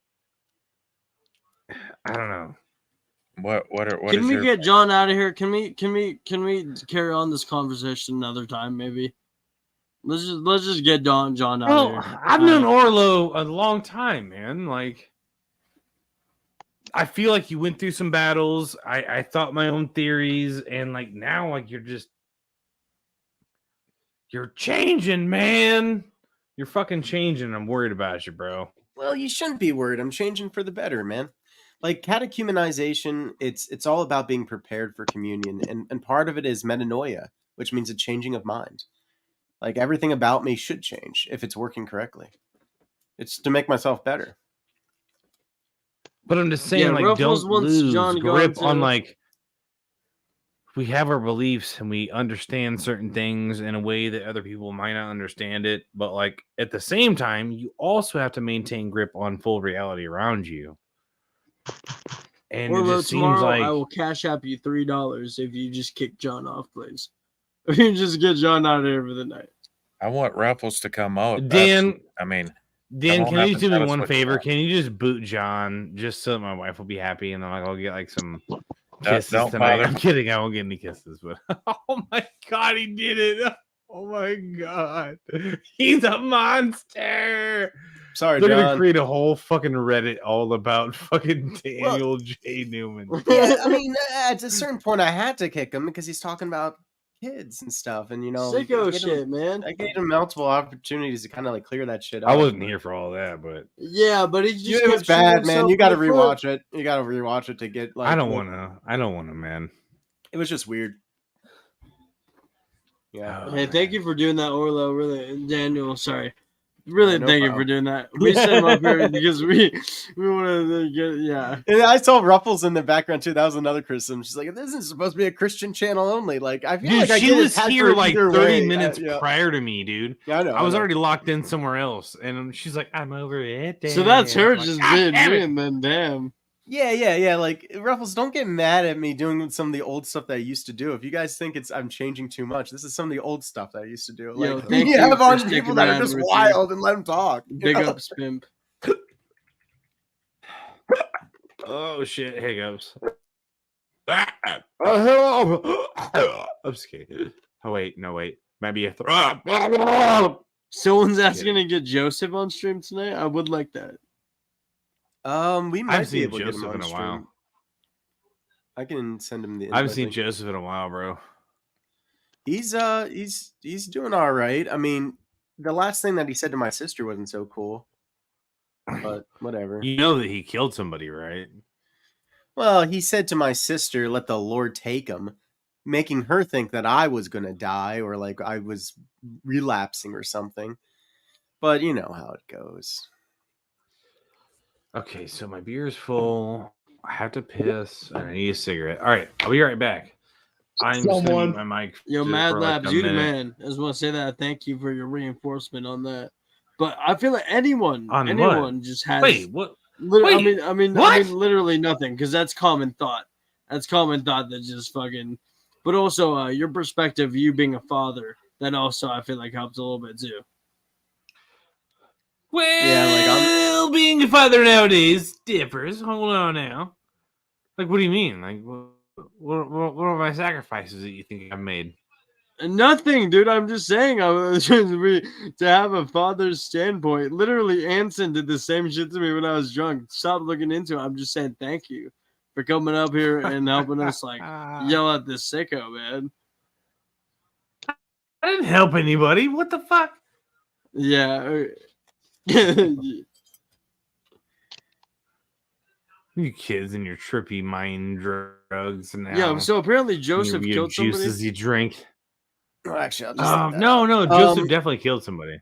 I don't know. What can we get John out of here? Can we carry on this conversation another time, maybe? Let's just get John out of here. I've known Orlo a long time, man. Like, I feel like you went through some battles. I thought my own theories, and like now, like you're changing, man. You're fucking changing. I'm worried about you, bro. Well, you shouldn't be worried. I'm changing for the better, man. Like, catechumenization, it's all about being prepared for communion, and part of it is metanoia, which means a changing of mind. Like, everything about me should change if it's working correctly. It's to make myself better. But I'm just saying, like, don't lose grip on, like, we have our beliefs and we understand certain things in a way that other people might not understand it. But, like, at the same time, you also have to maintain grip on full reality around you. And it just seems like I will cash app you $3 if you just kick John off, please. If you just get John out of here for the night. I want Ruffles to come out. Dan, Dan, can you do me one favor? Can you just boot John just so that my wife will be happy and then I'll get like some kisses tonight? Bother. I'm kidding. I won't get any kisses, but oh my god, he did it! Oh my god, he's a monster. Sorry, They're John. gonna create a whole fucking Reddit all about fucking Daniel J. Newman. Yeah, I mean, at a certain point, I had to kick him because he's talking about kids and stuff, and you know, sicko shit, man. I gave him multiple opportunities to kind of like clear that shit up. I wasn't here for all that, but yeah, but he just it was bad, man. You got to rewatch it. You got to rewatch it to get like. I don't want to, man. It was just weird. Yeah. Hey, thank you for doing that, Orlo. Really, Daniel. Sorry. Really, thank you for doing that. We set him up here because we wanted to get And I saw Ruffles in the background too. That was another criticism. She's like, "This isn't supposed to be a Christian channel only." Like, I feel like she was here like 30 minutes prior to me, dude. Yeah, I know. I was already locked in somewhere else, and she's like, "I'm over it." So that's her just being me, and then damn. Yeah. Like, Ruffles, don't get mad at me doing some of the old stuff that I used to do. If you guys think I'm changing too much, this is some of the old stuff that I used to do. Like, you have on people that are just wild and let them talk. Big ups, pimp. Oh shit, hiccups. I'm scared. Oh wait, no wait. Maybe Someone's asking to get Joseph on stream tonight. I would like that. We might be able to get him on in a stream. while. I can send him the. I haven't seen Joseph in a while, bro. He's doing all right. I mean, the last thing that he said to my sister wasn't so cool, but whatever. You know that he killed somebody, right? Well, he said to my sister, "Let the Lord take him," making her think that I was gonna die or like I was relapsing or something. But you know how it goes. Okay, so my beer is full. I have to piss, and I need a cigarette. All right, I'll be right back. I'm just gonna mute my mic. Yo, Mad Labs, you the man. I just want to say that. Thank you for your reinforcement on that. But I feel like anyone just has. Wait, what? I mean, literally nothing, because that's common thought. That's common thought that just fucking. But also, your perspective, you being a father, that also I feel like helps a little bit too. Well, being a father nowadays differs. Hold on now. Like, what do you mean? Like, what are my sacrifices that you think I've made? Nothing, dude. I'm just saying. To have a father's standpoint. Literally, Anson did the same shit to me when I was drunk. Stop looking into it. I'm just saying thank you for coming up here and helping us like yell at this sicko, man. I didn't help anybody. What the fuck? Yeah. You kids and your trippy mind drugs and yeah. So apparently Joseph your killed somebody. Juices you drink. Oh, actually, I'll just no. Joseph definitely killed somebody.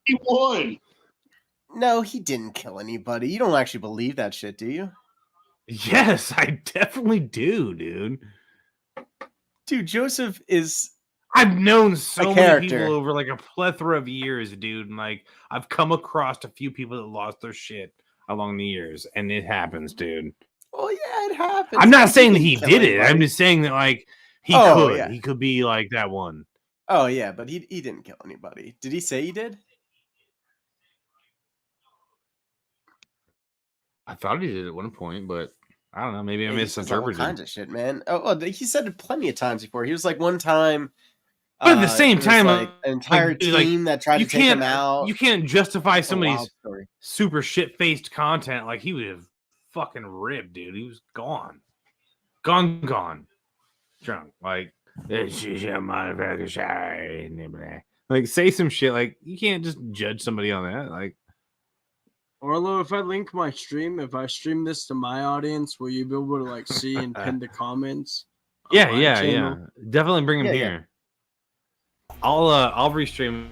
He won. No, he didn't kill anybody. You don't actually believe that shit, do you? Yes, I definitely do, dude. Dude, Joseph is. I've known so many people over like a plethora of years, dude. And like I've come across a few people that lost their shit along the years, and it happens, dude. Oh yeah, it happens. I'm not saying that he did it. I'm just saying that like he could. Yeah. He could be like that one. Oh yeah, but he didn't kill anybody. Did he say he did? I thought he did at one point, but I don't know. Maybe I misinterpreted. All kinds of shit, man. Oh, he said it plenty of times before. He was like one time. But at the same time, like an entire team that tried to take him out. You can't justify somebody's super shit-faced content like he would have fucking ripped, dude. He was gone. Gone. Drunk. Like, like say some shit. Like, you can't just judge somebody on that. Like, Orlo, if I link my stream, if I stream this to my audience, will you be able to like see and pin the comments? Yeah. Definitely bring him here. I'll restream.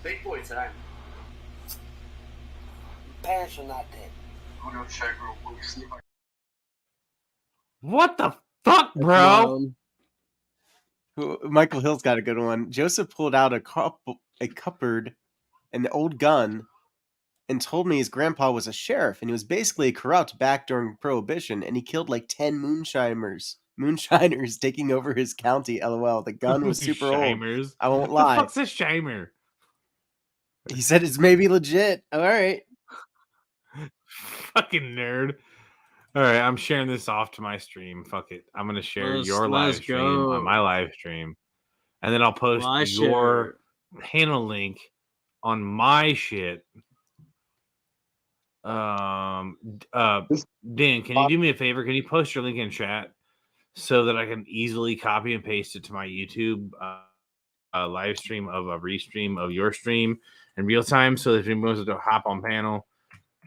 Big boy time. Parents are not dead. I'm gonna check real quick. See if I... What the fuck, bro? Michael Hill's got a good one. Joseph pulled out a cupboard, an old gun, and told me his grandpa was a sheriff, and he was basically corrupt back during Prohibition, and he killed like 10 moonshiners taking over his county. LOL. The gun was super old. I won't lie. What the fuck's a shimer? He said it's maybe legit. All right. Fucking nerd. All right, I'm sharing this off to my stream. Fuck it. I'm going to share your live stream on my live stream. And then I'll post your panel link on my shit. Dan, can you do me a favor? Can you post your link in chat so that I can easily copy and paste it to my YouTube live stream of a restream of your stream in real time, so that if anyone wants to hop on panel,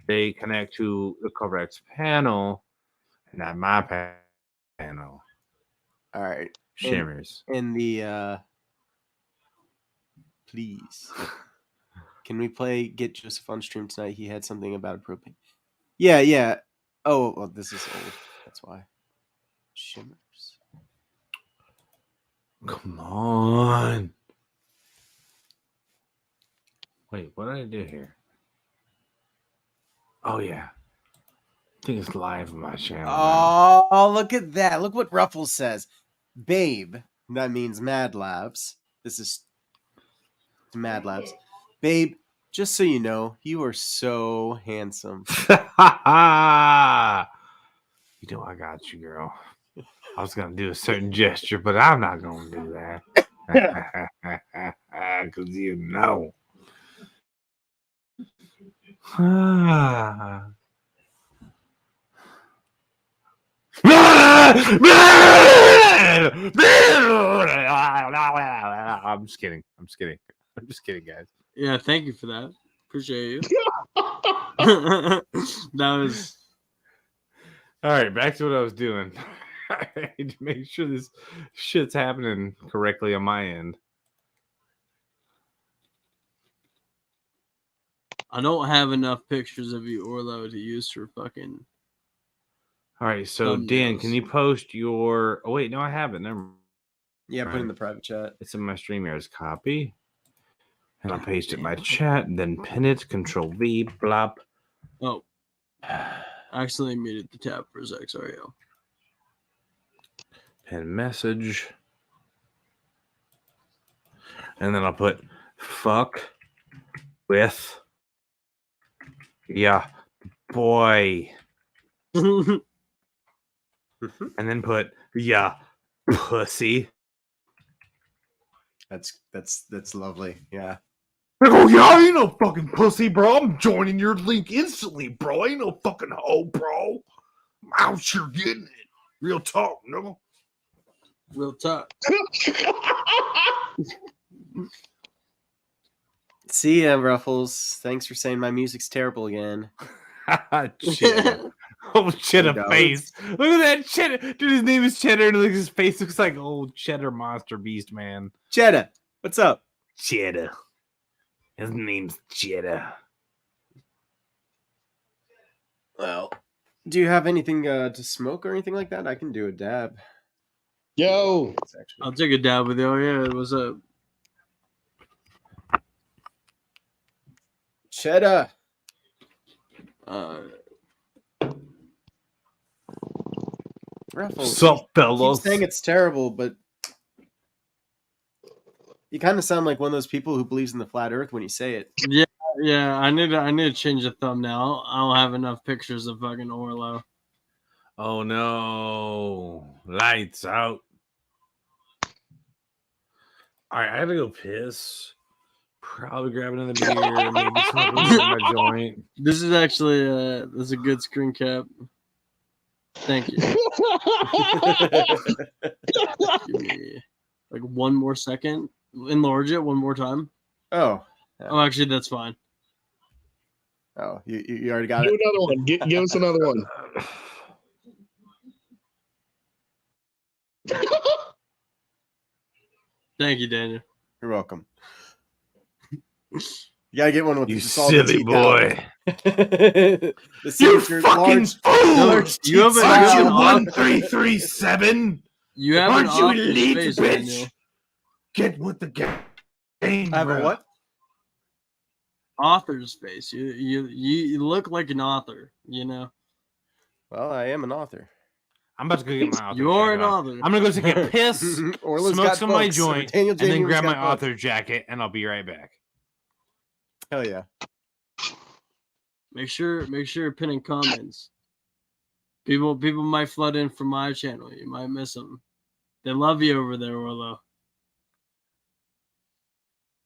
they connect to the correct panel, not my panel. All right. Shimmers. In the please. Can we play Get Joseph on stream tonight? He had something about a propane. Yeah. Oh, well, this is old. That's why. Shimmers. Come on. Wait, what did I do here? Oh, yeah. I think it's live on my channel. Oh, look at that. Look what Ruffles says. Babe. That means Mad Labs. This is Mad Labs. Babe, just so you know, you are so handsome. You know I got you, girl. I was going to do a certain gesture, but I'm not going to do that. Because you know. I'm just kidding. I'm just kidding, guys. Yeah, thank you for that. Appreciate you. That was... All right, back to what I was doing. I need to make sure this shit's happening correctly on my end. I don't have enough pictures of you, Orlo, to use for fucking... All right, so thumbnails. Dan, can you post your... Oh, wait, no, I have it. Never mind. Yeah, put it in the private chat. It's in my StreamYard's copy. And I'll paste it in my chat, and then pin it, Control-V, blop. Oh. I accidentally muted the tab for a sec, sorry, yo. Pin message. And then I'll put fuck with yeah boy. And then put yeah pussy. That's lovely. Yeah. I go, yeah, I ain't no fucking pussy, bro. I'm joining your link instantly, bro. I ain't no fucking hoe, bro. I'm out here getting it. Real talk, no? Real talk. See ya, Ruffles. Thanks for saying my music's terrible again. Cheddar. Oh, Cheddar face. Look at that Cheddar. Dude, his name is Cheddar, and his face looks like old Cheddar Monster Beast, man. Cheddar, what's up? Cheddar. His name's Cheddar. Well, do you have anything to smoke or anything like that? I can do a dab. Yo. I'll take a dab with you. Oh, yeah, what's up? Cheddar. Ruffles. What's up, fellas? Keep saying it's terrible, but you kind of sound like one of those people who believes in the flat Earth when you say it. Yeah. I need to change the thumbnail. I don't have enough pictures of fucking Orlo. Oh no! Lights out. All right, I gotta go piss. Probably grab another beer, maybe smoke my joint. This is actually this is a good screen cap. Thank you. Give me like one more second. Enlarge it one more time. Oh. Yeah. Oh, actually, that's fine. Oh, you already got it. Give another one. Give us another one. Thank you, Daniel. You're welcome. You gotta get one with you silly boy. The you fucking fool! You have an 1337. You have Aren't you an elite, space, bitch? Daniel. Get with the game. I have a what? Author's face. You look like an author. You know. Well, I am an author. I'm about to go get my author. You are an author. I'm gonna go take a piss, smoke some of my joint, and then grab my author jacket, and I'll be right back. Hell yeah! Make sure you're pinning comments. People might flood in from my channel. You might miss them. They love you over there, Orlo.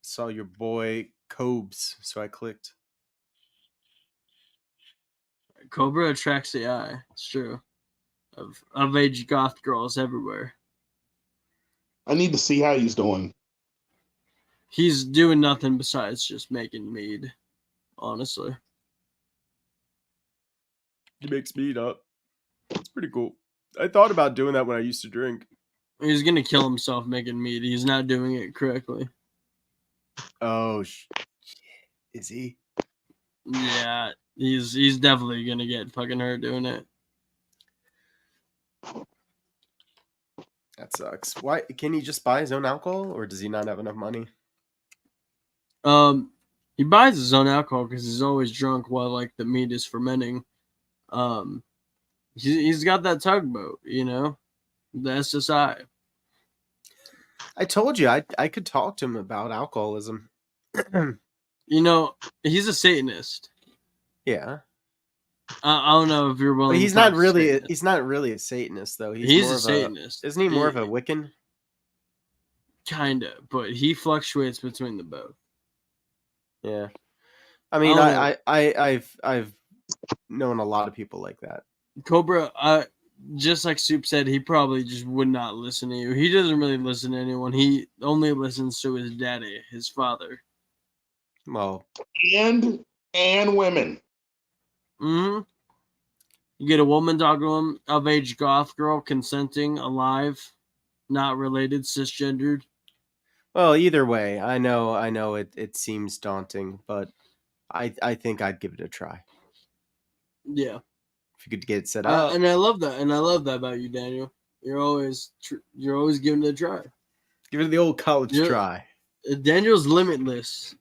Saw your boy Cobes, so I clicked. Cobra attracts the eye. It's true. Of age goth girls everywhere. I need to see how he's doing. He's doing nothing besides just making mead. Honestly, He makes mead up. It's pretty cool. I thought about doing that when I used to drink. he's gonna kill himself making mead. He's not doing it correctly. Oh, is he? Yeah, he's definitely gonna get fucking hurt doing it. That sucks. Why can he just buy his own alcohol, or does he not have enough money? He buys his own alcohol because he's always drunk while like the meat is fermenting. He's got that tugboat, you know, the SSI. I told you I could talk to him about alcoholism. You know, he's a Satanist. Yeah. I don't know if you're willing. But he's not really. He's not really a Satanist, though. He's more a of Satanist. Isn't he more of a Wiccan? Kinda, but he fluctuates between the both. Yeah, I mean, I've known a lot of people like that. Cobra, just like Soup said, he probably just would not listen to you. He doesn't really listen to anyone. He only listens to his daddy, his father. Well, and women. Mm-hmm. You get a woman talking to him, of age goth girl, consenting, alive, not related, cisgendered. Well, either way, I know it seems daunting, but I think I'd give it a try. Yeah. If you could get it set up. And I love that. And I love that about you, Daniel. You're always giving it a try. Give it the old college try. Daniel's limitless.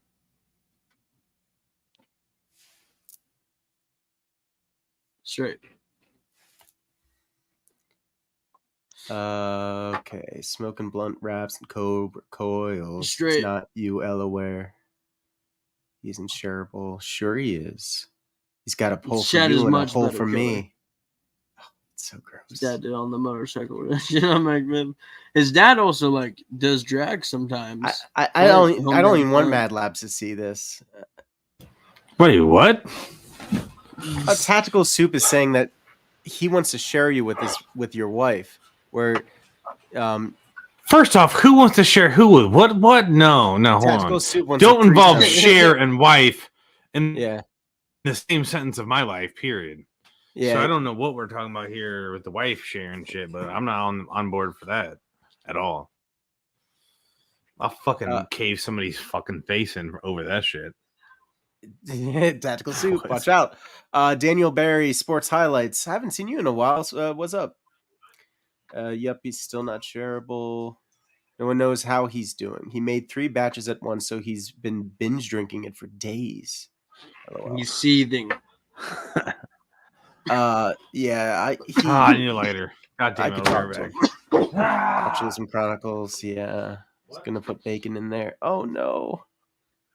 Straight. Okay. Smoking blunt wraps and cobra coils. Straight. It's not you, Elaware. He's insurable. Sure he is. He's got a pull for you and a pull for me. Oh, it's so gross. His dad did on the motorcycle. I'm like, man. His dad also like does drag sometimes. I don't even want Mad Labs to see this. Wait, what? A Tactical Soup is saying that he wants to share you with your wife. Where, first off, who wants to share who with what? What? No, hold on. Soup wants Don't involve share and wife in the same sentence of my life. Period. Yeah. So I don't know what we're talking about here with the wife sharing shit, but I'm not on board for that at all. I'll fucking cave somebody's fucking face in over that shit. Tactical Soup, watch out. Daniel Barry, Sports Highlights. I haven't seen you in a while. So, what's up? Yep, he's still not shareable. No one knows how he's doing. He made 3 batches at once, so he's been binge drinking it for days. LOL. He's seething. Yeah. I need a lighter. God damn it, I'll be right back. Watching some Chronicles. Yeah, he's gonna put bacon in there. Oh no,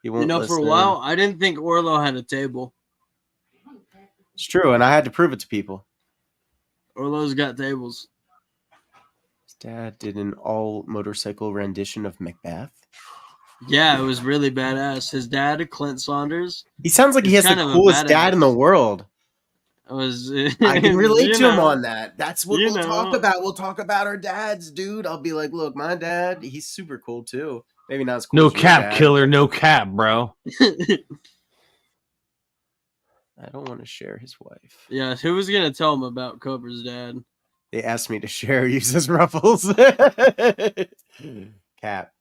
he won't. You know, for a while, I didn't think Orlo had a table. It's true, and I had to prove it to people. Orlo's got tables. His dad did an all motorcycle rendition of Macbeth. Yeah, it was really badass. His dad, Clint Saunders. He sounds like he has the coolest dad in the world. I can relate to him on that. That's what we'll talk about. We'll talk about our dads, dude. I'll be like, look, my dad, he's super cool too. Maybe not as cool. No as cap, killer. No cap, bro. I don't want to share his wife. Yeah, who was gonna tell him about Cobra's dad? They asked me to share. Uses Ruffles. Cap.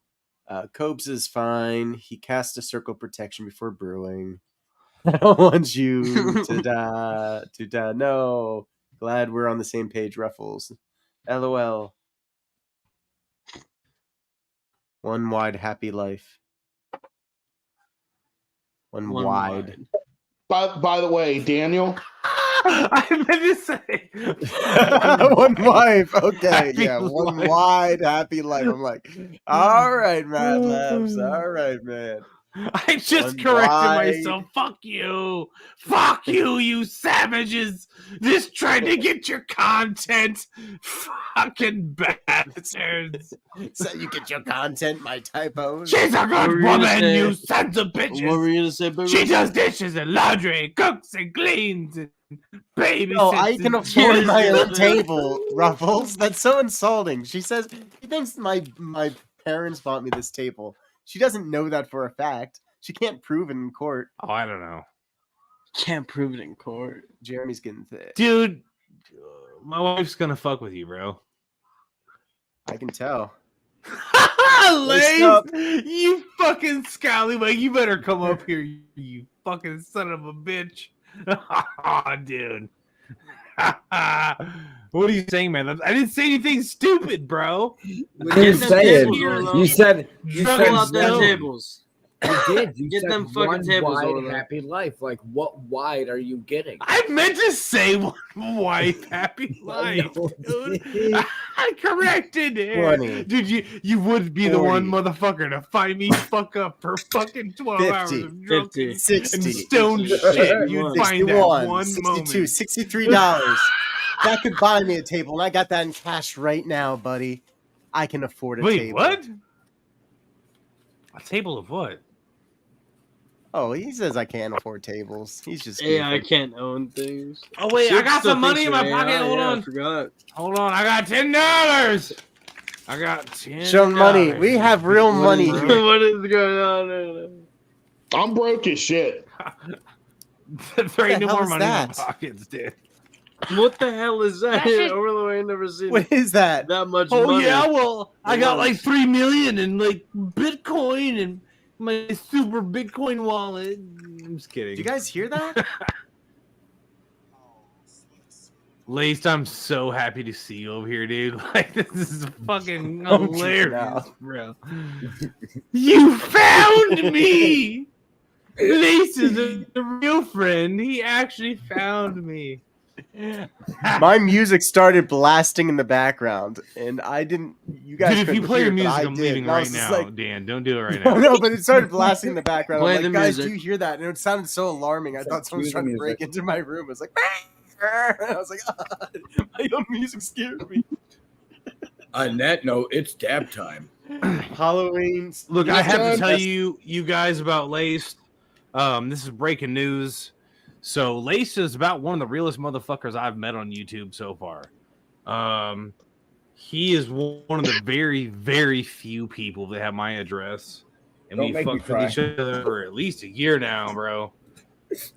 Copes is fine. He cast a circle protection before brewing. I don't want you to die. To die. No. Glad we're on the same page, Ruffles. LOL. One wide happy life. One wide. By the way, Daniel. I meant to say one wife. Okay, yeah, one wide happy life. I'm like, all right, Mad Labs. All right, man. I just corrected myself. Fuck you, you savages! Just trying to get your content, fucking bastards. So you get your content, my typos. She's a good woman, you sons of bitches. What were you gonna say, baby? She does dishes and laundry, cooks and cleans. Baby. No, I can afford my own table, Ruffles. That's so insulting. She says she thinks my parents bought me this table. She doesn't know that for a fact. She can't prove it in court. Oh, I don't know. Can't prove it in court. Jeremy's getting thick. Dude, my wife's gonna fuck with you, bro. I can tell. Lace, you fucking scallywag. You better come up here, you fucking son of a bitch. Oh, dude. What are you saying, man? I didn't say anything stupid, bro. What are you saying? You said out them tables. You did. You Get said them fucking one tables wide over there. happy life. Like, what wide are you getting? I meant to say one wife happy life, dude. I corrected it. 20. Dude, you would be 40. the one motherfucker to find me fuck up for fucking 12 hours 50, of drunk 50, and 60, stoned shit. You'd find that 61, one 62, moment. $63. That could buy me a table, and I got that in cash right now, buddy. I can afford a Wait, table. what? A table of what? Oh, he says I can't afford tables. He's just AI goofing. can't own things. Oh, wait, Sid I got still some money in thinks my you're pocket. AI, Hold yeah, on. I forgot. Hold on. I got $10. I got $10. Show money. We have real money What here. what is going on right now? I'm broke as shit. There ain't the no hell more is money in my that? pockets, dude. What the hell is that? That's Overload, I ain't never seen What is that? that much Oh money. yeah, well, I got Wow. like 3 million in like Bitcoin and my super Bitcoin wallet. I'm just kidding. Do you guys hear that? Laced, I'm so happy to see you over here, dude. Like, this is fucking Oh, hilarious, no. bro. You found me! Lace is a real friend. He actually found me. My music started blasting in the background, and I didn't. You guys Dude, if couldn't you play hear your it, but music, I I'm did. leaving And I right was just now, like, Dan. Don't do it right no, now. no, but it started blasting in the background. Play I'm like, the guys, music. do you hear that? And it sounded so alarming. I thought someone was trying to break into my room. I was like, and I was like, my own music scared me. On that note, it's dab time. Halloween. Look, I have to tell Yes. you guys about Lace. This is breaking news. So Lace is about one of the realest motherfuckers I've met on YouTube so far. He is one of the very, very few people that have my address, and Don't we make me fucked with cry. each other for at least a year now, bro.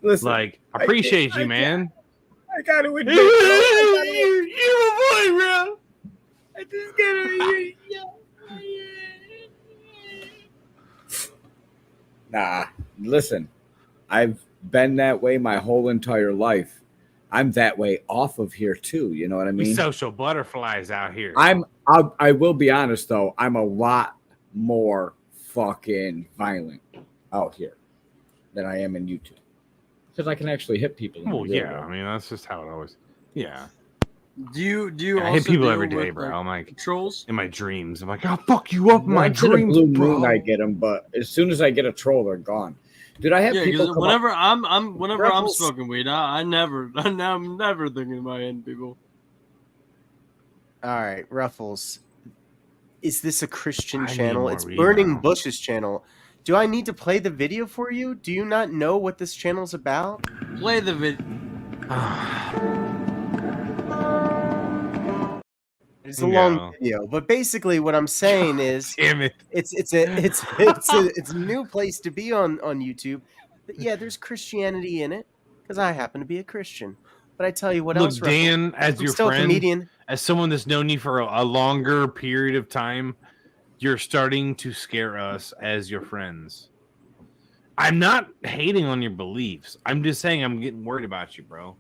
Listen, Like, I appreciate you, man. I gotta admit, You're my boy, bro. I just gotta. Nah, listen, I've been that way my whole entire life. I'm that way off of here too. You know what I We mean? social butterflies out here. I will be honest though. I'm a lot more fucking violent out here than I am in YouTube because I can actually hit people. In Well, the real yeah. world. I mean, that's just how it always. Yeah. Do you I also hit people deal every day, with, bro. like, I'm like, trolls? in my dreams, I'm like, I'll fuck you up in my Once in a dreams, blue bro. moon, I get them, but as soon as I get a troll, they're gone. Dude, I have Yeah, people because come whenever up. I'm Rebels. smoking weed, I'm never thinking about hitting people. All right, Ruffles. Is this a Christian I need channel? more It's weed Burning now. Bush's channel. Do I need to play the video for you? Do you not know what this channel's about? Play the vid. It's a long No. video, but basically what I'm saying is Damn it. it's a new place to be on YouTube. But yeah, there's Christianity in it because I happen to be a Christian. But I tell you what Look, else, Ruffles, Dan, as I'm your still a friend, comedian. as someone that's known you for a longer period of time, you're starting to scare us as your friends. I'm not hating on your beliefs. I'm just saying I'm getting worried about you, bro.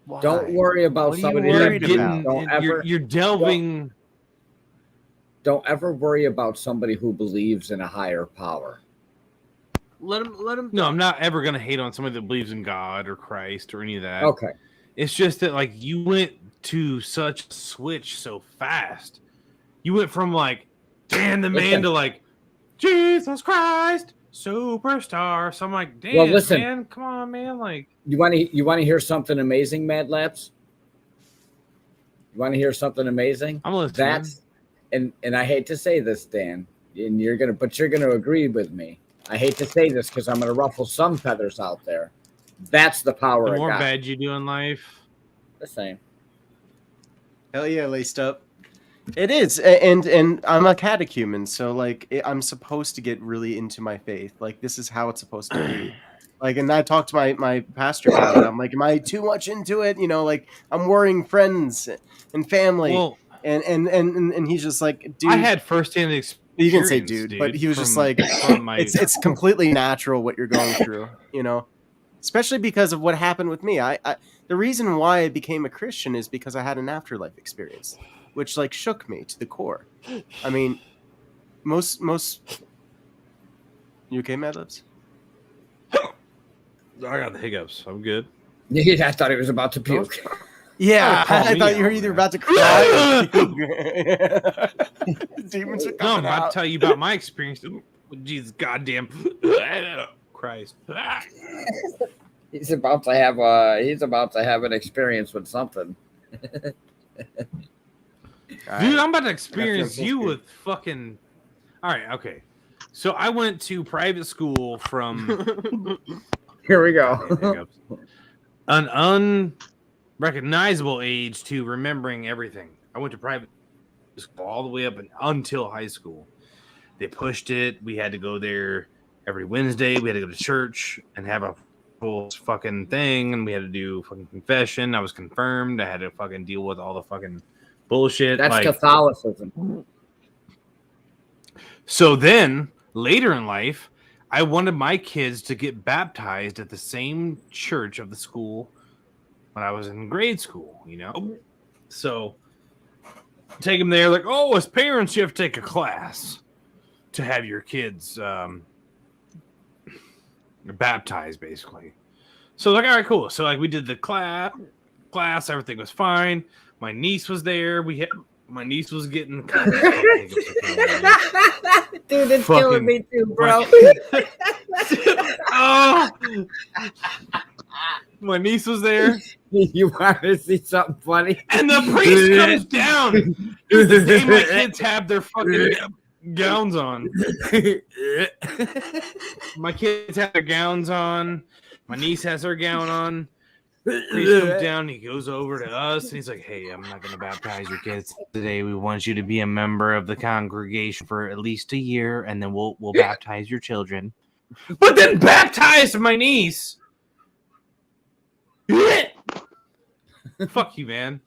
Why? Don't worry about What are you somebody. worried that- about? Don't ever. You're delving. Don't ever worry about somebody who believes in a higher power. Let him. No, I'm not ever gonna hate on somebody that believes in God or Christ or any of that. Okay. It's just that like you went to such a switch so fast. You went from like Dan the man to like Jesus Christ superstar. So I'm like, damn, Well, listen. man, come on, man. Like, You want to hear something amazing, Mad Labs? You want to hear something amazing? I'm listening. That's and I hate to say this, Dan, and you're gonna agree with me. I hate to say this because I'm gonna ruffle some feathers out there, That's the power. The of more God. bad you do in life, the same. Hell yeah, laced up. It is, and I'm a catechumen, so like I'm supposed to get really into my faith. Like this is how it's supposed to be. Like, and I talked to my pastor about it. I'm like, am I too much into it? You know, like I'm worrying friends and family. well, And he's just like, dude. I had firsthand experience. You can say dude, but he was just like, it's completely natural what you're going through, you know, especially because of what happened with me. I the reason why I became a Christian is because I had an afterlife experience, which like shook me to the core. I mean, most. You okay, Mad Libs? I got the hiccups. I'm good. Yeah, I thought he was about to puke. Yeah, I thought you were either about to cry. Demons are coming I'm about out. to tell you about my experience. Jesus, goddamn Christ! He's about to have an experience with something. Dude, I'm about to experience you with fucking. All right, okay. So I went to private school from. Here we go. An unrecognizable age to remembering everything. I went to private school all the way up until high school. They pushed it. We had to go there every Wednesday. We had to go to church and have a full fucking thing, and we had to do fucking confession. I was confirmed. I had to fucking deal with all the fucking bullshit. That's like, Catholicism. So then, later in life, I wanted my kids to get baptized at the same church of the school when I was in grade school, you know? So, take them there, like, oh, as parents, you have to take a class to have your kids baptized, basically. So, like, all right, cool. So, like, we did the class, everything was fine. My niece was there. My niece was getting. Dude, it's killing me too, bro. Oh, my niece was there. You want to see something funny? And the priest comes down. The day my kids have their fucking gowns on. My kids have their gowns on. My niece has her gown on. Priest comes down, he goes over to us, and he's like, hey, I'm not going to baptize your kids today. We want you to be a member of the congregation for at least a year, and then we'll baptize your children. But then baptize my niece. Fuck you, man.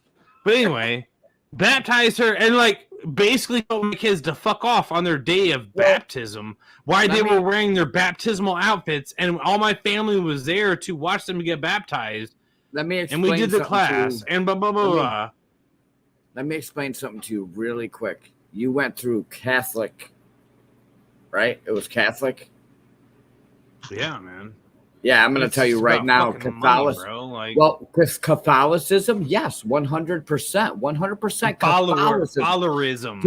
But anyway, baptize her, and like basically told my kids to fuck off on their day of baptism while they were wearing their baptismal outfits, and all my family was there to watch them get baptized. Let me explain. And we did the class, and blah, blah, blah, blah. Let me explain something to you really quick. You went through Catholic, right? It was Catholic? Yeah, man. Yeah, I'm going to tell you right now, Catholicism. Because Catholicism, yes, 100%. 100% Catholicism.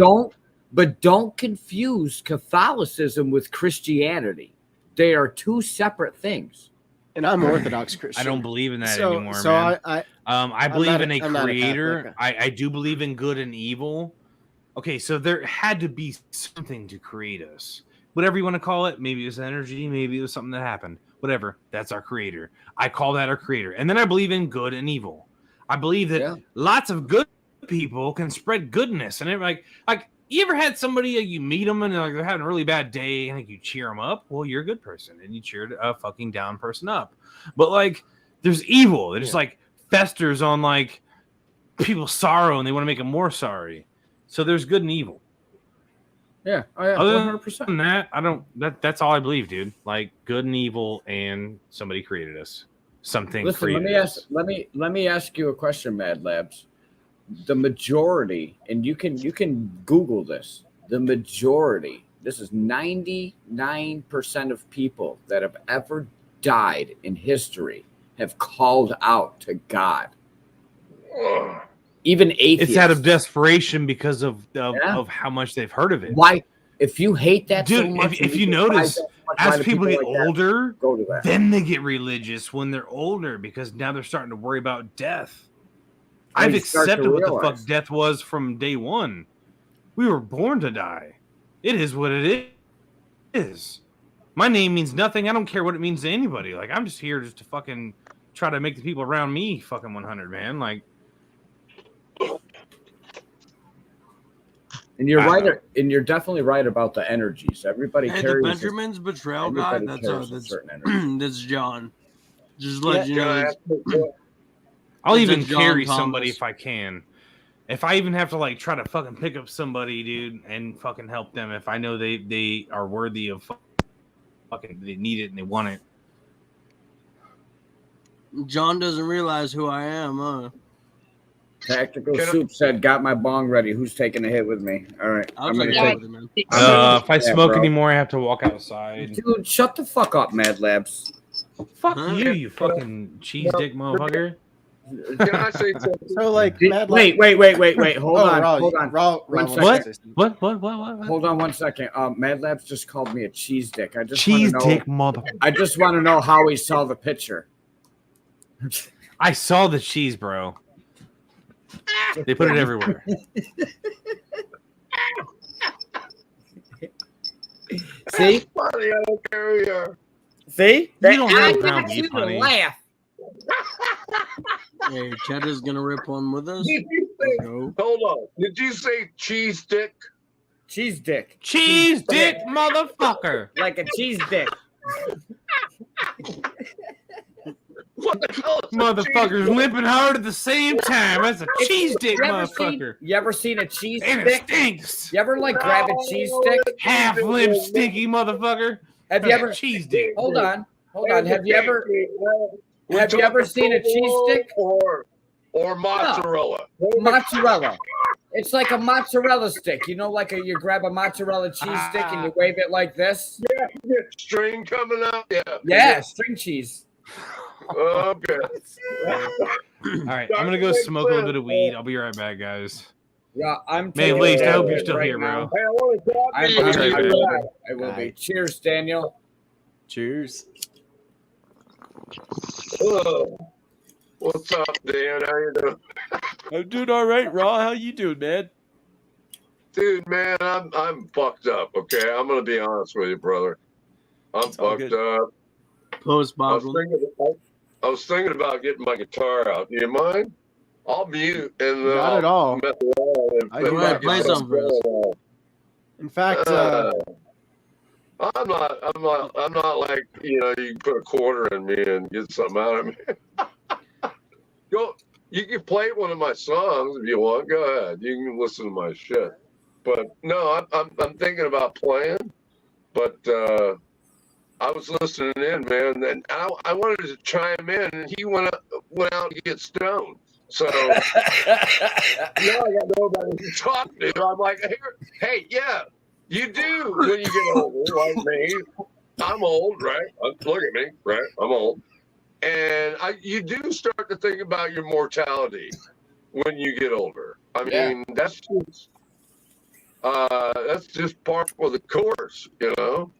Don't confuse Catholicism with Christianity. They are two separate things. And I'm Orthodox Christian. I don't believe in that anymore, man. I believe in a creator. I do believe in good and evil. Okay, so there had to be something to create us. Whatever you want to call it. Maybe it was energy. Maybe it was something that happened. Whatever. That's our creator. I call that our creator. And then I believe in good and evil. I believe that lots of good people can spread goodness. And like you ever had somebody, you meet them and they're having a really bad day and you cheer them up? Well, you're a good person and you cheered a fucking down person up. But like, there's evil. It just like festers on like people's sorrow and they want to make them more sorry. So there's good and evil. Yeah. Other 100%. Than that, I don't. That's all I believe, dude. Like good and evil, and somebody created us. Something created us. Let me ask you a question, Mad Labs. The majority, and you can Google this. The majority, this is 99% of people that have ever died in history have called out to God. Even atheists. It's out of desperation because of how much they've heard of it. Why? If you hate that dude, so much, if you notice, as people get older, then they get religious when they're older because now they're starting to worry about death. I've accepted what the fuck death was from day one. We were born to die. It is what it is. My name means nothing. I don't care what it means to anybody. Like, I'm just here just to fucking try to make the people around me fucking 100, man. Like, and you're right, and you're definitely right about the energies. Everybody Hey, carries the Benjamin's betrayal guy. That's that's John. Just let you know. I'll even carry somebody if I can. If I even have to like try to fucking pick up somebody, dude, and fucking help them, if I know they are worthy of fucking, they need it and they want it. John doesn't realize who I am, huh? Tactical Soup said, "Got my bong ready. Who's taking a hit with me?" All right, I'm gonna take with it, man. If I smoke anymore, I have to walk outside. Dude, shut the fuck up, Mad Labs. Fuck you fucking cheese dick motherfucker. Can I say something? So, like, wait. Hold on. What? Hold on 1 second. Mad Labs just called me a cheese dick. I just cheese dick motherfucker. I just want to know how he saw the picture. I saw the cheese, bro. They put it everywhere. See? Funny, I don't care who you are. See? You don't have ground beef, honey. Laugh. Hey, Cheddar's gonna rip one with us. Hold on. Did you say cheese dick? Cheese dick. Cheese dick, motherfucker. Like a cheese dick. What the hell? Motherfuckers limping hard at the same time. That's a cheese dick, motherfucker. You ever seen a cheese and stick? It stinks. You ever like grab a cheese stick? Half limp, stinky motherfucker. Have you ever cheese dick? Hold on. Have you ever seen a cheese stick or mozzarella? No. Mozzarella. It's like a mozzarella stick. You know, like you grab a mozzarella cheese stick and you wave it like this. Yeah, string coming out. Yeah, string cheese. Okay. All right, I'm gonna go smoke a little bit of weed. I'll be right back, guys. Yeah, I'm. May least, I hope you're still here, now. bro. Hey, I want to talk to you. I will be. Cheers, Daniel. Cheers. What's up, Dan? How you doing? I'm doing all right, Raw. How you doing, man? Dude, man, I'm fucked up. Okay, I'm gonna be honest with you, brother. I'm fucked up. Post I was thinking about getting my guitar out. Do you mind? I'll mute and not at all. Mess around I play something for us. In fact, I'm not like, you know, you can put a quarter in me and get something out of me. Go, you can play one of my songs if you want. Go ahead. You can listen to my shit. But no, I'm thinking about playing. But I was listening in, man, and I wanted to chime in, and he went out to get stoned. So I got nobody to talk to. I'm like, hey, yeah, you do when you get older, like me. I'm old, right? Look at me, right? I'm old, and you do start to think about your mortality when you get older. I mean, that's just part of the course, you know.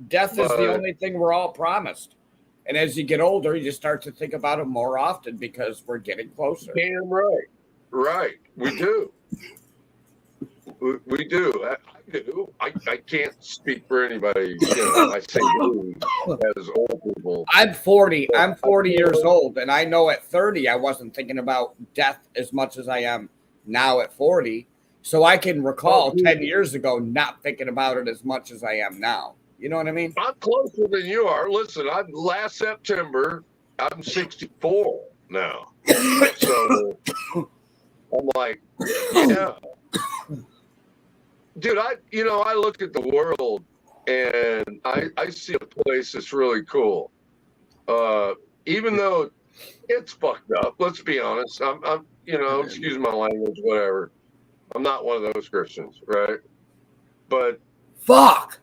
Death is the only thing we're all promised. And as you get older, you start to think about it more often because we're getting closer. Damn right. Right. We do. We do. I do. I can't speak for anybody. You know, I say we as old people. I'm 40. I'm 40 years old. And I know at 30, I wasn't thinking about death as much as I am now at 40. So I can recall 10 years ago not thinking about it as much as I am now. You know what I mean? I'm closer than you are. Listen, last September, I'm 64 now. So I'm like, yeah. Dude, I look at the world and I see a place that's really cool. Even though it's fucked up, let's be honest. I'm excuse my language, whatever. I'm not one of those Christians, right? But fuck.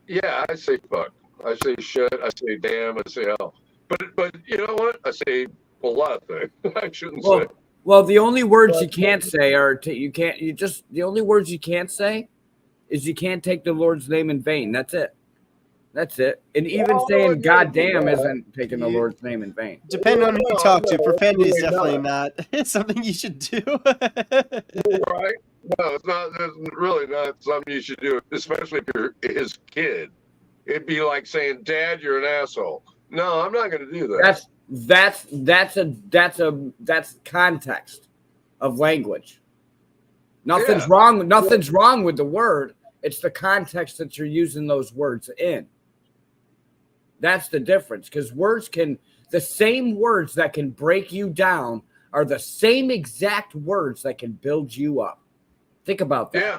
Yeah, I say fuck. I say shit. I say damn. I say hell. But you know what? I say a lot of things. I shouldn't say. Well, the only words you can't say are the only words you can't say is you can't take the Lord's name in vain. That's it. That's it. And even saying goddamn isn't taking the Lord's name in vain. Depending on who you talk to, profanity is definitely not. It's something you should do. Right? No, it's not. It's really not something you should do, especially if you're his kid. It'd be like saying, "Dad, you're an asshole." No, I'm not going to do that. That's context of language. Nothing's wrong. Nothing's wrong with the word. It's the context that you're using those words in. That's the difference, because the same words that can break you down are the same exact words that can build you up. Think about that. Yeah.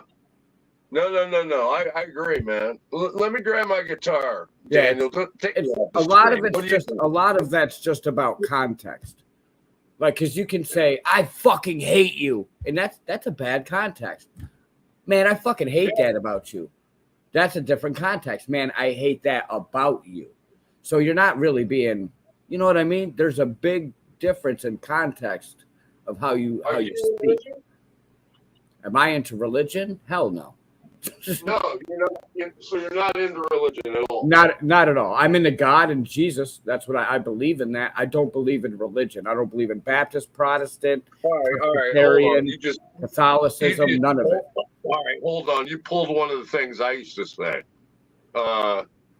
No. I agree, man. Let me grab my guitar, Yeah, Daniel. a lot of that's just about context. Like, because you can say, "I fucking hate you," and that's a bad context. Man, I fucking hate that about you. That's a different context. Man, I hate that about you. So you're not really being, you know what I mean? There's a big difference in context of how you speak. Am I into religion? Hell no. No, you're not. So you're not into religion at all. Not at all. I'm into God and Jesus. That's what I believe in. That I don't believe in religion. I don't believe in Baptist, Protestant, Presbyterian, Catholicism. None of it. All right, hold on. You pulled one of the things I used to say.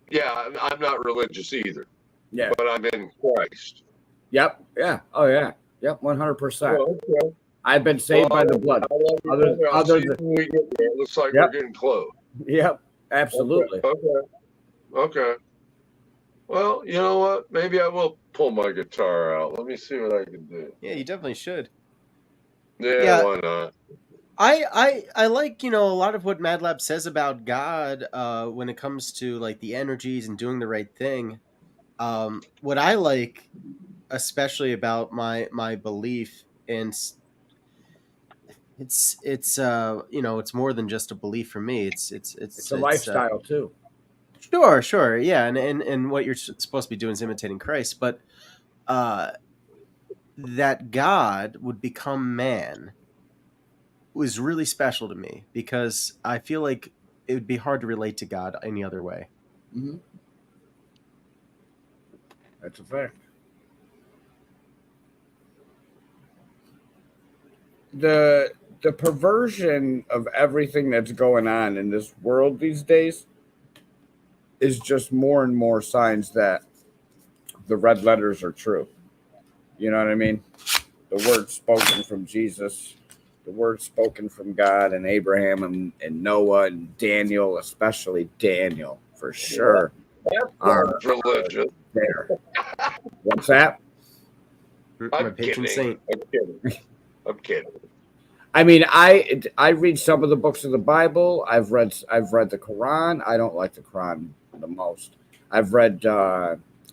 Yeah, I'm not religious either. Yeah, but I'm in Christ. Yep. Yeah. Oh yeah. Yep. 100%. Okay. I've been saved by the blood. Other than we get there. It looks like we're getting close. Yep. Absolutely. Okay. Well, you know what? Maybe I will pull my guitar out. Let me see what I can do. Yeah, you definitely should. Yeah. Why not? I like, a lot of what Mad Lab says about God when it comes to like the energies and doing the right thing. What I like especially about my belief, and it's it's more than just a belief for me. It's a lifestyle too. Sure, yeah, and what you're supposed to be doing is imitating Christ, but that God would become man was really special to me, because I feel like it would be hard to relate to God any other way. Mm-hmm. That's a fact. The perversion of everything that's going on in this world these days is just more and more signs that the red letters are true. You know what I mean? The words spoken from Jesus, the words spoken from God and Abraham and Noah and Daniel, especially Daniel for sure, are religious there. What's that? I'm kidding. I'm kidding. I mean, I read some of the books of the Bible. I've read the Quran. I don't like the Quran the most. I've read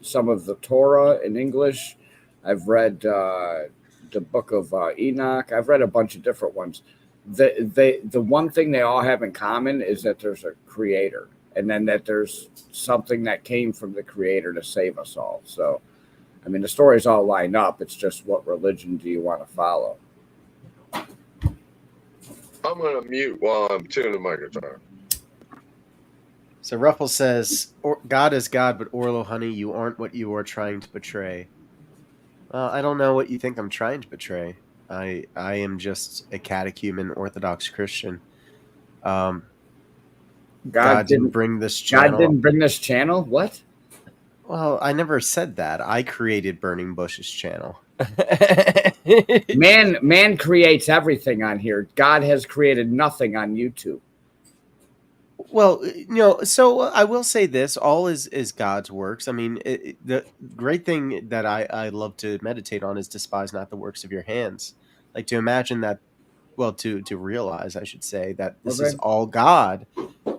some of the Torah in English. I've read the book of Enoch. I've read a bunch of different ones. The one thing they all have in common is that there's a creator, and then that there's something that came from the creator to save us all. So, I mean, the stories all line up. It's just, what religion do you want to follow? I'm going to mute while I'm tuning my guitar. So Ruffle says, God is God, but Orlo, honey, you aren't what you are trying to portray. Well, I don't know what you think I'm trying to portray. I am just a catechumen Orthodox Christian. God didn't bring this channel. God didn't bring this channel? What? Well, I never said that. I created Burning Bush's channel. Man creates everything on here. God has created nothing on YouTube. Well, so I will say this: all is God's works. I mean, the great thing that I love to meditate on is despise not the works of your hands. Like, to imagine that, well, to realize, I should say, that this is all God,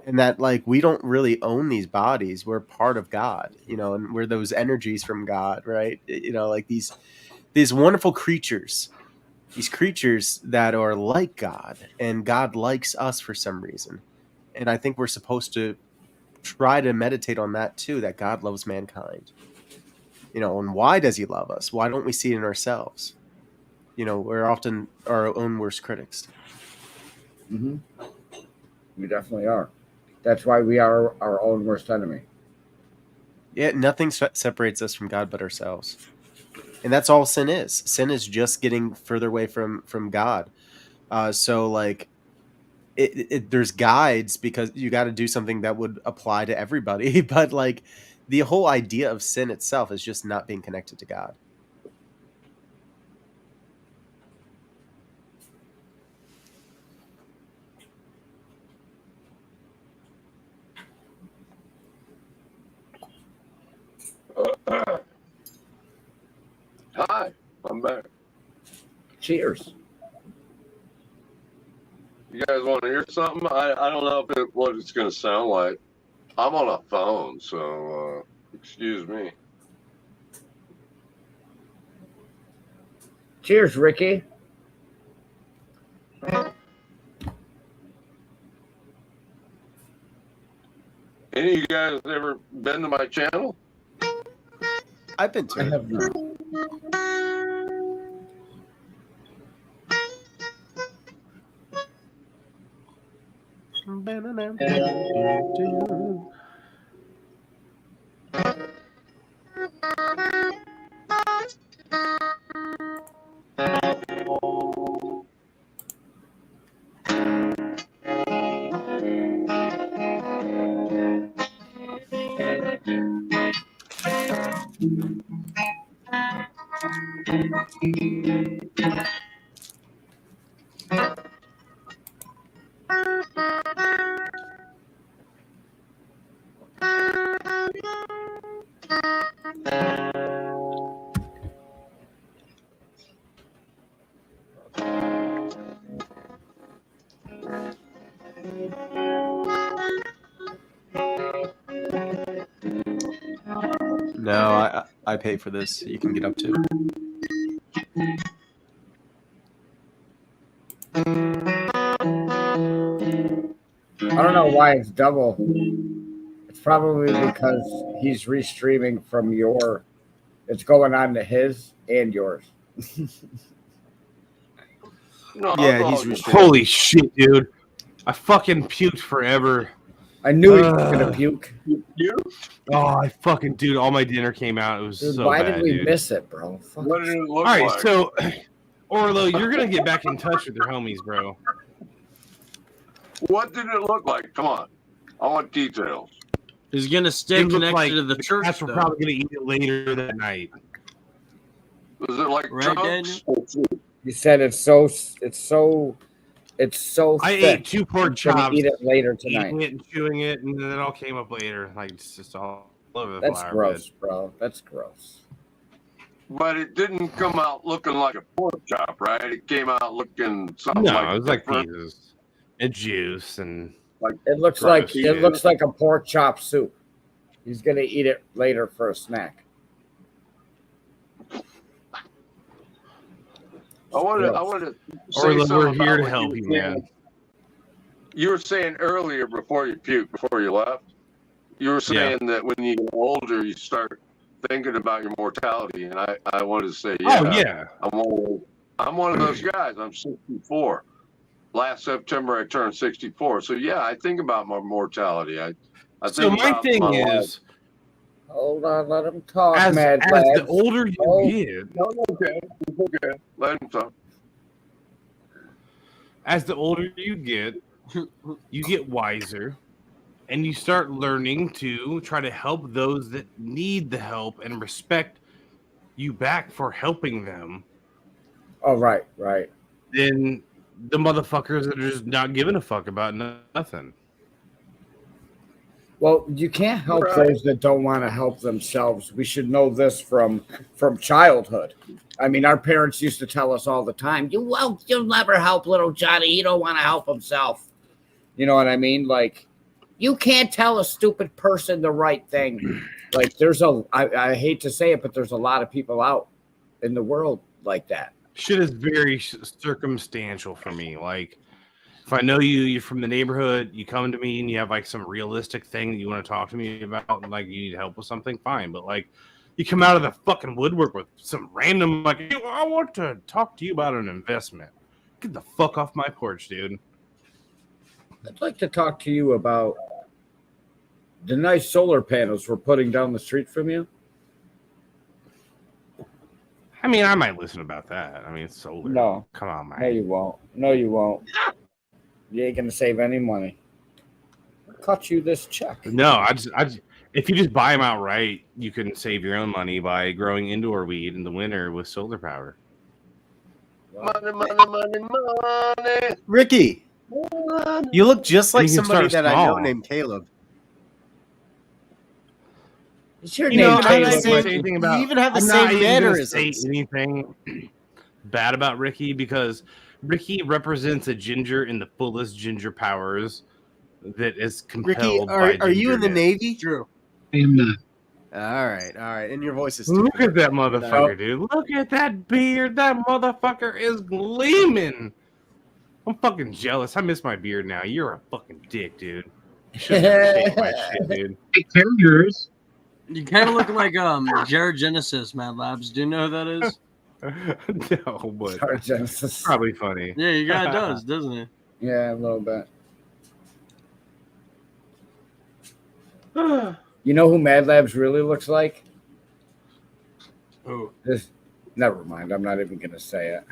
and that, like, we don't really own these bodies. We're part of God, and we're those energies from God, right? Like these wonderful creatures, these creatures that are like God, and God likes us for some reason. And I think we're supposed to try to meditate on that too, that God loves mankind. And why does he love us? Why don't we see it in ourselves? We're often our own worst critics. Mm-hmm. We definitely are. That's why we are our own worst enemy. Yeah, nothing separates us from God but ourselves. And that's all sin is. Sin is just getting further away from God. So, like, there's guides because you got to do something that would apply to everybody. But like the whole idea of sin itself is just not being connected to God. Hi, I'm back. Cheers. You guys want to hear something? I don't know what it's going to sound like. I'm on a phone, so excuse me. Cheers, Ricky. Any of you guys ever been to my channel? I've been to it. I have not. No, I pay for this. You can get up to. I don't know why it's double. It's probably because he's restreaming from your. It's going on to his and yours. No, Yeah, he's restreaming. Holy shit, dude! I fucking puked forever. I knew he was gonna puke. You? Oh, I fucking dude! All my dinner came out. It was Dude, so why bad, did we dude. miss it, bro? Fuck. What did it look All right, like? so Orlo, you're gonna get back in touch with your homies, bro. What did it look like? Come on. I want details. He's gonna stay It looked connected like to the church. Cats were though. probably gonna eat it later that night. Was it like Right, chunks? He said it's so I thick. ate 2 pork He's gonna chops, eat it later tonight. eating it and chewing it, and then it all came up later. Like it's just all over the That's flower gross, bed. bro. That's gross. But it didn't come out looking like a pork chop, right? It came out looking something No, like it was like different. pieces and juice and Like It looks gross like shit. it looks like a pork chop soup. He's gonna eat it later for a snack. I want to say Orlo, something we're here about to what help you, were saying. man. You were saying earlier before you puked, before you left, you were saying that when you get older, you start thinking about your mortality. And I wanted to say, yeah, Oh yeah. I'm one of those guys. I'm 64. Last September, I turned 64. So yeah, I think about my mortality. I So think my about thing my is, Hold on, let him talk, as Mad the Lads. older you Oh. get, No, okay, let him talk. as the older you get wiser, and you start learning to try to help those that need the help and respect you back for helping them. Oh, right, right. Then the motherfuckers that are just not giving a fuck about nothing. Well, you can't help Right. those that don't want to help themselves. We should know this from childhood. I mean, our parents used to tell us all the time, you'll never help little Johnny. He don't want to help himself. You know what I mean? Like, you can't tell a stupid person the right thing. Like, I hate to say it, but there's a lot of people out in the world like that. Shit is very circumstantial for me. Like, if I know you're from the neighborhood, you come to me and you have like some realistic thing that you want to talk to me about, and like you need help with something, fine. But like, you come out of the fucking woodwork with some random like, hey, I want to talk to you about an investment. Get the fuck off my porch, dude. I'd like to talk to you about the nice solar panels we're putting down the street from you. I mean, I might listen about that. I mean, it's solar. No. Come on, man. No, you won't. No, you won't. You ain't gonna save any money. Cut you this check. No, I just if you just buy them outright, you can save your own money by growing indoor weed in the winter with solar power. Money, money, money, money. Ricky, you look just like you can somebody start that I know small. named Caleb. It's your You name, know, I'm not Caleb. gonna say anything about. You even have the I'm same not even gonna mannerisms. say anything bad about Ricky because Ricky represents a ginger in the fullest ginger powers that is compelled Ricky, by are you in the gingerness. Navy? True. I am not. All right. And your voice is. Look too at that good. motherfucker, dude. Look at that beard. That motherfucker is gleaming. I'm fucking jealous. I miss my beard now. You're a fucking dick, dude. You should never shave my shit, dude. Take care of yours. You kind of look like Jared Genesis, Mad Labs. Do you know who that is? No, but Jared Genesis. Probably funny. Yeah, you guy does, doesn't he? Yeah, a little bit. You know who Mad Labs really looks like? Oh. Never mind. I'm not even gonna say it.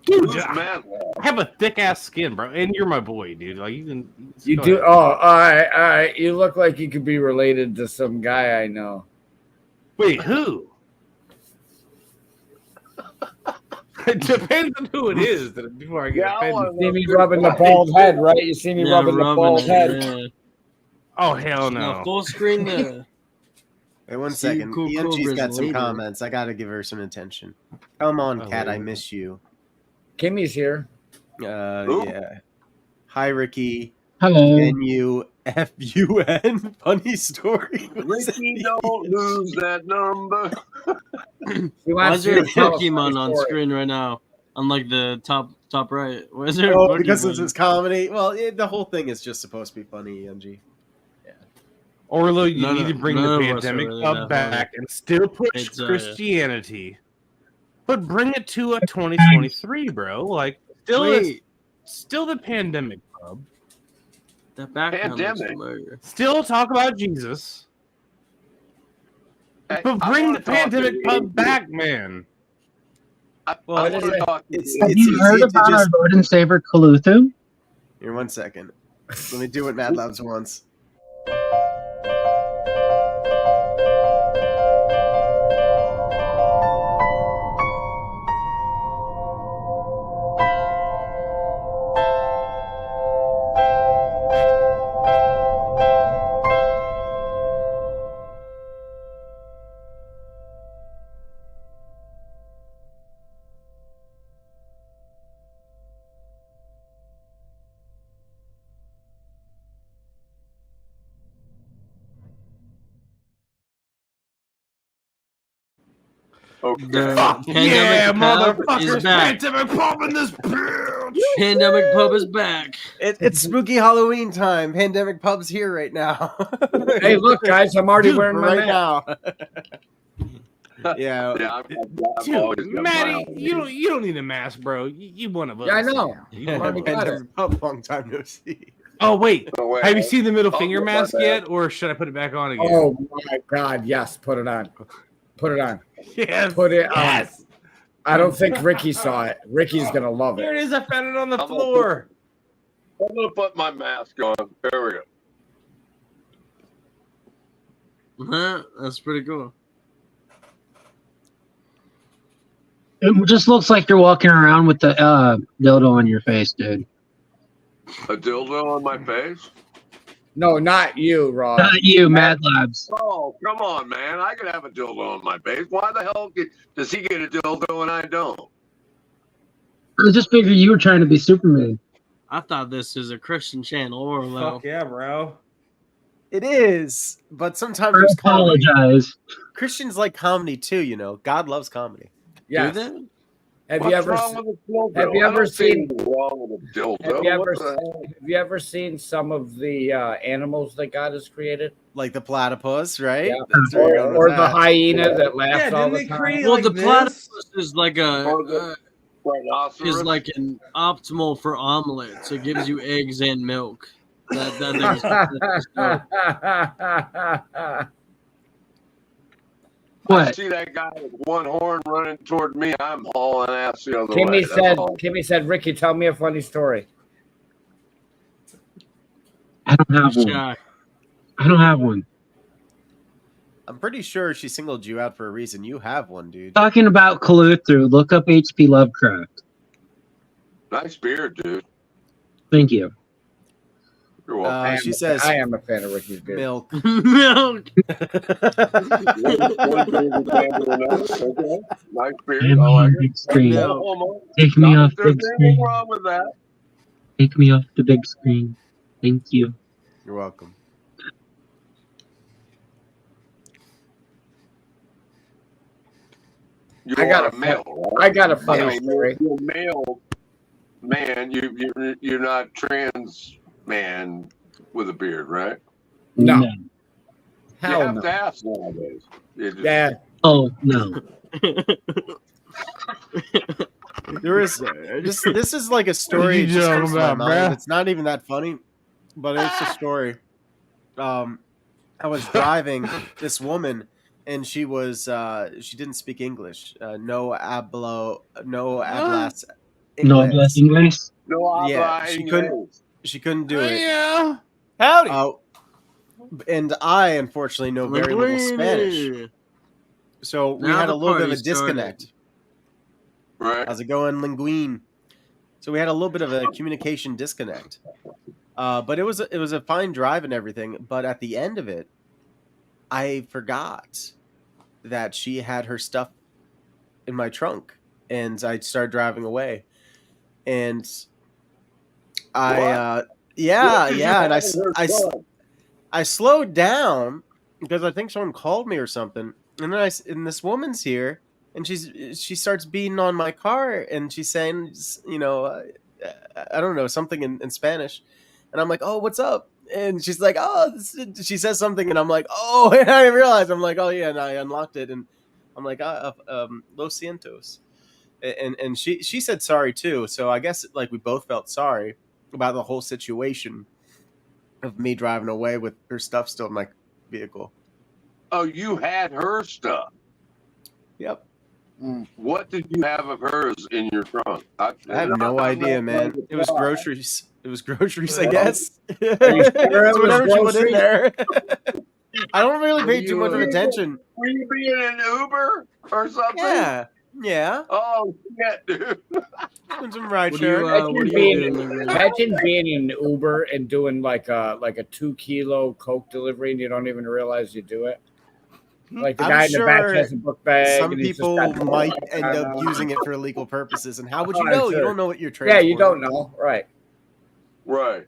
Dude, Who's Mad I have a thick ass skin, bro, and you're my boy, dude. Like you can. You go do? ahead. Oh, all right. You look like you could be related to some guy I know. Wait, who? It depends on who it is. Before I get offended. You see me rubbing the bald head, right? You see me rubbing the bald head. Yeah. Oh hell No, no! full screen there. Wait one See second. cool EMG's cobras got some later. comments. I gotta give her some attention. Come on, Oh, Cat. I wait. miss you. Kimmy's here. Yeah. Hi, Ricky. Hello. NUFUN. Funny story. Ricky, don't lose that number. Why is there a Pokemon on screen right now? On like the top right. Why is there a Oh, because Pokemon? this is comedy. Well, the whole thing is just supposed to be funny, EMG. Orlo, you None need to of- bring none the of us are pandemic really club that back and still push It's, Christianity, but bring it to a 2023, bro. Like still the pandemic club. That background looks Pandemic. familiar. Still talk about Jesus, Hey, but I bring wanna the talk to pandemic you. club back, man. I Well, want to talk to it's you. Have you easy heard to about just. our Lord and Savior Kaluthu? Here, 1 second. Let me do what Mad Labs wants. Okay. The Yeah, pandemic pub motherfuckers! is back. Pandemic pub in this bitch. Pandemic pub is back. It's spooky Halloween time. Pandemic pub's here right now. Hey, look, guys! I'm already Dude, wearing my right mask. now. Yeah. Yeah, I've Dude, always got Maddie, my- you don't need a mask, bro. You one of us. Yeah, I know. You one of us. Pandemic pub, long time no see. Oh wait, Oh, wait, have you seen the middle I'll finger get my mask bag. yet, or should I put it back on again? Oh my God! Yes, put it on. Put it on. yes, Put it on. yes. I don't think Ricky saw it. Ricky's gonna love Here it. it is. I found it on the I'm gonna floor. I'm gonna put my mask on. There we go. That's pretty cool. It just looks like you're walking around with the dildo on your face, dude. A dildo on my face? No, not you, Rob. Not you, Mad Labs. Oh, come on, man. I could have a dildo on my face. Why the hell does he get a dildo and I don't? I just figured you were trying to be Superman. I thought this is a Christian channel, Orlo. Fuck yeah, bro. It is, but sometimes I there's comedy. apologize. Christians like comedy too, you know. God loves comedy. Yes. Do they? Have What's you ever? wrong with a dildo? Have you I ever don't see seen? anything wrong with a dildo? Have you ever? What the hell? Have you ever seen some of the animals that God has created? Like the platypus, right? Yeah. That's where you're going with Or the that. hyena that laughs all the time. Well, the platypus is like Or the rhinoceros? is like an optimal for omelets. It gives you eggs and milk. That I What? see that guy with one horn running toward me. I'm hauling ass the other way. That's all. Kimmy said, Ricky, tell me a funny story. I don't have one. Shy. I don't have one. I'm pretty sure she singled you out for a reason. You have one, dude. Talking about Cthulhu, look up H.P. Lovecraft. Nice beard, dude. Thank you. You're welcome. She says, I am a fan of Ricky's beard. Milk. Milk. Okay. Nice beard. Take I me like on it. big screen. No, Take me not off that there's big anything screen. wrong with that. Take me off the big screen. Thank you. You're welcome. You I got are a a male. I got a funny I mean, story. you're a male man. You're not trans man with a beard, right? No. You Hell have no. to ask nowadays. Yeah. Oh no. There is this is like a story. you It just joking comes to my about, mind. bruh? It's not even that funny, but it's a story. I was driving this woman, and she was she didn't speak English. No hablas No inglés. English. No Yeah, habla she inglés. couldn't. She couldn't do it. Yeah. Howdy. And I unfortunately know very little Spanish, Linguini. so we Now had a the little bit of a party started. disconnect. Right. How's it going, Linguine? So we had a little bit of a communication disconnect. But it was a fine drive and everything. But at the end of it, I forgot that she had her stuff in my trunk, and I started driving away. And and I slowed down because I think someone called me or something. And then and this woman's here, and she starts beating on my car, and she's saying, I don't know, something in Spanish. And I'm like, oh, what's up? And she's like, oh, she says something, and I'm like, oh, and I realized, I'm like, oh yeah, and I unlocked it, and I'm like, Los Cientos. And she said sorry too, so I guess like we both felt sorry about the whole situation of me driving away with her stuff still in my vehicle. Oh, you had her stuff. Yep. What did you have of hers in your trunk? I have no idea, man. It was groceries. It was groceries, I guess. Are you sure it So was whatever she put in groceries? there. I don't really pay too much of attention. Were you being an Uber or something? Yeah. Yeah. Oh, shit, dude. Some ride What do you, sharing. what are you doing? Imagine being in an Uber and doing like a 2-kilo Coke delivery and you don't even realize you do it. Like the I'm guy in the back sure has a book bag. some and he's just people got might end up using it for illegal purposes. And how would you Oh, know? I'm You sure. don't know what you're Yeah, transporting. you don't know. Right. Right.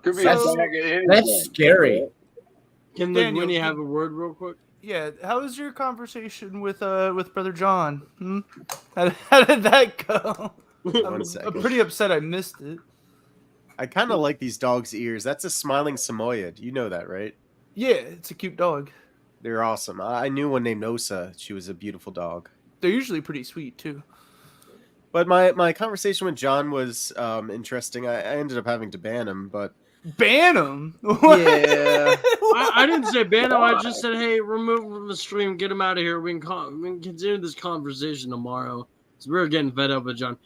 Could be That's- a bag of anything. That's scary. Can Daniel, Linguini have a word real quick? Yeah, how was your conversation with Brother John? How did that go? I'm pretty upset I missed it. I kind of like these dogs' ears. That's a smiling Samoyed. You know that, right? Yeah, it's a cute dog. They're awesome. I knew one named Osa. She was a beautiful dog. They're usually pretty sweet too. But my conversation with John was interesting. I ended up having to ban him, but ban him. Yeah, I didn't say ban him. I just said, hey, remove him from the stream, get him out of here. We can continue this conversation tomorrow. So we're getting fed up with John.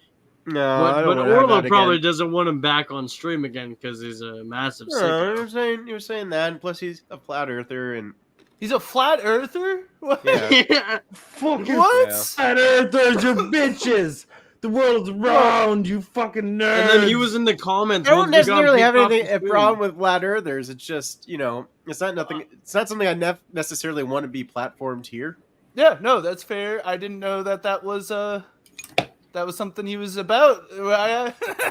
No, I don't but wanna have Orlo that probably again. doesn't want him back on stream again because he's a massive No, sicko. you were saying that, and plus he's a flat earther, and He's a flat earther? What? Yeah. Fuck What? Yeah. Flat earthers, you bitches. The world's round, you fucking nerds. And then he was in the comments. I don't once we got necessarily have kicked off anything the a stream. problem with flat earthers. It's just it's not nothing. It's not something I necessarily want to be platformed here. Yeah, no, that's fair. I didn't know that was something he was about.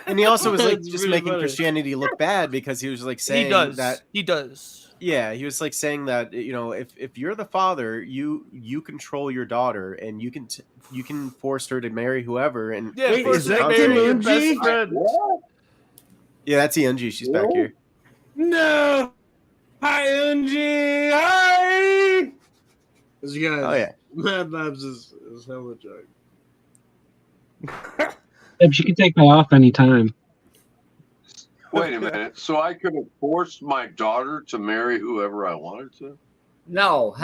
And he also was like It's just really making funny. Christianity look bad because he was like saying He does. that He does. Yeah, he was like saying that if you're the father, you control your daughter and you can force her to marry whoever. And Yeah, Wait, force is her to that marry your Kim best Unji? friend. Yeah, that's Ianji. She's back here. No. Hi, Unji. Hi. This guy, Oh yeah. Mad Labs is hella joke. Yep, she can take me off anytime. Wait a minute. So I could have forced my daughter to marry whoever I wanted to? No,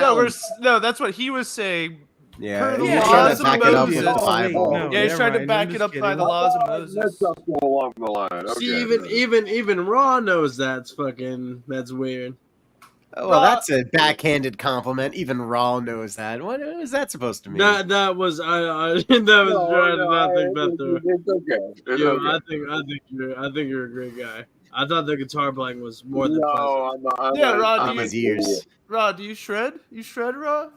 No, that's what he was saying. Yeah, per the he's trying laws to of back it up with Moses. the Bible. No, Yeah, he's yeah, trying to right, back I'm it just up by kidding. the laws of That's Moses. something along the line. Okay. See, even Raw knows that's weird. Oh, well, that's a backhanded compliment. Even Raw knows that. What is that supposed to mean? That was I trying to not think better. It's okay. It's Yo, okay. I think you're a great guy. I thought the guitar playing was more than pleasant. No, I'm not. Yeah, Rod, On his ears. Rod, do you shred? You shred, Rod?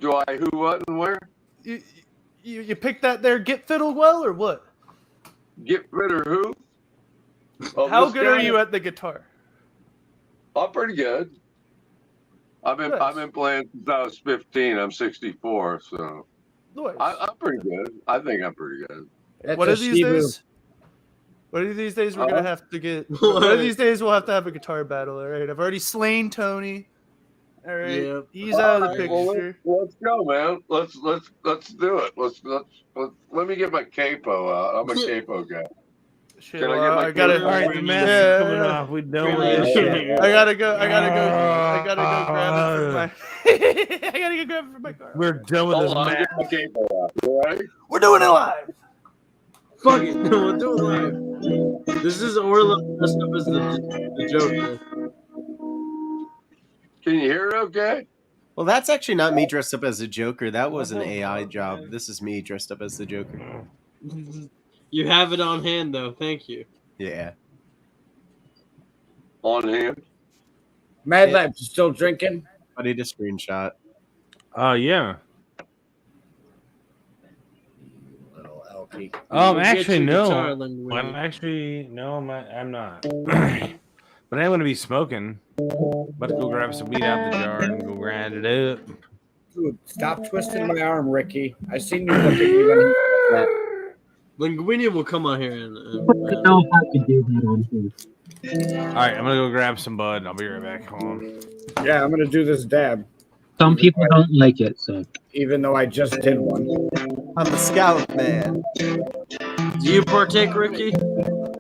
Do I who, what, and where? You picked that there get fiddle well or what? Get rid of who? How good are you at the guitar? I'm pretty good. I've been playing since I was 15. I'm 64, so Nice. I'm pretty good. I think I'm pretty good. One of these days we're gonna have to get. One of these days we'll have to have a guitar battle. All right, I've already slain Tony. All right, Yep. he's out of the All right, picture. well, let's go, man. Let's do it. Let me get my capo out. I'm a capo guy. Shit, Can I well, get my I gotta. All right, the mask is coming off. We done with this shit. I gotta go grab it from my. I gotta go grab it from my car. We're done with this Hold on, mask. get my capo out. You ready? We're doing it live. Fuck it, we'll do it live. This is Orlo dressed up as the Joker. Can you hear it okay? Well, that's actually not me dressed up as a Joker. That was an AI job. This is me dressed up as the Joker. You have it on hand, though. Thank you. Yeah. On hand. Mad Labs still drinking? I need a screenshot. Yeah. Little LP. Actually, no. Guitar, Linguini. I'm not. But I'm gonna be smoking. About to go grab some weed out the jar and go grind it up. Dude, stop twisting my arm, Ricky. I seen you look at me when he said that. Linguini will come on here I don't know if I could do that on here. All right, I'm gonna go grab some bud. I'll be right back. Hold on. Yeah, I'm gonna do this dab. Some people don't like it, so. Even though I just did one. I'm the scout man. Do you partake, Ricky?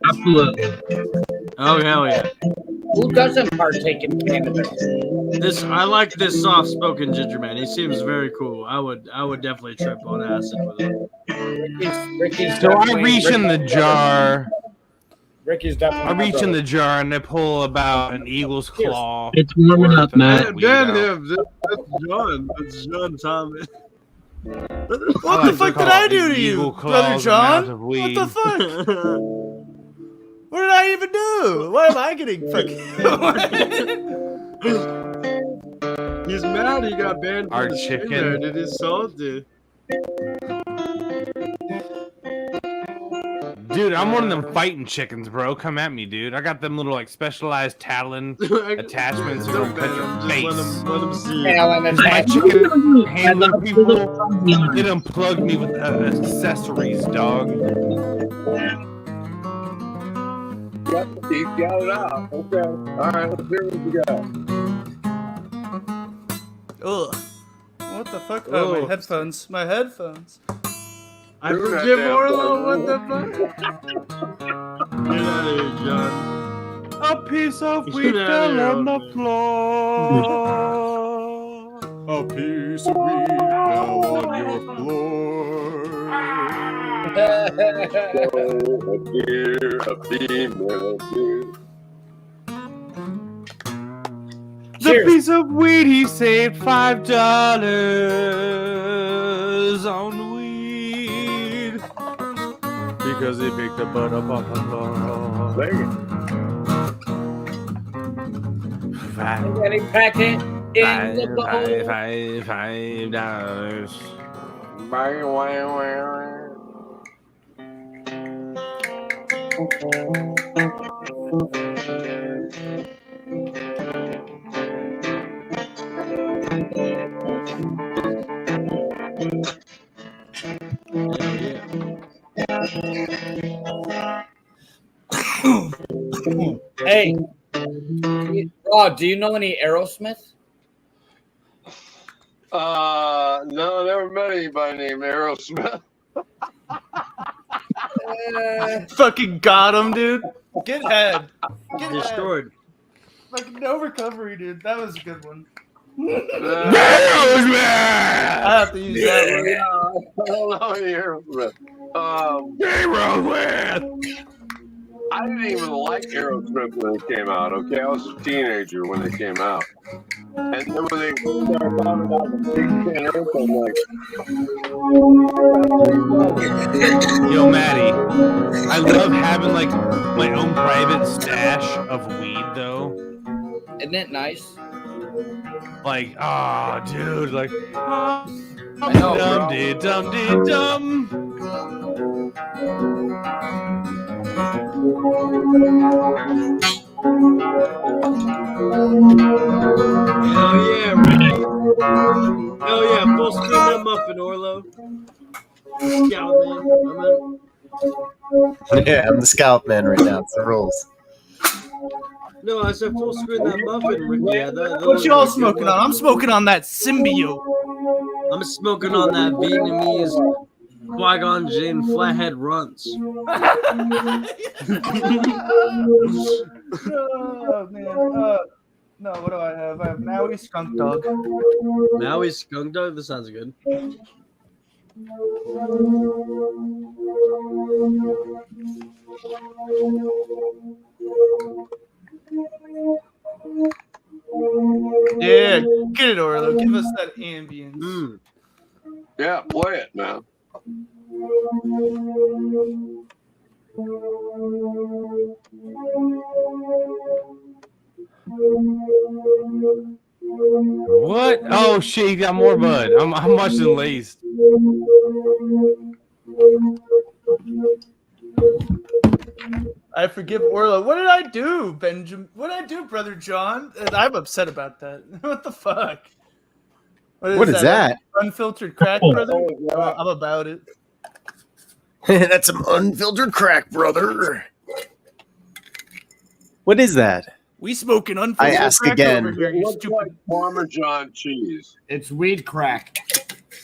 Absolutely. Oh hell yeah! Who doesn't partake in cannabis? I like this soft-spoken ginger man. He seems very cool. I would definitely trip on acid with him. Ricky's So I definitely- reach in the jar. Ricky's definitely. I my reach in brother. the jar and I pull about an eagle's claw. It's warming worth up, of Matt. weed out. That's John. That's John Thomas. What the fuck did I do to you, Brother John? What the fuck? What did I even do? Why am I getting fucking? He's mad. He got banned Our from the stream chicken. there. Did his salty? Dude, I'm one of them fighting chickens, bro. Come at me, dude. I got them little like specialized talon attachments that will cut your face. Let him see. My chicken handler people, they unplugged me with accessories, dog. Yep, he's got it out. Okay. All right, let's hear what you got. Ugh. What the fuck? Oh, my headphones. My headphones. I forgive Orlo. What the fuck? Get out of here, John. A piece of wheat Get outta fell here, on the old man. floor. A piece of weed fell on your floor. A beer, a female beer. The piece of weed he saved $5 on weed because he picked the butt up off the floor. Any packet in the bowl. $5. Hey, Rod, do you know any Aerosmith? No, never met anybody named Aerosmith. Fucking got him, dude. Get head. Get Destroyed. Head. Like no recovery, dude. That was a good one. I have to use that one. Yeah, I don't know any Aerosmith. I didn't even like Aerosmith when it came out. Okay, I was a teenager when they came out, and then when they started talking about the Big Ten Earth, I'm like, Yo, Maddie, I love having like my own private stash of weed, though. Isn't that nice? Like, oh, dude, like, I know, dum bro. dee dum dee dum. Hell yeah, Rick. Hell yeah, full screen that muffin, Orlo. Scout man. Yeah, I'm the scout man right now. It's the rules. No, I said full screen that muffin, Rick. Yeah, What you all smoking on? I'm smoking on that symbiote. I'm smoking on that Vietnamese Qui-Gon Jinn flathead runs. Oh man. No, what do I have? I have Maui Skunk Dog. Maui Skunk Dog? This sounds good. Yeah, get it, Orlo. Give us that ambience. yeah, play it, man. What? Oh shit, you got more bud. I'm much than laced. I forgive Orlo. What did I do, Benjamin? What did I do, Brother John? I'm upset about that. What the fuck? What is that? Unfiltered crack, brother? I'm about it. That's some unfiltered crack, brother. What is that? We smoking unfiltered I ask crack again. over here, you Looks stupid. like Parmesan cheese. It's weed crack.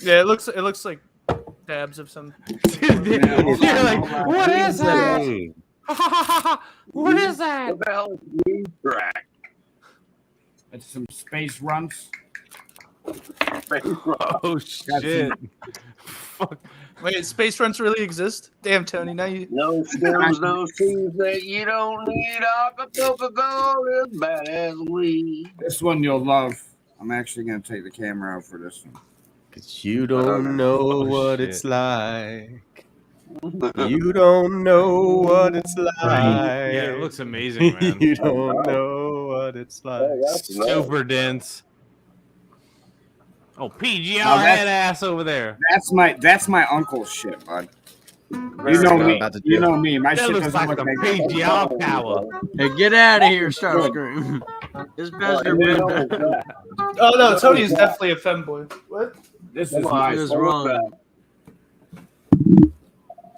Yeah, it looks like dabs of some. You're like, what is that? What is that? What the hell is weed crack? It's some space runts. Oh shit! Fuck. Wait, space runs really exist? Damn, Tony, now you. No skills, no seeds that you don't need. Alcohol as bad as weed. This one you'll love. I'm actually going to take the camera out for this one. Cause you don't know what shit. it's like. You don't know what it's like. Yeah, it looks amazing, man. You don't know what it's like. Super dense. Oh, PG Oh, head ass over there. That's my uncle's shit, bud. You know me. You know me. My That shit looks doesn't like look the like PG power. Hey, get out of here, Starscream. This bastard been. Oh no, Tony is definitely a femboy. What? This is What nice. is wrong?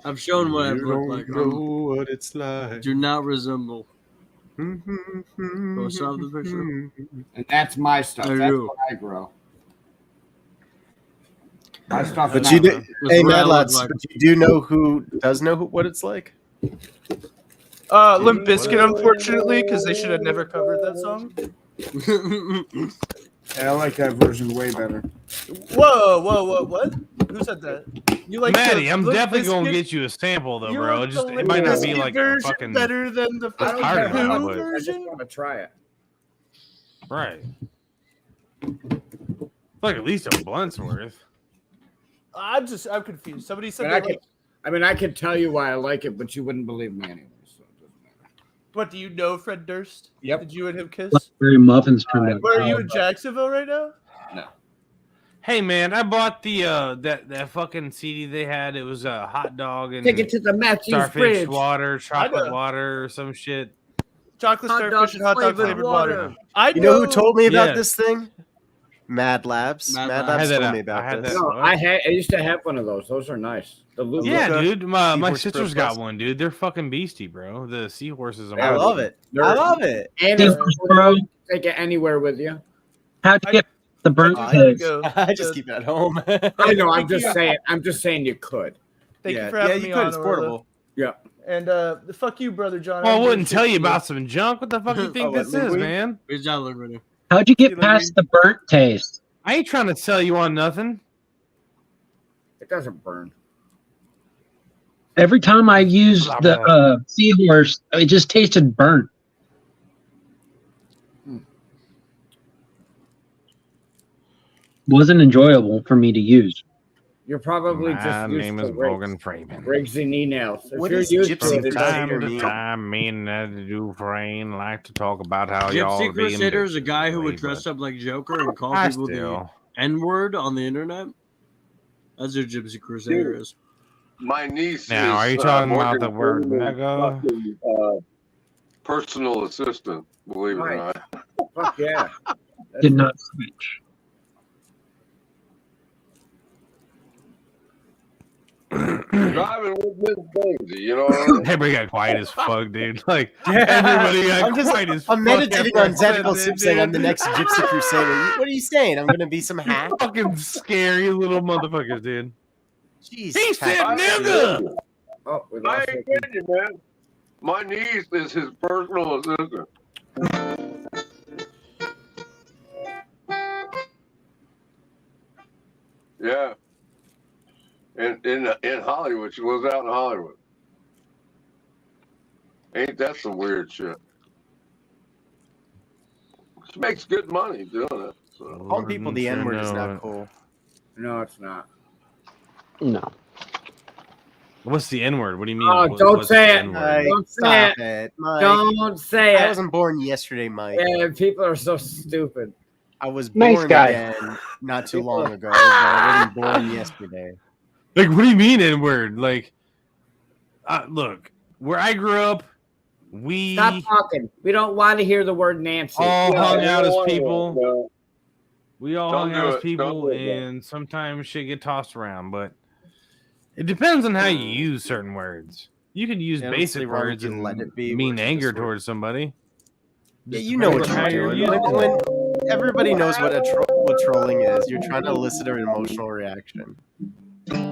I've shown what I've looked like. Know what it's like. Do not resemble. Go stop the picture. And that's my stuff. I That's do. what I grow. My stuff. But is you not- do, That's hey, what I Mad look Lads, like. but you do know who does know what it's like? Limp Bizkit, unfortunately, because they should have never covered that song. Yeah, I like that version way better. Whoa, what? Who said that? You like Maddie, the I'm Limp definitely gonna Bizkit- get you a sample though, you bro. like Just the it Limp might not be Bizkit like a version fucking better than the I don't hard care enough, how but- much. I just version. want to try it. right. Like at least a blunt's worth. I'm confused. Somebody said But that. I could tell you why I like it, but you wouldn't believe me anyway. So it doesn't matter. What do you know, Fred Durst? Yep. Did you and him kiss? Blackberry muffins turned out. Where are you in Jacksonville right now? No. Hey man, I bought the that fucking CD they had. It was a hot dog and Take it to the Matthews starfish Bridge. water, chocolate know. water, or some shit. Chocolate Hot dog starfish and hot dog flavored flavored water. water. I You know who told me about Yeah. this thing? Mad Labs. Mad Mad Labs. I Labs had told that- me I about had this. that- No, I used to have one of those. Those are nice. The Luca. Yeah, dude. My Seahorse sister's Pro got Plus. one, dude. They're fucking beastie, bro. The seahorses are I love it. I love it. And Seahorse Pro. take it anywhere with you. How'd you get the burnt I- pigs? I just keep it at home. I know. I'm just saying. I'm just saying you could. Thank yeah, you for having yeah, me you could. on. It's Orla. portable. Yeah. And fuck you, brother John. Well, I I'm wouldn't gonna tell you shit about some junk. What the fuck you think Oh, this what, is, we- man? Good job, Liberty. How'd you get past the burnt taste? I ain't trying to sell you on nothing. It doesn't burn. Every time I used the seahorse, it just tasted burnt. Wasn't enjoyable for me to use. You're probably just used name to is Morgan Freeman. Rigs and e-nails. What does Gypsy Crusader Time mean? to time, me and Ned Dufresne like to talk about how y'all Gypsy are being Crusader is a bitches guy who would lately, dress but up like Joker and call I people still- the N-word on the internet. That's what Gypsy Crusader is. My niece Now, is, are you talking about Morgan the word Freeman's nigga? fucking, personal assistant, believe it or Right. not. Fuck yeah. Did not switch. Driving with Miss Daisy, you know what I mean? Everybody got quiet as fuck, dude. Like, everybody got quiet as fuck. I'm meditating after I on Tactical said Soup that, saying I'm dude. the next Gypsy Crusader. What are you saying? I'm gonna be some hack? Fucking scary little motherfuckers, dude. Jeez, He said Tactical nigga! Soup. Oh, we I lost ain't it. kidding you, man. My niece is his personal assistant. Yeah. In Hollywood. She lives out in Hollywood. Ain't that some weird shit? She makes good money doing it. So. Calling people the N-word is not cool. No, it's not. No. What's the N-word? What do you mean? Oh, don't What's say the it. N-word? Don't say Stop it. it, Mike. Don't say I it. wasn't born yesterday, Mike. Yeah, people are so stupid. I was Nice born guy. again not too long ago, but I wasn't born yesterday. Like, what do you mean N-word? Like, look, where I grew up, we Stop talking. We don't want to hear the word Nancy. all hung you out don't as want to, people. no. We all Don't hung do out as it. people, Don't do it, and sometimes shit get tossed around, but it depends on how you use certain words. You can use Yeah, I don't see basic why we words can and let it be mean words anger this word. towards somebody. Yeah, Just you know what depends on how you're you're doing. using it. When everybody knows what what trolling is, you're trying to elicit an emotional reaction.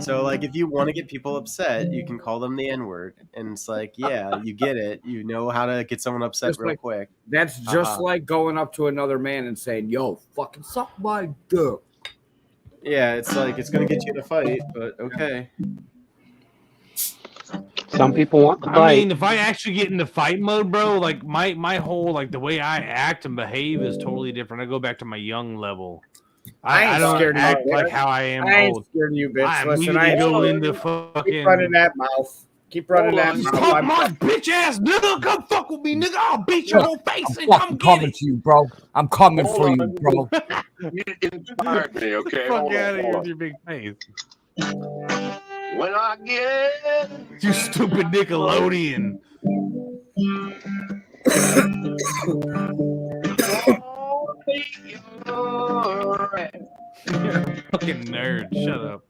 So, like, if you want to get people upset, you can call them the N-word, and it's like, yeah, you get it. You know how to get someone upset Just real like- quick. That's just like going up to another man and saying, "Yo, fucking suck my dick." Yeah, it's like it's gonna get you in a fight, but okay. Some people want the I bite. mean, if I actually get into fight mode, bro, like my whole like the way I act and behave is totally different. I go back to my young level. I ain't don't scared of act you, like bitch. how I am I ain't old. scared of you, bitch. I Listen, immediately I go ain't- into Keep fucking. running that mouth. Keep running that Just mouth. talk my bitch ass nigga. Come fuck with me, nigga. I'll beat your whole face and come get coming it. to you, bro. I'm coming Hold for on. you, bro. You inspired me, okay? Fuck Hold out of on, here hold with your big face. on. When I get You stupid Nickelodeon. You're a fucking nerd. Shut up.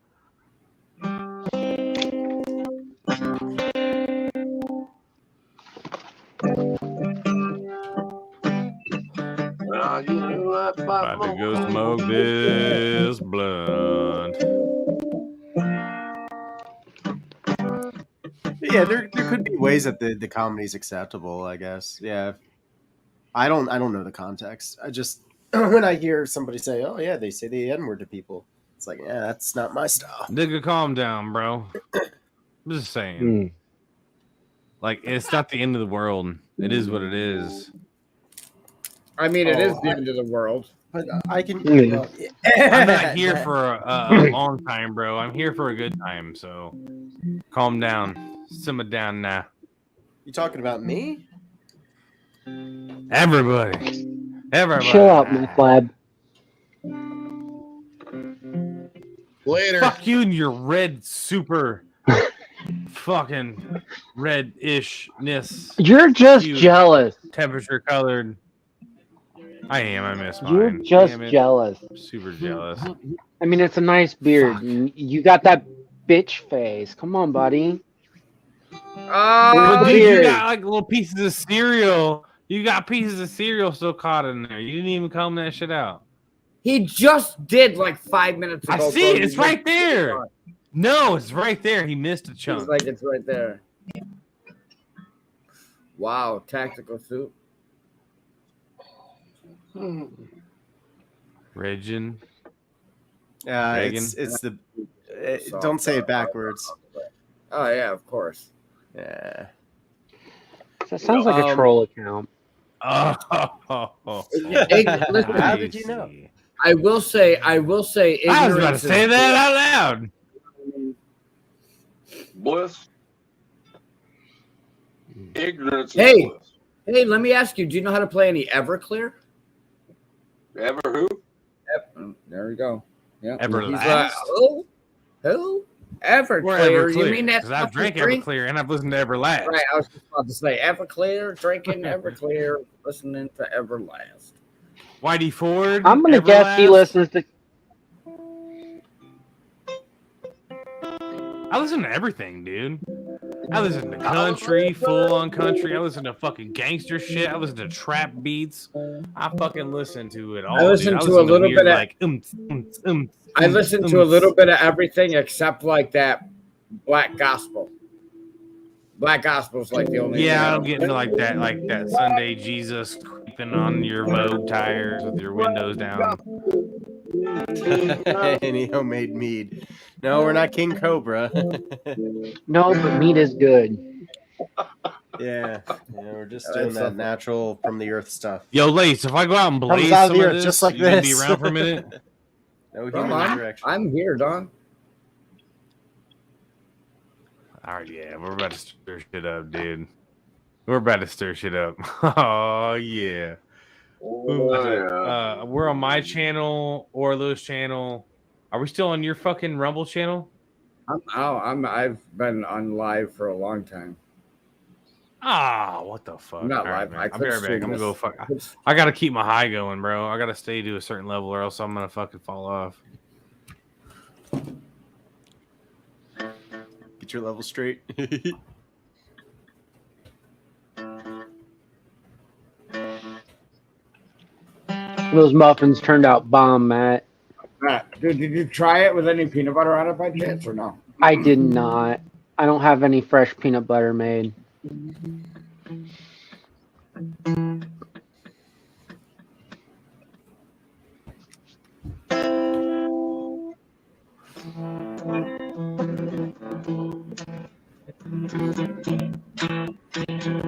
About to go smoke this blunt. Yeah, there could be ways that the comedy's acceptable, I guess. Yeah. I don't know the context. I just when I hear somebody say, "Oh yeah, they say the N-word to people," it's like, yeah, that's not my style. Nigga, calm down, bro. I'm just saying. Like, it's not the end of the world. It is what it is. I mean, it is the end of the world. But I can. Yeah. I'm not here for a long time, bro. I'm here for a good time. So, calm down. Simmer down now. You talking about me? Everybody. Chill out, my flab. Later. Fuck you and your red super fucking red-ishness. You're just Cute, jealous. Temperature colored. I am. I miss mine. You're just Damn it. jealous. I'm super jealous. I mean, it's a nice beard. You got that bitch face. Come on, buddy. But the dude, you beard? got like little pieces of cereal. You got pieces of cereal still caught in there. You didn't even comb that shit out. He just did like 5 minutes ago. I see it. bro. It's right there. No, it's right there. He missed a chunk. It's like it's right there. Wow, tactical soup. Reagan. It's the. Don't say it backwards. Oh yeah, of course. Yeah. That sounds like a troll account. Oh. Listen, how did you know? I will say. I was about to say that out loud. Bliss. Ignorance. Hey, let me ask you. Do you know how to play any Everclear? Ever who? There we go. Yeah. Everlast. Who? Everclear. You mean that's I've drank Everclear and I've listened to Everlast. Right. I was just about to say Everclear, drinking Everclear, listening to Everlast. Whitey Ford. I'm gonna guess he listens to. I listen to everything, dude. I listen to country, full on country. I listen to fucking gangster shit. I listen to trap beats. I fucking listen to it all. I listen to a little bit of. I listen to a little bit of everything except like that black gospel. Black gospel's like the only. Yeah, I don't get into like that Sunday Jesus creeping on your Vogue tires with your windows down. Any homemade mead? No, we're not King Cobra. No, but meat is good. Yeah, we're just doing that natural from the earth stuff. Yo, Lace, if I go out and blaze out of some the of earth, this, just like you gonna this. be around for a minute? No human interaction. I'm here, Don. All right, yeah, we're about to stir shit up, dude. We're about to stir shit up. Oh yeah. We're on my channel, Orlo's channel. Are we still on your fucking Rumble channel? I've been on live for a long time. Ah, what the fuck? I'm not All right, live. man. I'll be right back. I'm gonna go fuck. I gotta keep my high going, bro. I gotta stay to a certain level, or else I'm gonna fucking fall off. Get your level straight. Those muffins turned out bomb, Matt. Dude, did you try it with any peanut butter on it by chance or no? I did not. I don't have any fresh peanut butter made.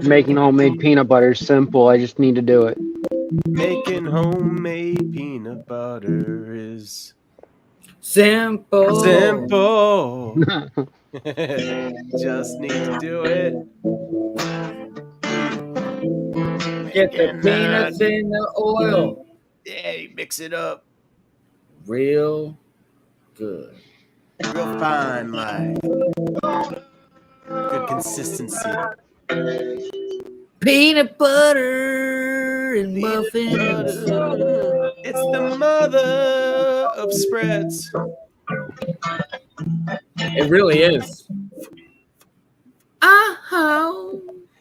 Making homemade peanut butter is simple. I just need to do it. Making homemade peanut butter is simple. Just need to do it. Get the peanuts in the oil. Yeah, you mix it up. Real good. Real fine, like good consistency. Peanut butter and muffins. It's the mother of spreads. It really is.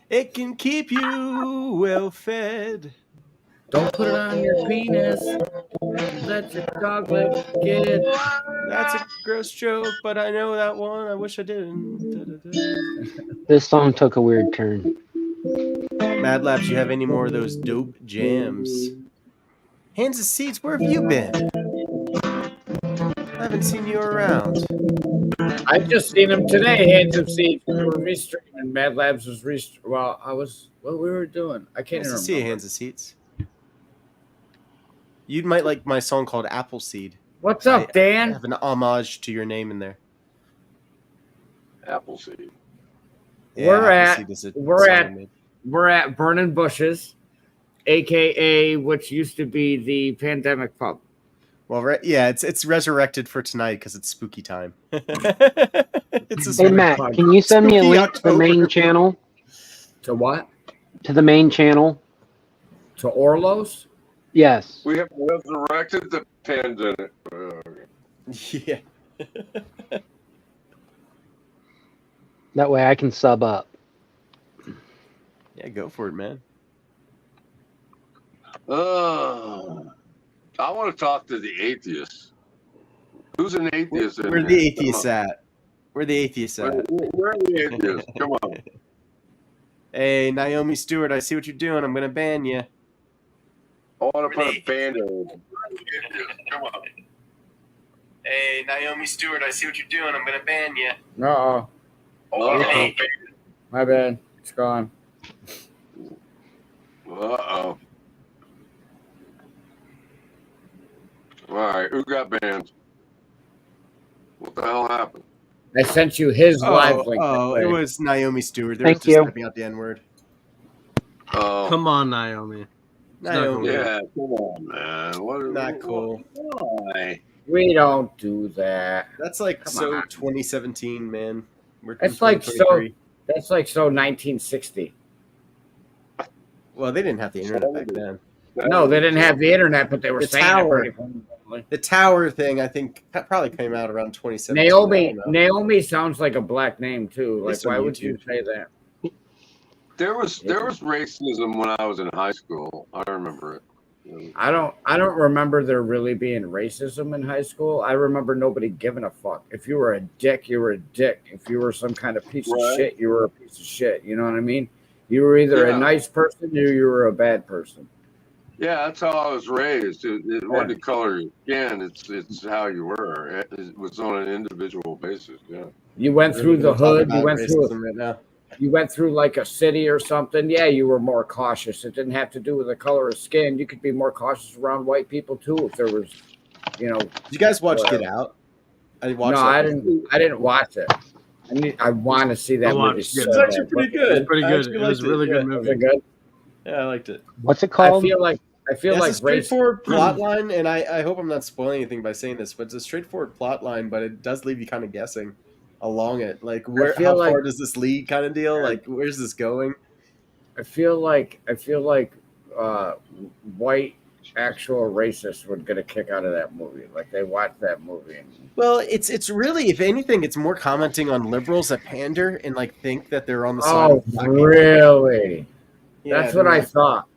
It can keep you well fed. Don't put it on your penis. Let your dog lick it. That's a gross joke, but I know that one. I wish I didn't. This song took a weird turn. Mad Labs, you have any more of those dope jams? Hands of Seeds, where have you been? I haven't seen you around. I've just seen him today. Hands of Seeds. We were restreaming. Mad Labs was Well, what we were doing. I can't Nice to remember. see you, Hands of Seeds. You might like my song called Appleseed. What's up, Dan? I have an homage to your name in there. Appleseed. Yeah, we're at Burning Bushes, aka which used to be the Pandemic Pub. Well, yeah, it's resurrected for tonight because it's spooky time. It's Hey Matt, can you send me a link to the main channel? To what? To the main channel. To Orlo's? Yes. We have resurrected the pandemic. Yeah. That way I can sub up. Yeah, go for it, man. I want to talk to the atheists. Who's an atheist? Where the atheists at? Where the atheists at? Where are the atheists? Come on. Hey, Naomi Stewart, I see what you're doing. I'm gonna ban you. I want to put a band-aid. Come on. Hey, Naomi Stewart, I see what you're doing. I'm gonna ban you. Uh-oh. Uh-oh. My bad. It's gone. Uh-oh. All right, who got banned? What the hell happened? I sent you his live link. Oh, it was Naomi Stewart. They were Thank just you. typing out the N-word. Oh, Come on, Naomi. Naomi. yeah, come on, man. Not cool. Why? We don't do that. That's like Come so on. 2017, man. We're That's in like so. 2023. That's like so 1960. Well, they didn't have the internet back then. No, they didn't have the internet, but they were The saying tower. it pretty funny. The tower thing, I think, that probably came out around 2017. Naomi sounds like a black name too. Like, It's on why would you YouTube. say that? There was racism when I was in high school. I remember it. I don't remember there really being racism in high school. I remember nobody giving a fuck. If you were a dick, you were a dick. If you were some kind of piece of shit, you were a piece of shit. You know what I mean? You were either a nice person or you were a bad person. Yeah, that's how I was raised. It wasn't the color of your skin; it's how you were. It was on an individual basis. Yeah. You went through the hood. You went through. Right now. You went through like a city or something. Yeah, you were more cautious. It didn't have to do with the color of skin. You could be more cautious around white people too if there was, Did you guys watch Get Out? I didn't watch it. I want to see that movie. It's actually pretty good. It's pretty good. It was a really good movie. Was it good? Yeah, I liked it. What's it called? I feel like it's a straightforward plot line, and I hope I'm not spoiling anything by saying this, but it's a straightforward plot line, but it does leave you kind of guessing along it. Like, how far does this lead, kind of deal? Like, where's this going? I feel like white actual racists would get a kick out of that movie. Like, they watch that movie. Well, it's really, if anything, it's more commenting on liberals that pander and like think that they're on the side. Oh, really? Yeah, that's what I thought.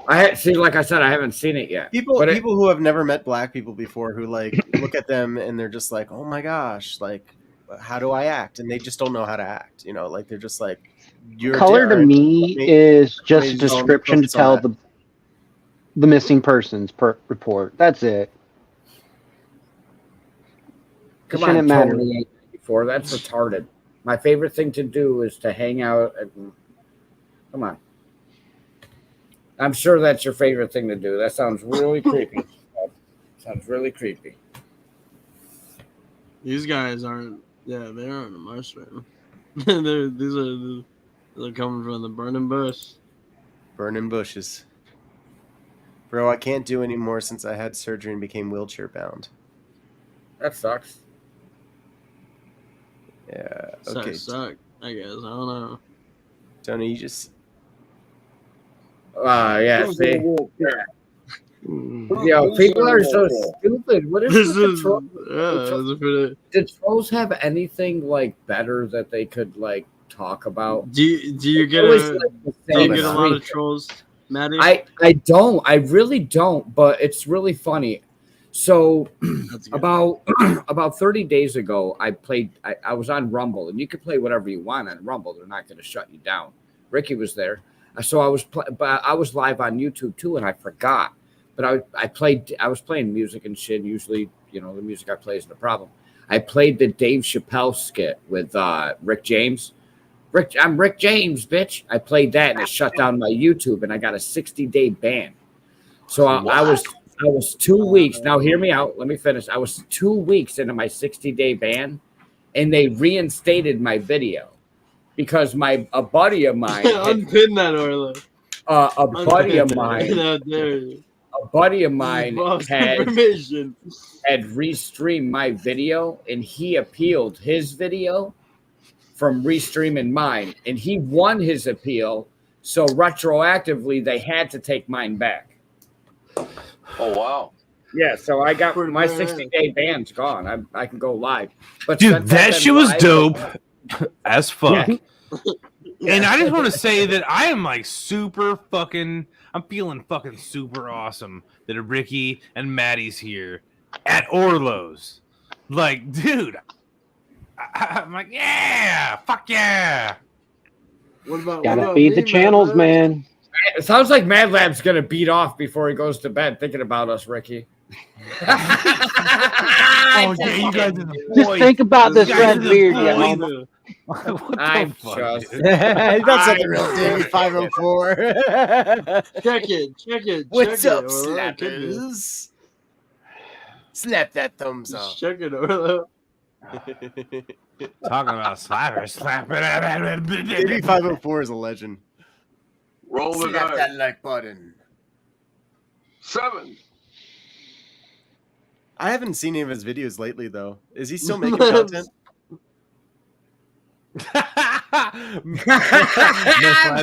Like I said, I haven't seen it yet. People who have never met black people before, who like look at them and they're just like, oh my gosh, like, how do I act? And they just don't know how to act. Like they're just like, color to me is just a description to tell the missing persons report. That's it. Come on, Tony. Before that's retarded. My favorite thing to do is to hang out. Come on. I'm sure that's your favorite thing to do. That sounds really creepy. Sounds really creepy. These guys aren't. Yeah, they aren't a marsh, man. They're coming from the burning bush. Burning bushes. Bro, I can't do anymore since I had surgery and became wheelchair bound. That sucks. Yeah. Okay. Suck, I guess. I don't know. Tony, you just. Yeah. See. Yo, people are so stupid. What is this? Did trolls have anything like better that they could like talk about? Do you get a lot of trolls, Maddie? I don't. I really don't. But it's really funny. So about 30 days ago, I was on Rumble, and you could play whatever you want on Rumble. They're not going to shut you down. Ricky was there, so I was live on YouTube too, and I forgot. But I was playing music and shit. Usually, the music I play isn't a problem. I played the Dave Chappelle skit with Rick James. I'm Rick James, bitch. I played that, and it shut down my YouTube, and I got a 60-day ban. So I was 2 weeks. Now hear me out. Let me finish. I was 2 weeks into my 60-day ban, and they reinstated my video because a buddy of mine. Unpin that, Orlo. A buddy of mine. A buddy of mine had restreamed my video, and he appealed his video from restreaming mine, and he won his appeal. So retroactively, they had to take mine back. Oh wow! Yeah, so I got my 60-day ban's gone. I can go live. But dude, that shit was dope as fuck. Yeah. And I just want to say that I am like I'm feeling fucking super awesome that Ricky and Maddie's here at Orlo's. Like, dude, I'm like, yeah, fuck yeah. Gotta feed the channels, man. It sounds like Mad Lab's gonna beat off before he goes to bed, thinking about us, Ricky. Oh yeah, you guys are the Just boys. think about this guys red are the beard, you boys. homo. I'm fuck, just. dude? That's not the real Davey 504. Check it. What's check up, it, Orlo. It could be. slappers? Slap that thumbs up. Check it, Orlo. Talking about slappers, slapping. Davey 504 is a legend. Roll the Slap dice. that like button. 7. I haven't seen any of his videos lately, though. Is he still making content?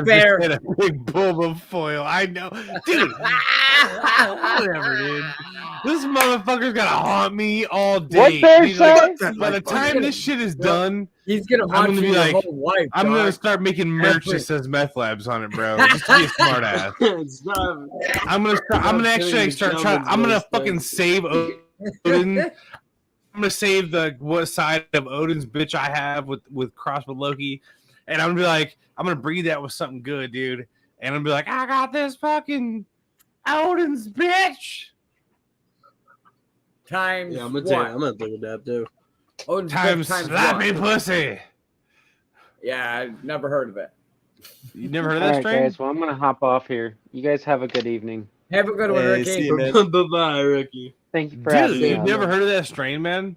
Bear. A big bulb of foil. I know, dude. Whatever, dude. This motherfucker's gonna haunt me all day. What bear He's like, say? by the time this shit is done, He's gonna I'm haunt gonna you be your like, whole life. I'm gonna dog. start making merch that says meth labs on it, bro. Just to be a smart ass. It's not. I'm gonna actually start trying. I'm gonna fucking save Odin. I'm gonna save the what side of Odin's bitch I have with cross with Loki, and I'm gonna be like, I'm gonna breed that with something good, dude. And I'm gonna be like, I got this fucking Odin's bitch. Times Yeah, I'm gonna think of that too. Odin's Times times slappy what? pussy. Yeah, I've never heard of it. You never heard of All that right, strain? guys. Well, I'm gonna hop off here. You guys have a good evening. Have a good one, Hey, Ricky. see you, man. Bye-bye, Ricky. Thank you for Dude, asking. you've me. never heard of that strain, man?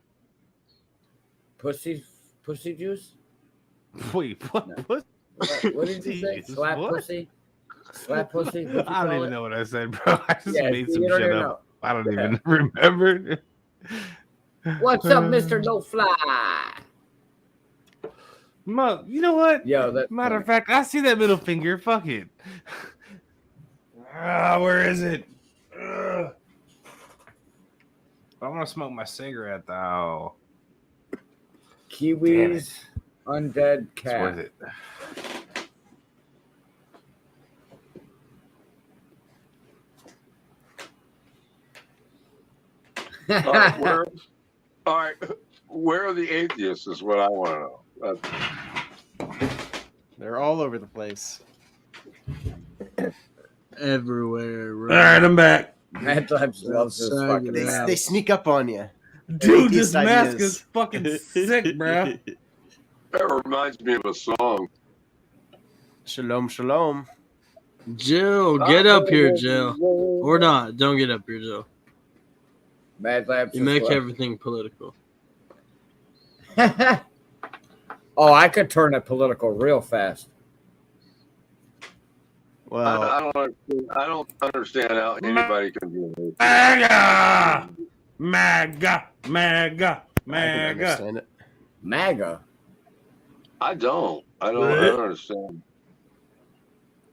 Pussy juice? Wait, what? No. What? What did you say? Jesus, Slap what? pussy? Slap pussy? What'd you I don't call even it? know what I said, bro. I just Yeah, made see, some you don't shit even up. know. I don't even remember. What's up, Mr. No Fly? You know what? Yo, that Matter of fact, I see that middle finger. Fuck it. Where is it? I want to smoke my cigarette though. Kiwis, undead It's cat. worth it. All right, where are the atheists is what I want to know. They're all over the place. Everywhere. All right, I'm back. Mad Labs loves this fucking They app. sneak up on you. Dude, this Atheist mask ideas. is fucking sick, bro. That reminds me of a song. Shalom, shalom. Jill, get up here, Jill. Or not. Don't get up here, Jill. Mad Labs. You make everything political. Oh, I could turn it political real fast. Well, I don't understand how anybody can be an atheist. MAGA, I MAGA, can MAGA. understand it. MAGA. I don't understand.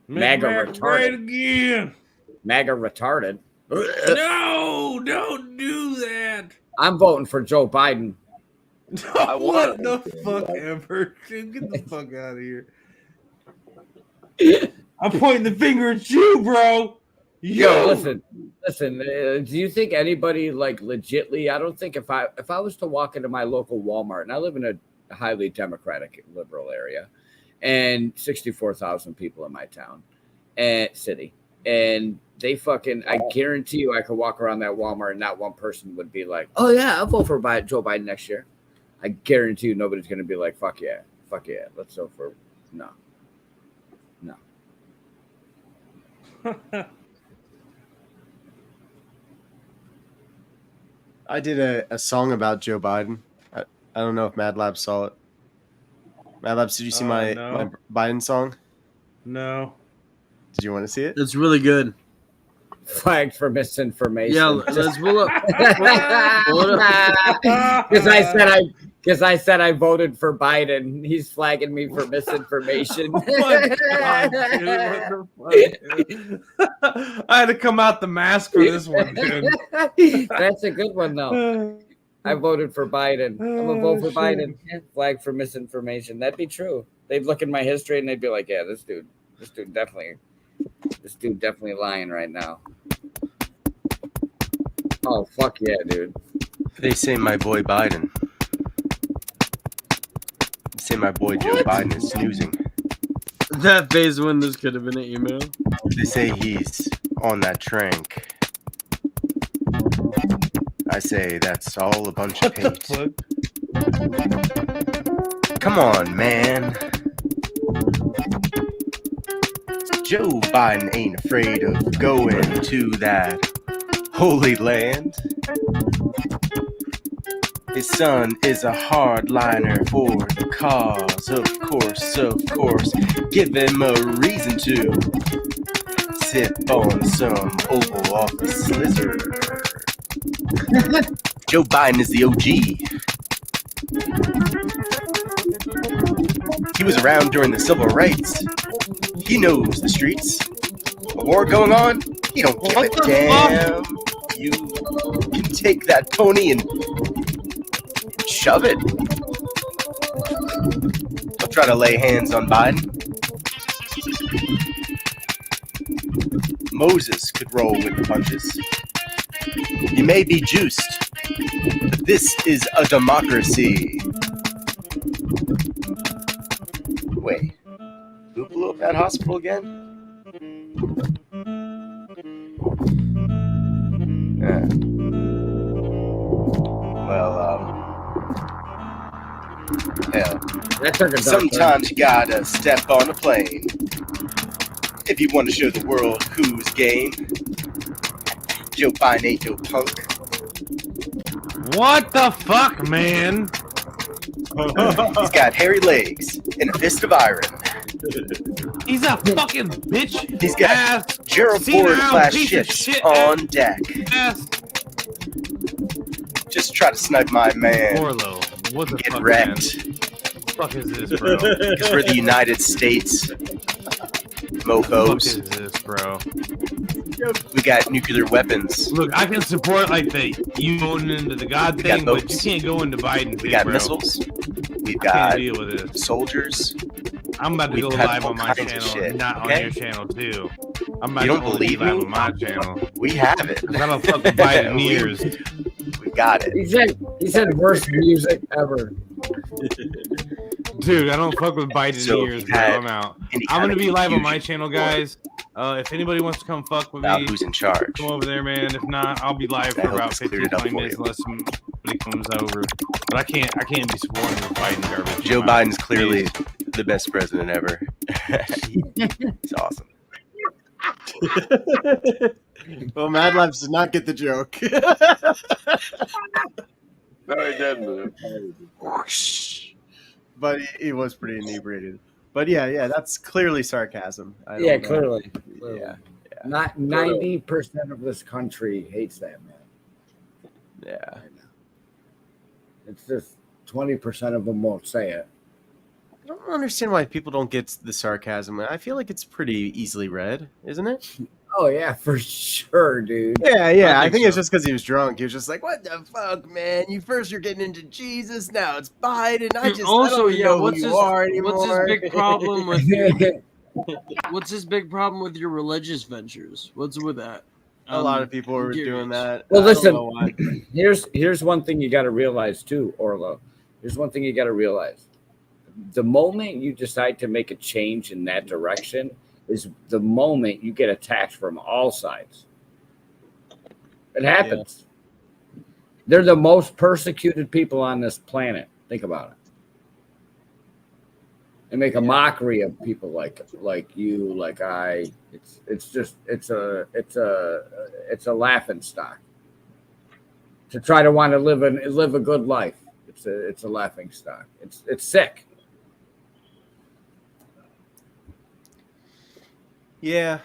MAGA Right retarded. again. MAGA retarded. No, don't do that. I'm voting for Joe Biden. What the fuck ever? Dude, get the fuck out of here. I'm pointing the finger at you, bro. Yo, listen. Do you think anybody like legitly? I don't think if I was to walk into my local Walmart, and I live in a highly democratic liberal area, and 64,000 people in my town and city, and they fucking, I guarantee you, I could walk around that Walmart and not one person would be like, "Oh yeah, I'll vote for Joe Biden next year." I guarantee you, nobody's gonna be like, "Fuck yeah, let's vote for no." I did a song about Joe Biden. I don't know if Mad Labs saw it. Mad Labs, did you see my Biden song? No. Did you want to see it? It's really good. Flagged for misinformation. Yeah, let's pull up. Because I said I voted for Biden. He's flagging me for misinformation. Oh my God, dude, what the fuck? I had to come out the mask for this one, dude. That's a good one, though. I voted for Biden. I'm going to vote for Biden. Flagged for misinformation. That'd be true. They'd look at my history and they'd be like, yeah, this dude definitely lying right now. Oh, fuck yeah, dude. They say my boy Biden. They say my boy Joe Biden is snoozing. That phase one, this could have been an email. They say he's on that trank. I say that's all a bunch of hate. Come on, man. Joe Biden ain't afraid of going to that holy land. His son is a hardliner for the cause, of course. Give him a reason to sip on some Oval Office slizzard. Joe Biden is the OG. He was around during the civil rights. He knows the streets. A war going on, he don't give a damn. You can take that pony and shove it. Don't try to lay hands on Biden. Moses could roll with the punches. You may be juiced, but this is a democracy. Wait, who blew up that hospital again? Hell, sometimes you gotta step on a plane if you want to show the world who's game. Joe Biden ain't no punk. What the fuck, man? He's got hairy legs and a fist of iron. He's a fucking bitch. He's got Gerald Ford class ships on deck. Just try to snipe my man. Orlo, what the get fuck, wrecked. Man? What the fuck is this, bro? Because we're the United States. Mofos. What is this, bro? We got nuclear weapons. Look, I can support like you going into the God thing, but you can't go into Biden. We got bro. missiles. We've got deal with it. soldiers. I'm about to go live on my channel, not on your channel too. I'm about you don't to believe live me? on my channel. We have it. I don't fuck with Bideneers. We got it. He said worst music ever. Dude, I don't fuck with Bideneers, bro. I'm out. I'm gonna be live on my channel, guys. If anybody wants to come fuck with me, who's in charge? Come over there, man. If not, I'll be live for about 15-20 minutes unless somebody comes over. But I can't be supporting this Biden garbage. Joe Biden's clearly the best president ever. He's awesome. Well, Mad Labs did not get the joke. No, he didn't. But he was pretty inebriated. But yeah, that's clearly sarcasm. Clearly. Yeah. Not 90% of this country hates that man. Yeah. It's just 20% of them won't say it. I don't understand why people don't get the sarcasm. I feel like it's pretty easily read, isn't it? Oh yeah, for sure, dude. Yeah. I think it's just because he was drunk. He was just like, "What the fuck, man? You're getting into Jesus now. It's Biden. I don't know who you are anymore." What's his big problem with? What's his big problem with your religious ventures? What's with that? A lot of people were doing that. Well, listen. Here's one thing you got to realize too, Orlo. Here's one thing you got to realize. The moment you decide to make a change in that direction is the moment you get attacked from all sides. It happens. Yeah. They're the most persecuted people on this planet. Think about it. They make a mockery of people like you, like I. It's a laughing stock. To try to want to live a good life. It's a laughing stock. It's sick. Yeah,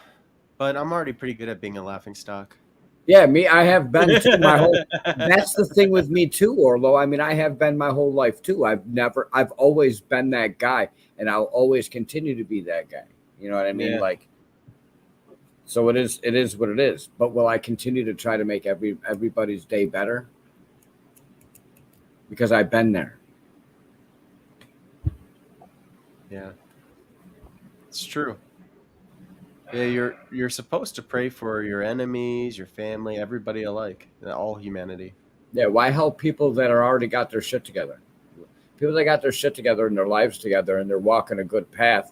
but I'm already pretty good at being a laughing stock. Yeah, I have been too my whole. That's the thing with me too, Orlo. I mean, I have been my whole life too. I've always been that guy, and I'll always continue to be that guy. You know what I mean? Yeah. So it is what it is. But will I continue to try to make everybody's day better? Because I've been there. Yeah, it's true. Yeah, you're supposed to pray for your enemies, your family, everybody alike, all humanity. Yeah, why help people that are already got their shit together? People that got their shit together and their lives together and they're walking a good path.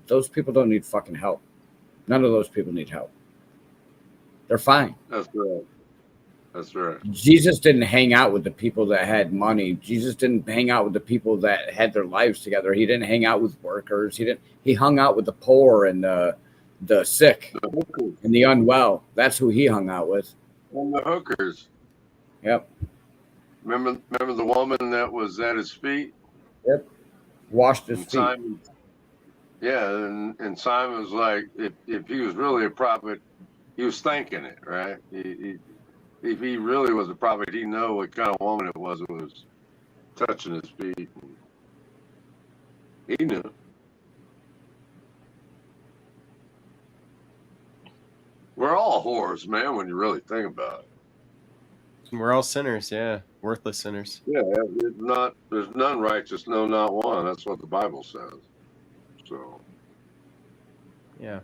Those people don't need fucking help. None of those people need help. They're fine. That's right. That's right. Jesus didn't hang out with the people that had money. Jesus didn't hang out with the people that had their lives together. He didn't hang out with workers. He hung out with the poor and the sick and the unwell. That's who he hung out with. And the hookers. Yep. Remember the woman that was at his feet? Yep. Washed his and feet. Simon, yeah, and Simon was like, if he was really a prophet, he was thinking it, right? If he really was a prophet, he'd know what kind of woman it was touching his feet. He knew. We're all whores, man, when you really think about it. We're all sinners, yeah. Worthless sinners. Yeah, there's none righteous, no, not one. That's what the Bible says. So, yeah.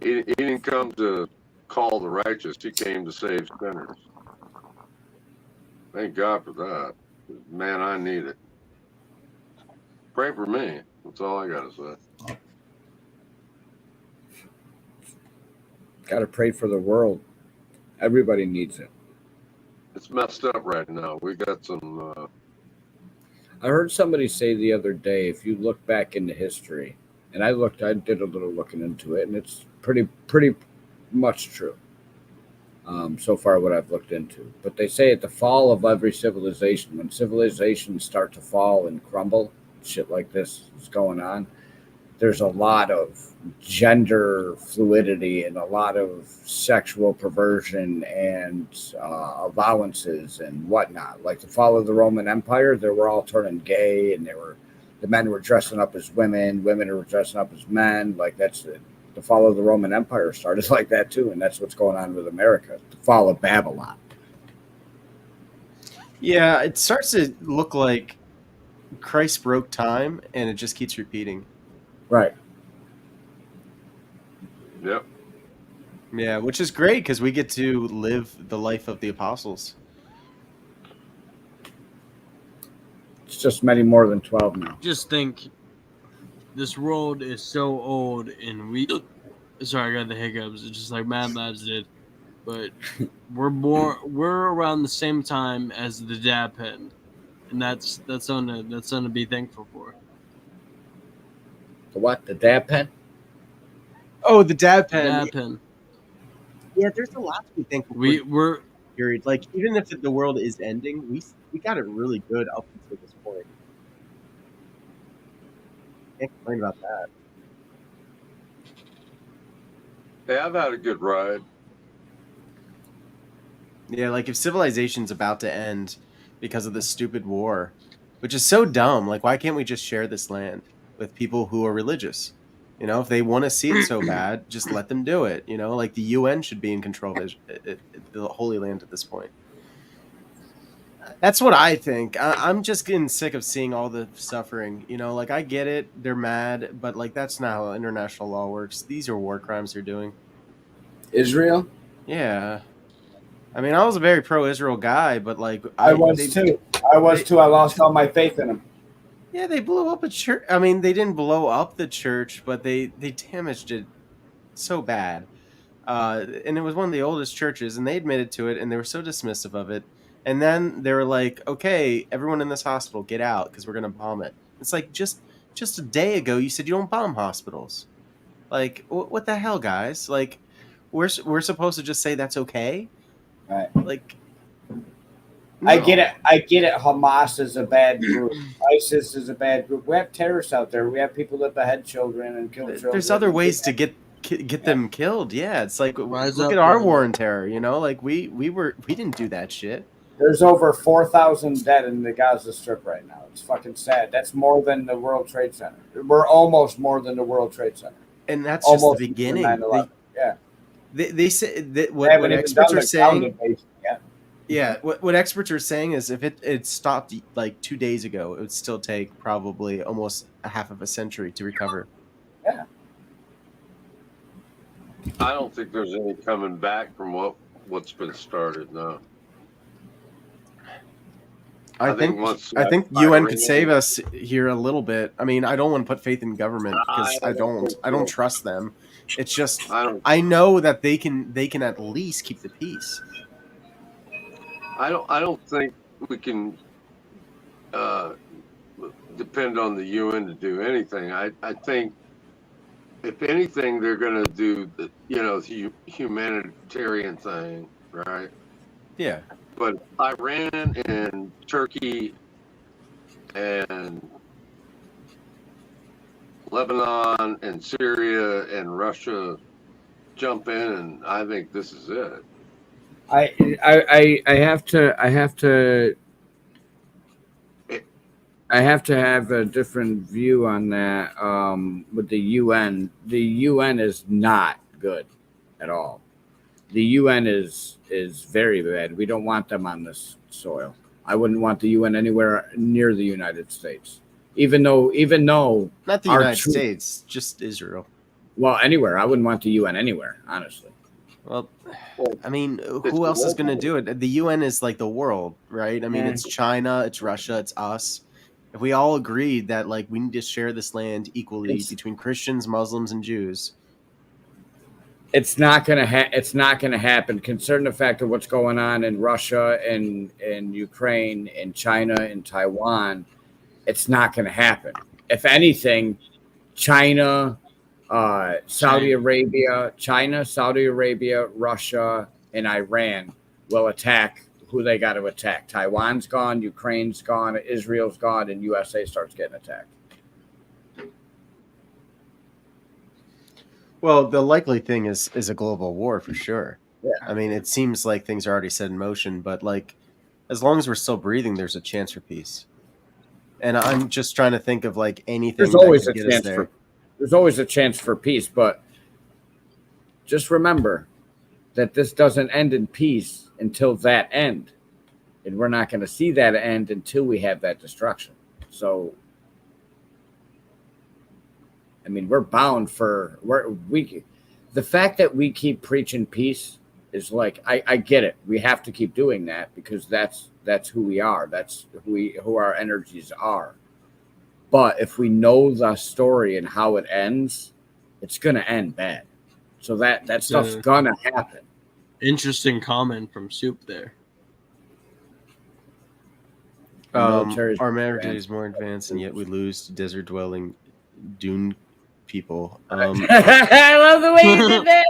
He didn't come to call the righteous. He came to save sinners. Thank God for that. Man, I need it. Pray for me. That's all I got to say. Got to pray for the world. Everybody needs it. It's messed up right now. We got some. I heard somebody say the other day, if you look back into history, and I did a little looking into it, and it's pretty much true. So far, what I've looked into, but they say at the fall of every civilization, when civilizations start to fall and crumble, shit like this is going on. There's a lot of gender fluidity and a lot of sexual perversion and allowances and whatnot. Like the fall of the Roman Empire, they were all turning gay, and the men were dressing up as women were dressing up as men. Like that's the fall of the Roman Empire started like that too, and that's what's going on with America. The fall of Babylon. Yeah, it starts to look like Christ broke time, and it just keeps repeating. Right. Yep. Yeah, which is great because we get to live the life of the apostles. It's just many more than 12 now. Just think, this world is so old, and sorry, I got the hiccups. It's just like Mad Labs did, but we're around the same time as the dab pen, and that's something to be thankful for. The what? The dab pen? Oh, the dab pen. Dab pen. Yeah, there's a lot to be thankful for. We're period. Like even if the world is ending, we got it really good up until this point. Can't complain about that. Yeah, I've had a good ride. Yeah, like if civilization's about to end because of this stupid war, which is so dumb. Like, why can't we just share this land with people who are religious? You know, if they want to see it so bad, just let them do it. You know, like the UN should be in control of the Holy Land at this point. That's what I think. I'm just getting sick of seeing all the suffering. You know, like I get it. They're mad, but like that's not how international law works. These are war crimes they're doing. Israel? Yeah. I mean, I was a very pro-Israel guy, but like I was too. I lost all my faith in them. Yeah, they blew up a church. I mean, they didn't blow up the church, but they damaged it so bad. And it was one of the oldest churches, and they admitted to it, and they were so dismissive of it. And then they were like, "Okay, everyone in this hospital, get out because we're gonna bomb it." It's like just a day ago, you said you don't bomb hospitals. Like, what the hell, guys? Like, we're supposed to just say that's okay. Right. Like, no. I get it. Hamas is a bad group. ISIS is a bad group. We have terrorists out there. We have people that behead children and kill children. There's other ways to get them killed. Yeah, it's like look at our war on terror. You know, like we didn't do that shit. There's over 4,000 dead in the Gaza Strip right now. It's fucking sad. That's more than the World Trade Center. We're almost more than the World Trade Center. And that's almost just the beginning. They say that what experts are saying. Yeah, what experts are saying is if it stopped like 2 days ago, it would still take probably almost a half of a century to recover. Yeah. I don't think there's any coming back from what's been started. No. I think UN could save us here a little bit. I mean, I don't want to put faith in government because I don't trust them. It's just I know that they can at least keep the peace. I don't think we can depend on the UN to do anything. I think if anything, they're going to do the humanitarian thing, right? Yeah. But Iran and Turkey and Lebanon and Syria and Russia jump in, and I think this is it. I have to have a different view on that. With the UN, the UN is not good at all. The UN is very bad. We don't want them on this soil. I wouldn't want the UN anywhere near the United States. Even though not the United States, just Israel. Well, anywhere. I wouldn't want the UN anywhere, honestly. Well, I mean, who else is going to do it? The UN is like the world, right? I mean, it's China, it's Russia, it's us. If we all agreed that like we need to share this land equally between Christians, Muslims, and Jews, it's not gonna happen. Considering the fact of what's going on in Russia and Ukraine and China and Taiwan, it's not gonna happen. If anything, Saudi Arabia, Russia, and Iran will attack who they got to attack. Taiwan's gone, Ukraine's gone, Israel's gone, and USA starts getting attacked. Well, the likely thing is a global war for sure. Yeah. I mean, it seems like things are already set in motion, but like as long as we're still breathing, there's a chance for peace. And I'm just trying to think of like anything. There's always a chance there's always a chance for peace, but just remember that this doesn't end in peace until that end. And we're not going to see that end until we have that destruction. So, I mean, we're bound for the fact that we keep preaching peace is like, I get it. We have to keep doing that because that's who we are. That's who our energies are. But if we know the story and how it ends, it's going to end bad. So that stuff's going to happen. Interesting comment from Soup there. Our military is more advanced, and yet we lose to desert-dwelling dune people. I love the way you did that.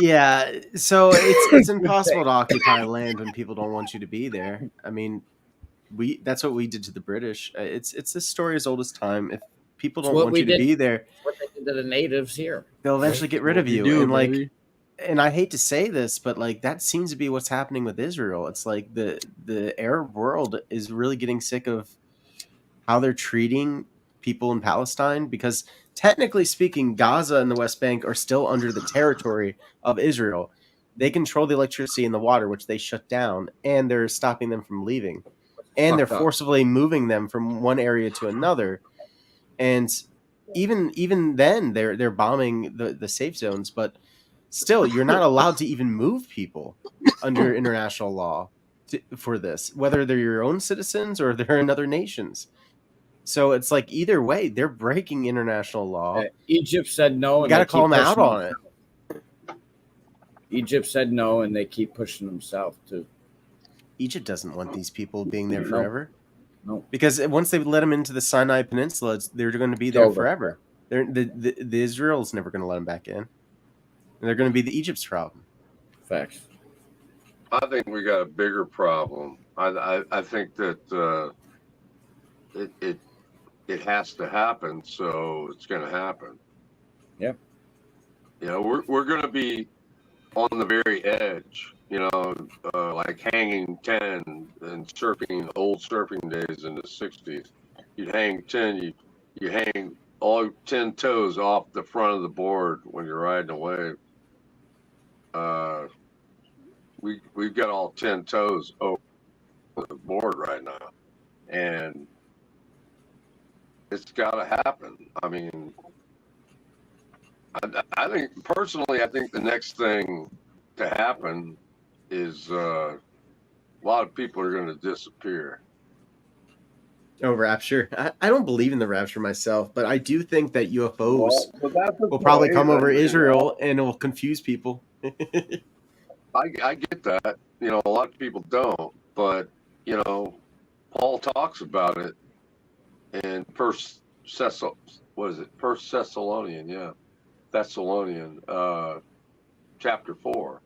Yeah. So it's impossible to occupy land when people don't want you to be there. I mean, that's what we did to the British. It's this story as old as time. If people don't want you to be there, what they did to the natives here, they'll eventually get rid of you. And I hate to say this, but like that seems to be what's happening with Israel. It's like the Arab world is really getting sick of how they're treating people in Palestine, because technically speaking, Gaza and the West Bank are still under the territory of Israel. They control the electricity and the water, which they shut down, and they're stopping them from leaving. And they're forcibly moving them from one area to another. And even then, they're bombing the safe zones, but still, you're not allowed to even move people under international law for this, whether they're your own citizens or they're in other nations. So it's like either way, they're breaking international law. Egypt said no. You got to call them out on it. Egypt said no, and they keep pushing them south too. Egypt doesn't want these people being there forever. No. Because once they let them into the Sinai Peninsula, they're going to be there forever. The Israel's never going to let them back in. And they're going to be the Egypt's problem. Facts. I think we got a bigger problem. I think that it has to happen, so it's going to happen. Yeah. You know, we're going to be on the very edge. You know, like hanging 10 and surfing, old surfing days in the 60s. You'd hang 10, you hang all 10 toes off the front of the board when you're riding a wave. We've got all 10 toes over the board right now. And it's got to happen. I mean, I think, personally, I think the next thing to happen is a lot of people are going to disappear. Oh, rapture. I don't believe in the rapture myself, but I do think that UFOs will point, probably come over you know. Israel and it will confuse people. I get that. You know, a lot of people don't, but you know, Paul talks about it in First Thessalonian, yeah, Thessalonian, chapter 4,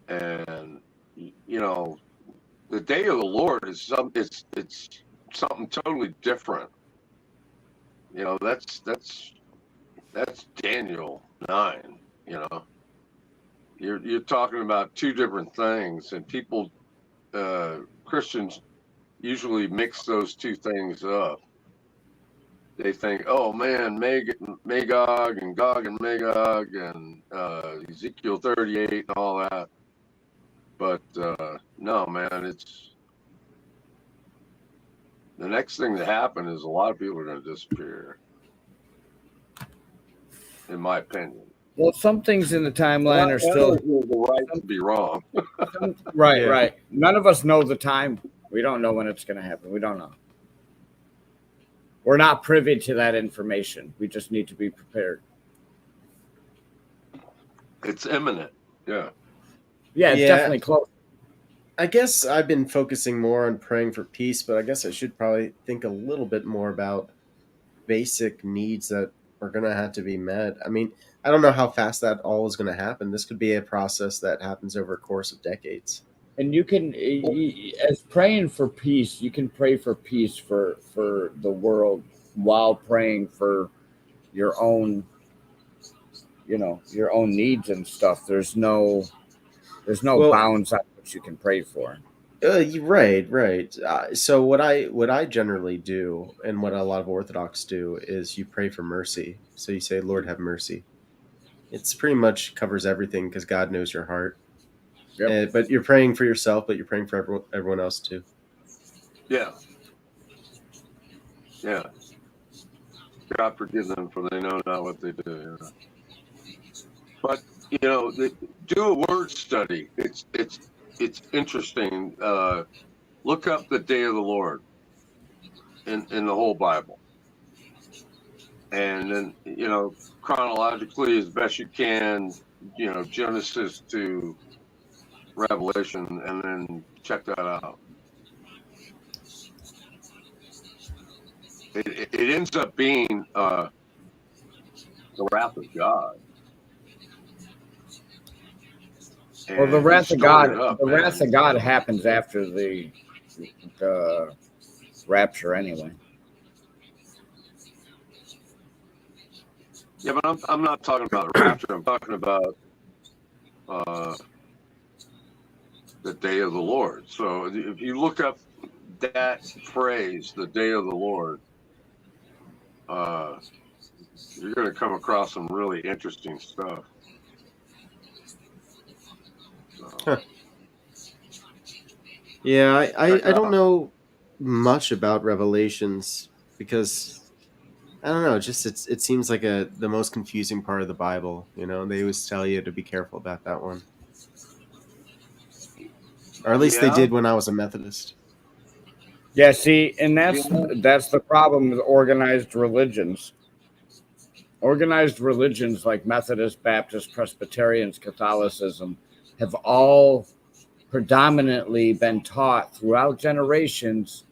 and you know, the day of the Lord is it's something totally different. You know, that's Daniel 9. You know, you're talking about two different things, and people, Christians, usually mix those two things up. They think, oh man, Magog and Gog and Magog and Ezekiel 38 and all that. But no, man, it's the next thing to happen is a lot of people are going to disappear, in my opinion. Well, some things in the timeline are still the right to be wrong. Right, right. None of us know the time. We don't know when it's going to happen. We don't know. We're not privy to that information. We just need to be prepared. It's imminent. Yeah. Yeah, it's definitely close. I guess I've been focusing more on praying for peace, but I guess I should probably think a little bit more about basic needs that are going to have to be met. I mean, I don't know how fast that all is going to happen. This could be a process that happens over a course of decades. And you can, as praying for peace, you can pray for peace for the world while praying for your own, you know, your own needs and stuff. There's no bounds on what you can pray for. Right. So what I generally do, and what a lot of Orthodox do, is you pray for mercy. So you say, "Lord, have mercy." It's pretty much covers everything because God knows your heart. Yep. But you're praying for yourself, but you're praying for everyone else too. Yeah. Yeah. God forgive them, for they know not what they do. Yeah. But you know, do a word study. It's interesting. Look up the day of the Lord in the whole Bible, and then you know, chronologically as best you can. You know, Genesis to Revelation, and then check that out. It ends up being the wrath of God. Well, the wrath of God happens after the rapture anyway. Yeah, but I'm not talking about the rapture. I'm talking about the day of the Lord. So if you look up that phrase, the day of the Lord, you're going to come across some really interesting stuff. Huh. Yeah, I don't know much about Revelations because I don't know. Just it seems like the most confusing part of the Bible. You know, they always tell you to be careful about that one, or at least they did when I was a Methodist. Yeah, see, and that's the problem with organized religions. Organized religions like Methodist, Baptist, Presbyterians, Catholicism have all predominantly been taught throughout generations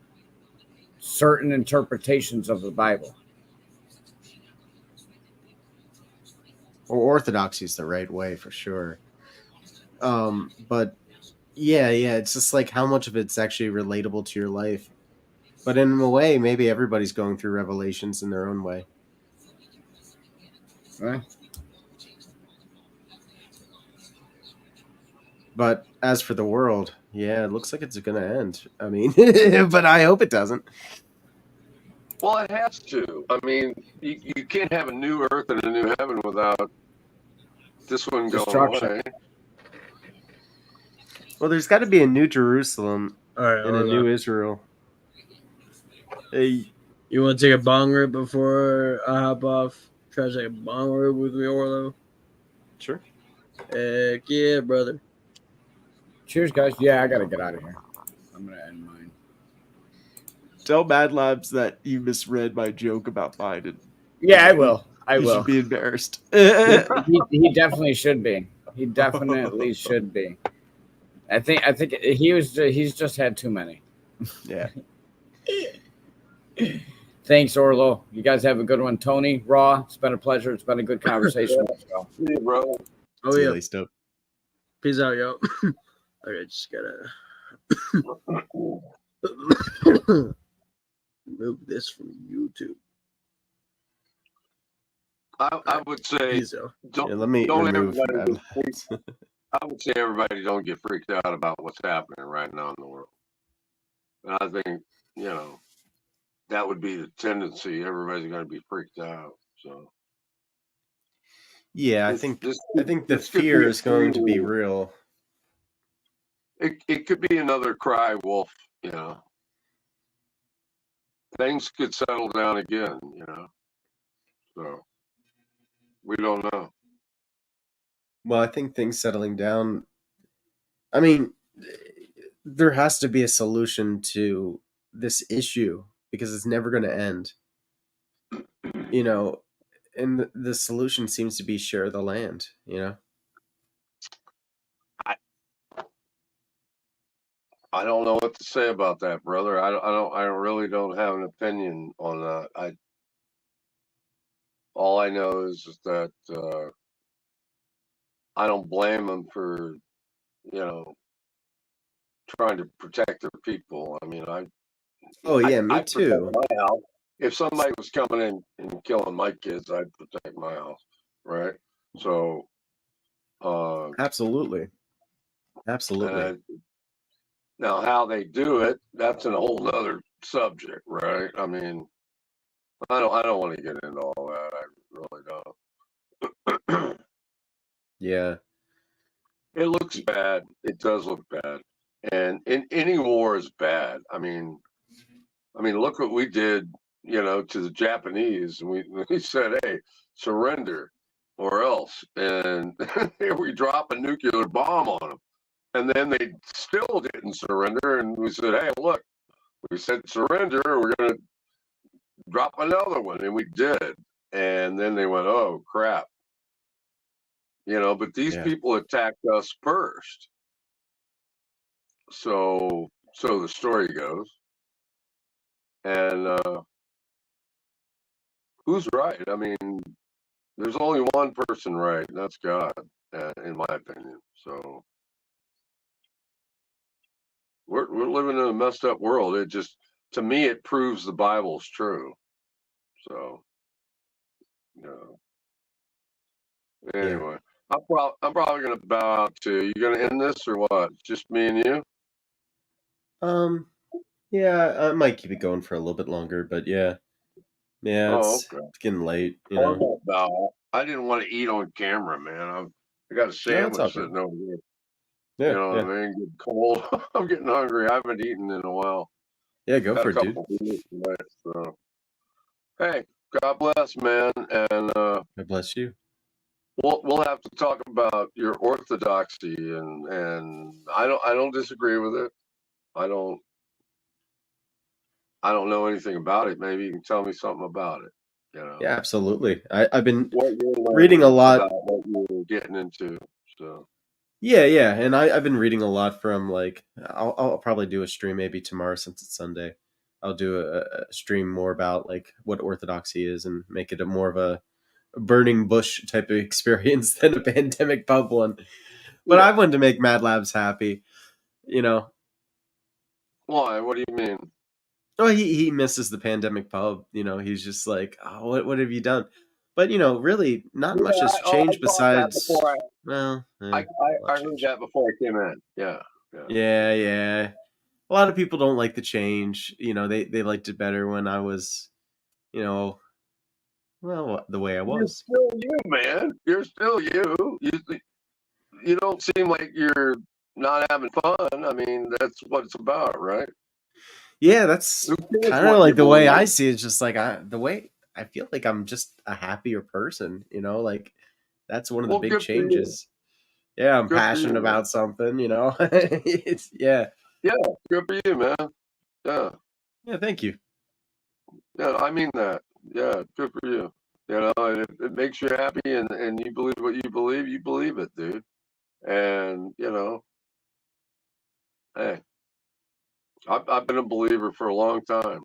certain interpretations of the Bible. Well, Orthodoxy is the right way for sure. But yeah, it's just like how much of it's actually relatable to your life. But in a way, maybe everybody's going through revelations in their own way. Right. But as for the world, yeah, it looks like it's going to end. I mean, but I hope it doesn't. Well, it has to. I mean, you can't have a new earth and a new heaven without this one going away. Well, there's got to be a new Jerusalem and a new Israel. Hey, you want to take a bong rip before I hop off? Try to take a bong rip with me, Orlo? Sure. Heck yeah, brother. Cheers, guys. Yeah, I got to get out of here. I'm going to end mine. Tell Mad Labs that you misread my joke about Biden. Yeah, I will. I he will. should be embarrassed. He definitely should be. He definitely should be. I think he's just had too many. Yeah. Thanks, Orlo. You guys have a good one. Tony, Raw, it's been a pleasure. It's been a good conversation. See you, bro. Oh, See yeah. you later. Peace out, yo. Okay, just gotta move this from YouTube. I would say don't, let me don't remove everybody get freaked. I would say everybody don't get freaked out about what's happening right now in the world. And I think, that would be the tendency. Everybody's going to be freaked out. So yeah, I think the fear is going to be real. It could be another cry wolf, Things could settle down again, So we don't know. Well, I think things settling down. I mean, there has to be a solution to this issue because it's never going to end. And the solution seems to be share the land, I don't know what to say about that, brother. I really don't have an opinion on that. All I know is that I don't blame them for, trying to protect their people. I mean, me too. My house. If somebody was coming in and killing my kids, I'd protect my house, right? So, absolutely. Now, how they do it, that's a whole other subject, right? I mean, I don't want to get into all that. I really don't. Yeah. It looks bad. It does look bad. And any war is bad. I mean, look what we did, to the Japanese. And we said, hey, surrender or else. And here we drop a nuclear bomb on them. And then they still didn't surrender. And we said, hey, look, we said surrender. We're going to drop another one. And we did. And then they went, oh, crap. But these people attacked us first. So the story goes. And who's right? I mean, there's only one person right, and that's God, in my opinion. So we're living in a messed up world. It just, to me, it proves the Bible's true. So, anyway, I'm probably gonna bow out too. You gonna end this or what? Just me and you? Yeah, I might keep it going for a little bit longer, but yeah, it's getting late. I didn't want to eat on camera, man. I got a sandwich sitting over here. Yeah, what I mean? Getting cold. I'm getting hungry. I haven't eaten in a while. Yeah, go for it, dude. Tonight, so. Hey, God bless, man, and God bless you. We'll have to talk about your orthodoxy, and I don't disagree with it. I don't know anything about it. Maybe you can tell me something about it. Yeah, absolutely. I've been reading a lot about what you're getting into. So. Yeah, and I've been reading a lot from I'll probably do a stream maybe tomorrow since it's Sunday. I'll do a stream more about what orthodoxy is and make it more of a burning bush type of experience than a pandemic pub one. But I wanted to make Mad Labs happy, Why? What do you mean? Oh, he misses the pandemic pub. He's just like, oh, what have you done? But really, not much has changed besides. I heard that before I came in. Yeah. A lot of people don't like the change. They liked it better when I was, the way I was. You're still you, man. You're still you. You don't seem like you're not having fun. I mean, that's what it's about, right? Yeah, that's kind of like the way I see it. It's just like the way I feel like I'm just a happier person. That's one of the big changes. Yeah, I'm passionate about something. It's Yeah, good for you, man. Yeah. Yeah, thank you. Yeah, I mean that. Yeah, good for you. You know, and it makes you happy, and you believe what you believe it, dude. And you know, hey, I've been a believer for a long time.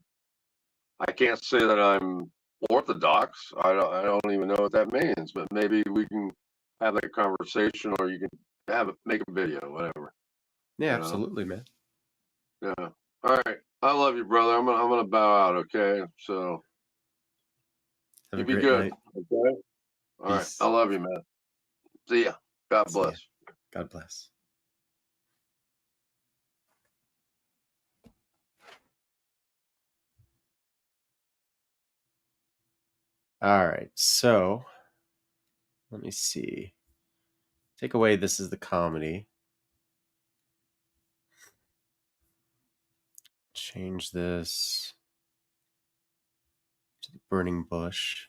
I can't say that I'm orthodox. I don't even know what that means, but maybe we can have that conversation, or you can make a video, whatever. Yeah, absolutely, man. Yeah. All right. I love you, brother. I'm gonna bow out. Okay. So have you a be great good. night. Okay. All right. I love you, man. See ya. God bless. God bless. All right, so let me see. Take away this is the comedy. Change this to the burning bush.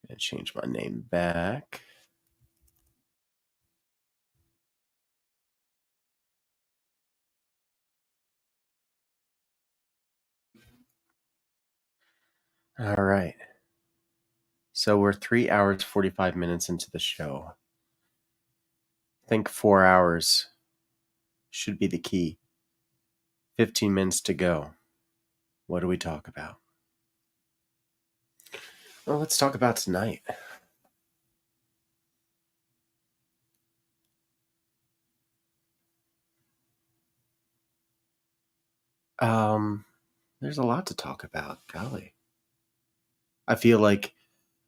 And change my name back. All right. So we're 3 hours, 45 minutes into the show. I think 4 hours should be the key. 15 minutes to go. What do we talk about? Well, let's talk about tonight. There's a lot to talk about. Golly. I feel like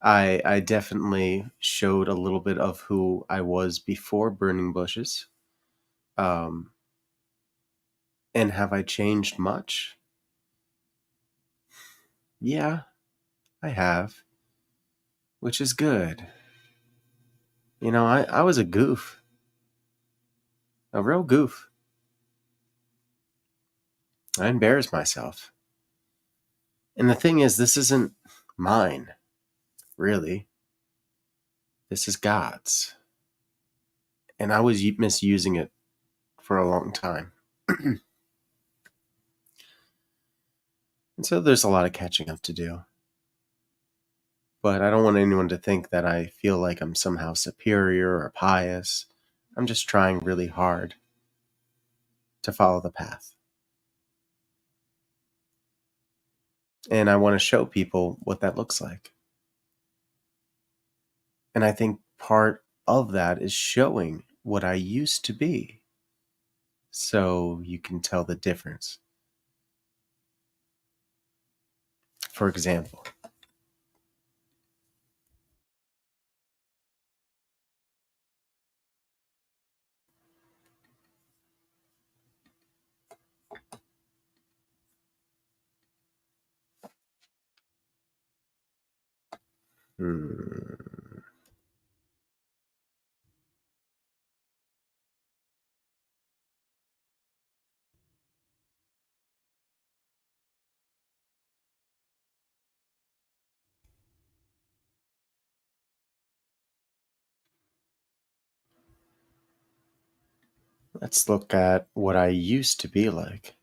I definitely showed a little bit of who I was before Burning Bushes. And have I changed much? Yeah, I have. Which is good. You know, I was a goof. A real goof. I embarrassed myself. And the thing is, this isn't mine, really. This is God's. And I was misusing it for a long time. And so there's a lot of catching up to do. But I don't want anyone to think that I feel like I'm somehow superior or pious. I'm just trying really hard to follow the path. And I want to show people what that looks like. And I think part of that is showing what I used to be, so you can tell the difference. For example, let's look at what I used to be like.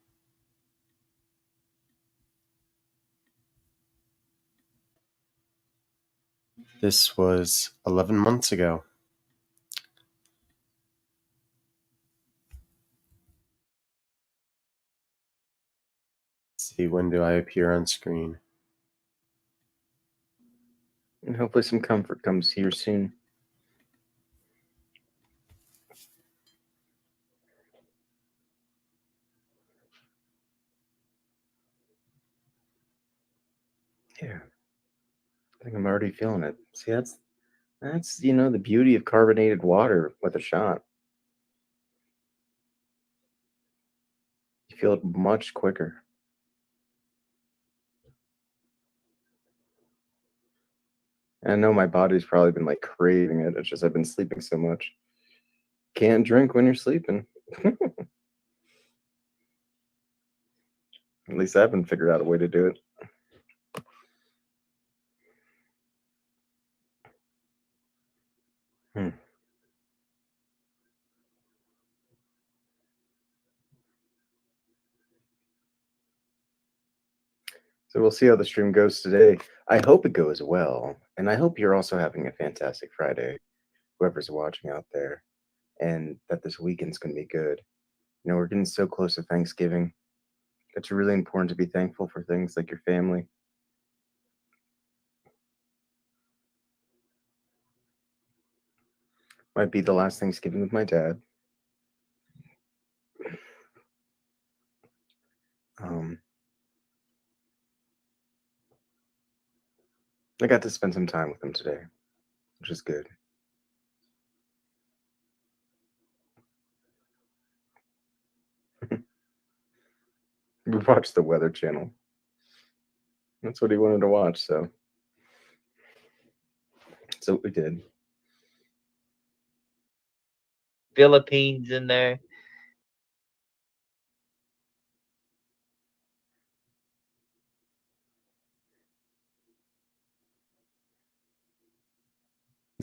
This was 11 months ago. Let's see, when do I appear on screen? And hopefully some comfort comes here soon. Yeah. I think I'm already feeling it. See, that's the beauty of carbonated water with a shot. You feel it much quicker. And I know my body's probably been like craving it. It's just I've been sleeping so much. Can't drink when you're sleeping. At least I haven't figured out a way to do it. So we'll see how the stream goes today. I hope it goes well, and I hope you're also having a fantastic Friday, whoever's watching out there, and that this weekend's going to be good. You know, we're getting so close to Thanksgiving. It's really important to be thankful for things like your family. Might be the last Thanksgiving with my dad. I got to spend some time with him today, which is good. We watched the Weather Channel. That's what he wanted to watch, so that's what we did. Philippines in there.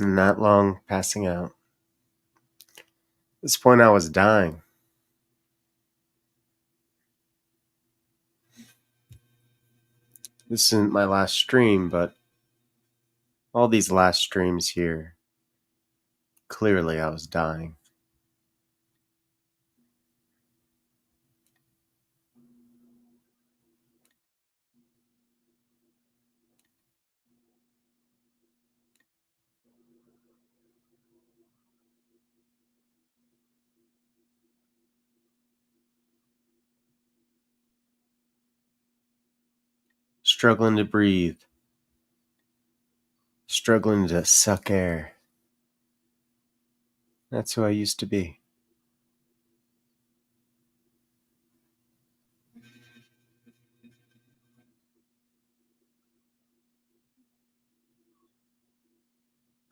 Not long passing out. At this point, I was dying. This isn't my last stream, but all these last streams here, clearly I was dying. Struggling to breathe. Struggling to suck air. That's who I used to be.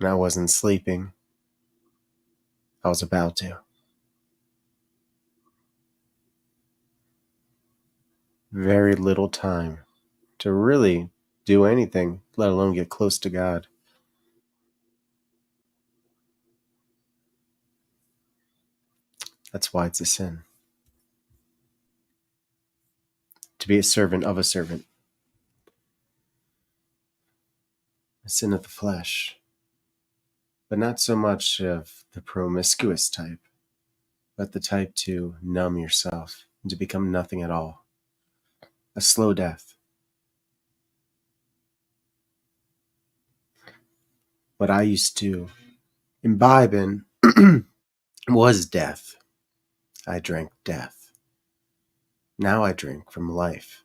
And I wasn't sleeping. I was about to. Very little time to really do anything, let alone get close to God. That's why it's a sin. To be a servant of a servant. A sin of the flesh. But not so much of the promiscuous type, but the type to numb yourself and to become nothing at all. A slow death. What I used to imbibe in was death. I drank death. Now I drink from life,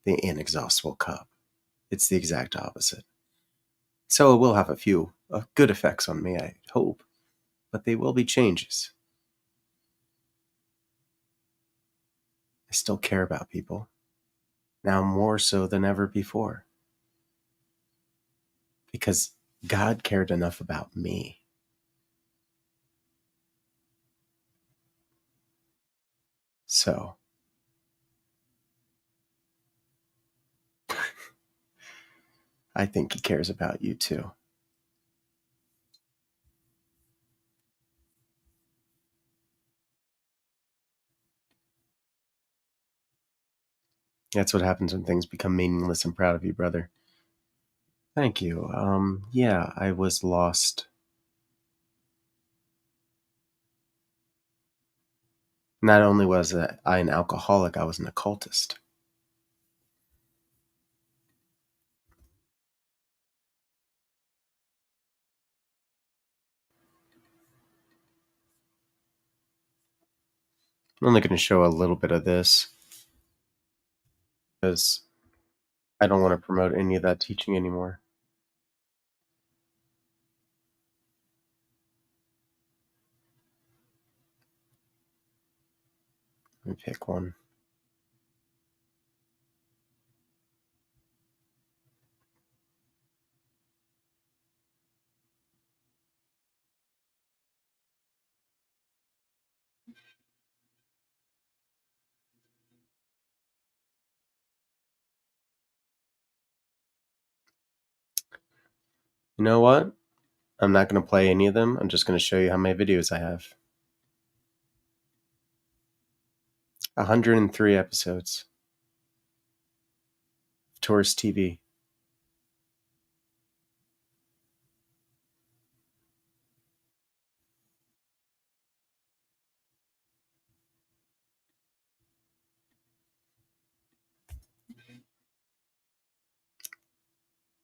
the inexhaustible cup. It's the exact opposite. So it will have a few good effects on me, I hope, but they will be changes. I still care about people, now more so than ever before, because God cared enough about me. So, I think he cares about you too. That's what happens when things become meaningless. I'm proud of you, brother. Thank you. Yeah, I was lost. Not only was I an alcoholic, I was an occultist. I'm only going to show a little bit of this because I don't want to promote any of that teaching anymore. Let me pick one. You know what? I'm not going to play any of them. I'm just going to show you how many videos I have. 103 episodes. tourist TV.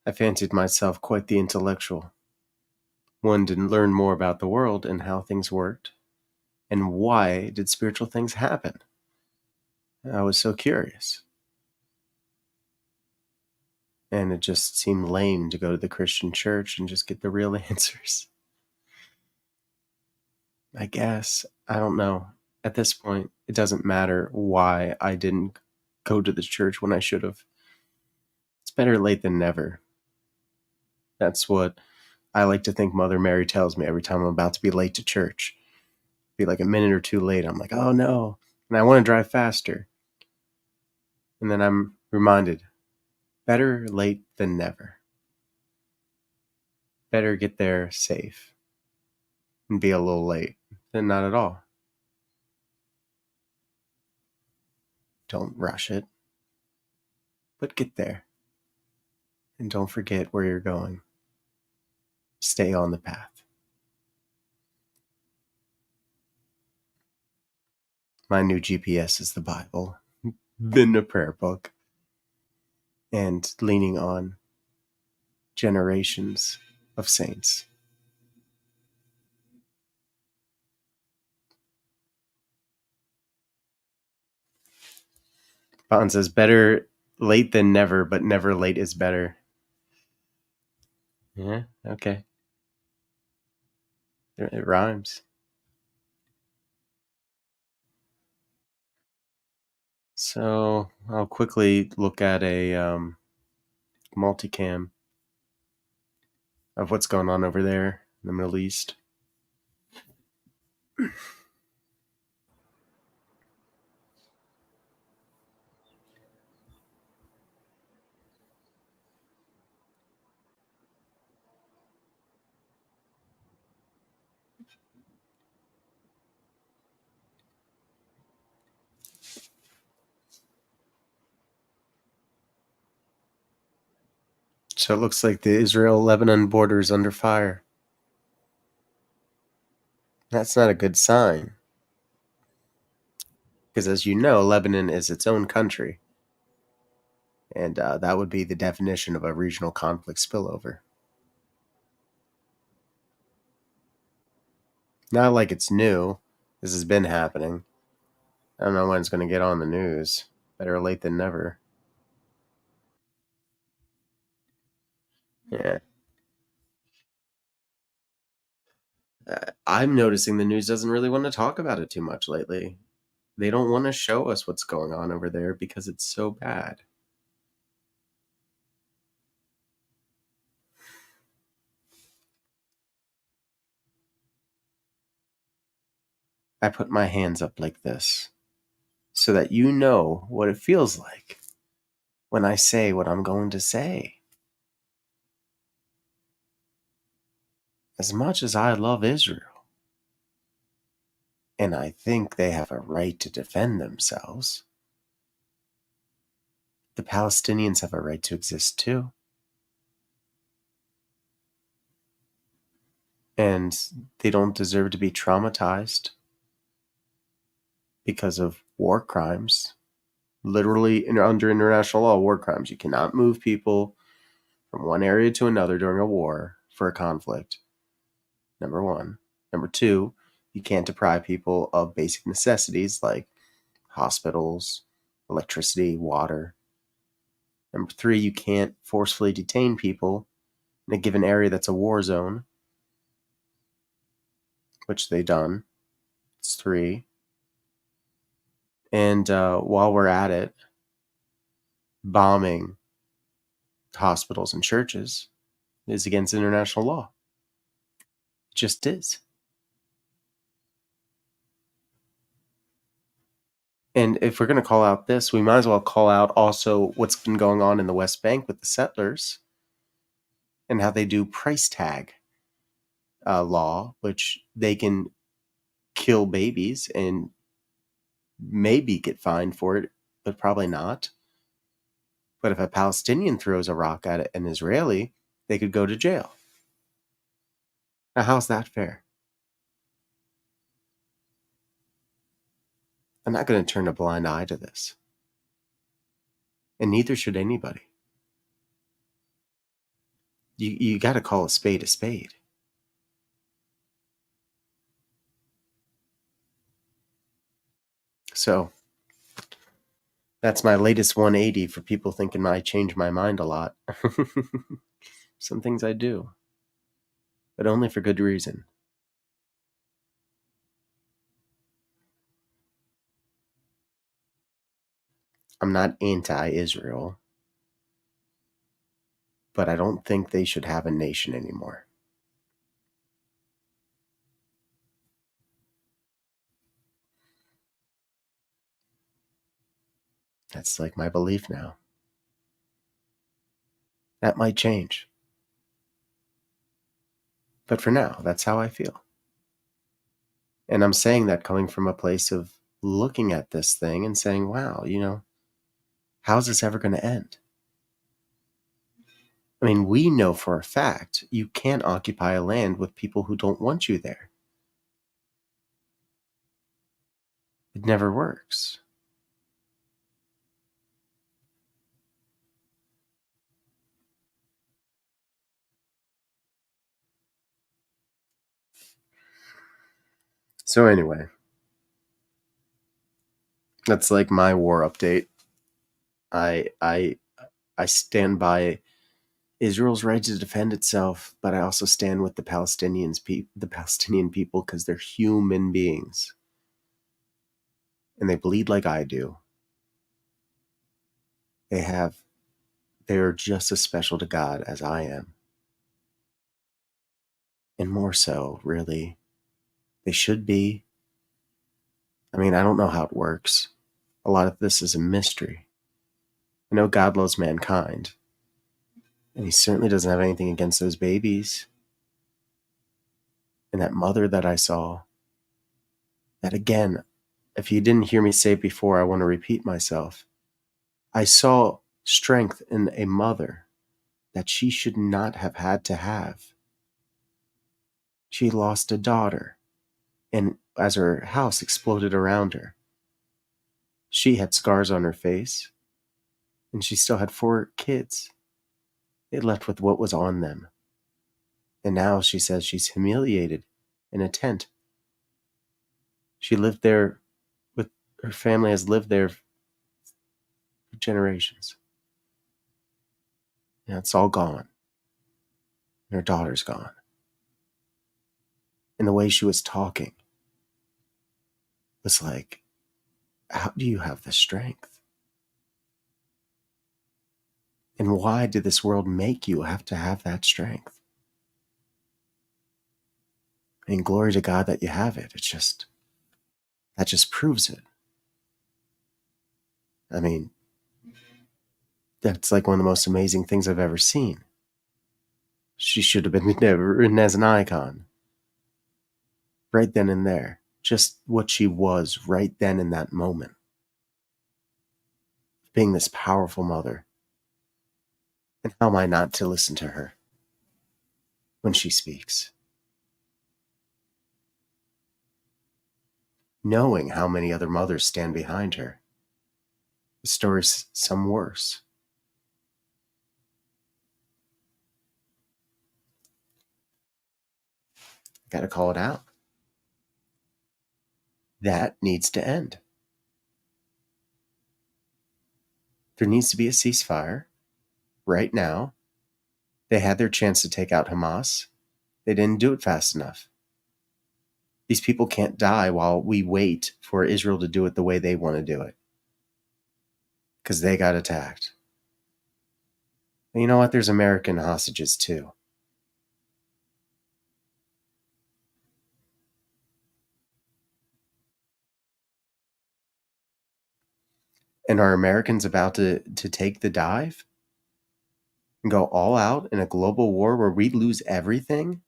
I fancied myself quite the intellectual, one to learn more about the world and how things worked, and why did spiritual things happen. I was so curious. And it just seemed lame to go to the Christian church and just get the real answers. I guess. I don't know. At this point, it doesn't matter why I didn't go to the church when I should have. It's better late than never. That's what I like to think Mother Mary tells me every time I'm about to be late to church. Be like a minute or two late. I'm like, oh no. And I want to drive faster. And then I'm reminded, better late than never. Better get there safe and be a little late than not at all. Don't rush it, but get there. And don't forget where you're going. Stay on the path. My new GPS is the Bible, then the prayer book, and leaning on generations of saints. Bond says, better late than never, but never late is better. Yeah, okay. It rhymes. So I'll quickly look at a multicam of what's going on over there in the Middle East. So it looks like the Israel-Lebanon border is under fire. That's not a good sign. Because as you know, Lebanon is its own country. And that would be the definition of a regional conflict spillover. Not like it's new. This has been happening. I don't know when it's going to get on the news. Better late than never. Yeah. I'm noticing the news doesn't really want to talk about it too much lately. They don't want to show us what's going on over there because it's so bad. I put my hands up like this so that you know what it feels like when I say what I'm going to say. As much as I love Israel, and I think they have a right to defend themselves, the Palestinians have a right to exist too. And they don't deserve to be traumatized because of war crimes. Literally, under international law, war crimes. You cannot move people from one area to another during a war for a conflict. Number one. Number two, you can't deprive people of basic necessities like hospitals, electricity, water. Number three, you can't forcefully detain people in a given area that's a war zone, which they done. It's three. And while we're at it, bombing hospitals and churches is against international law. It just is. And if we're going to call out this, we might as well call out also what's been going on in the West Bank with the settlers and how they do price tag law, which they can kill babies and maybe get fined for it, but probably not. But if a Palestinian throws a rock at an Israeli, they could go to jail. Now, how's that fair? I'm not going to turn a blind eye to this. And neither should anybody. You got to call a spade a spade. So, that's my latest 180 for people thinking I change my mind a lot. Some things I do. But only for good reason. I'm not anti-Israel. But I don't think they should have a nation anymore. That's like my belief now. That might change. But for now, that's how I feel. And I'm saying that coming from a place of looking at this thing and saying, wow, how's this ever going to end? I mean, we know for a fact you can't occupy a land with people who don't want you there. It never works. So anyway, that's like my war update. I stand by Israel's right to defend itself, but I also stand with the Palestinian people because they're human beings. And they bleed like I do. They're just as special to God as I am. And more so, really. They should be. I mean, I don't know how it works. A lot of this is a mystery. I know God loves mankind. And he certainly doesn't have anything against those babies. And that mother that I saw. That again, if you didn't hear me say it before, I want to repeat myself. I saw strength in a mother that she should not have had to have. She lost a daughter, and as her house exploded around her, she had scars on her face, and she still had 4 kids. They left with what was on them. And now she says she's humiliated in a tent. She lived there with her family, has lived there for generations. And it's all gone. And her daughter's gone. And the way she was talking was like, how do you have the strength? And why did this world make you have to have that strength? I mean, glory to God that you have it. That just proves it. I mean, that's like one of the most amazing things I've ever seen. She should have been written as an icon. Right then and there. Just what she was right then in that moment. Being this powerful mother. And how am I not to listen to her when she speaks? Knowing how many other mothers stand behind her. The story's some worse. Gotta call it out. That needs to end. There needs to be a ceasefire right now. They had their chance to take out Hamas. They didn't do it fast enough. These people can't die while we wait for Israel to do it the way they want to do it. Because they got attacked. And you know what? There's American hostages too. And are Americans about to take the dive? And go all out in a global war where we lose everything?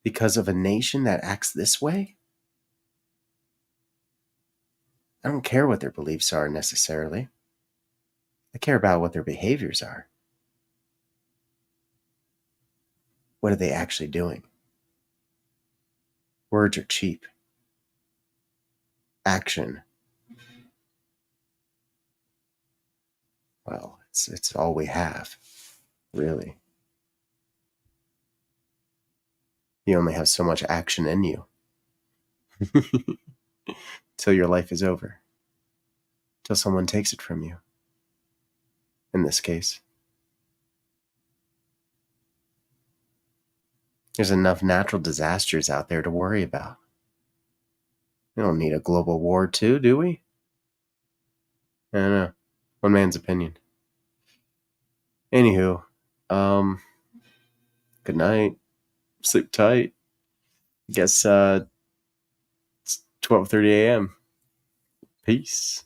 Because of a nation that acts this way? I don't care what their beliefs are necessarily. I care about what their behaviors are. What are they actually doing? Words are cheap. Action, well, it's all we have, really. You only have so much action in you till your life is over, till someone takes it from you. In this case, there's enough natural disasters out there to worry about. We don't need a global war too, do we? I don't know. One man's opinion. Anywho, good night. Sleep tight. Guess it's 12:30 a.m. Peace.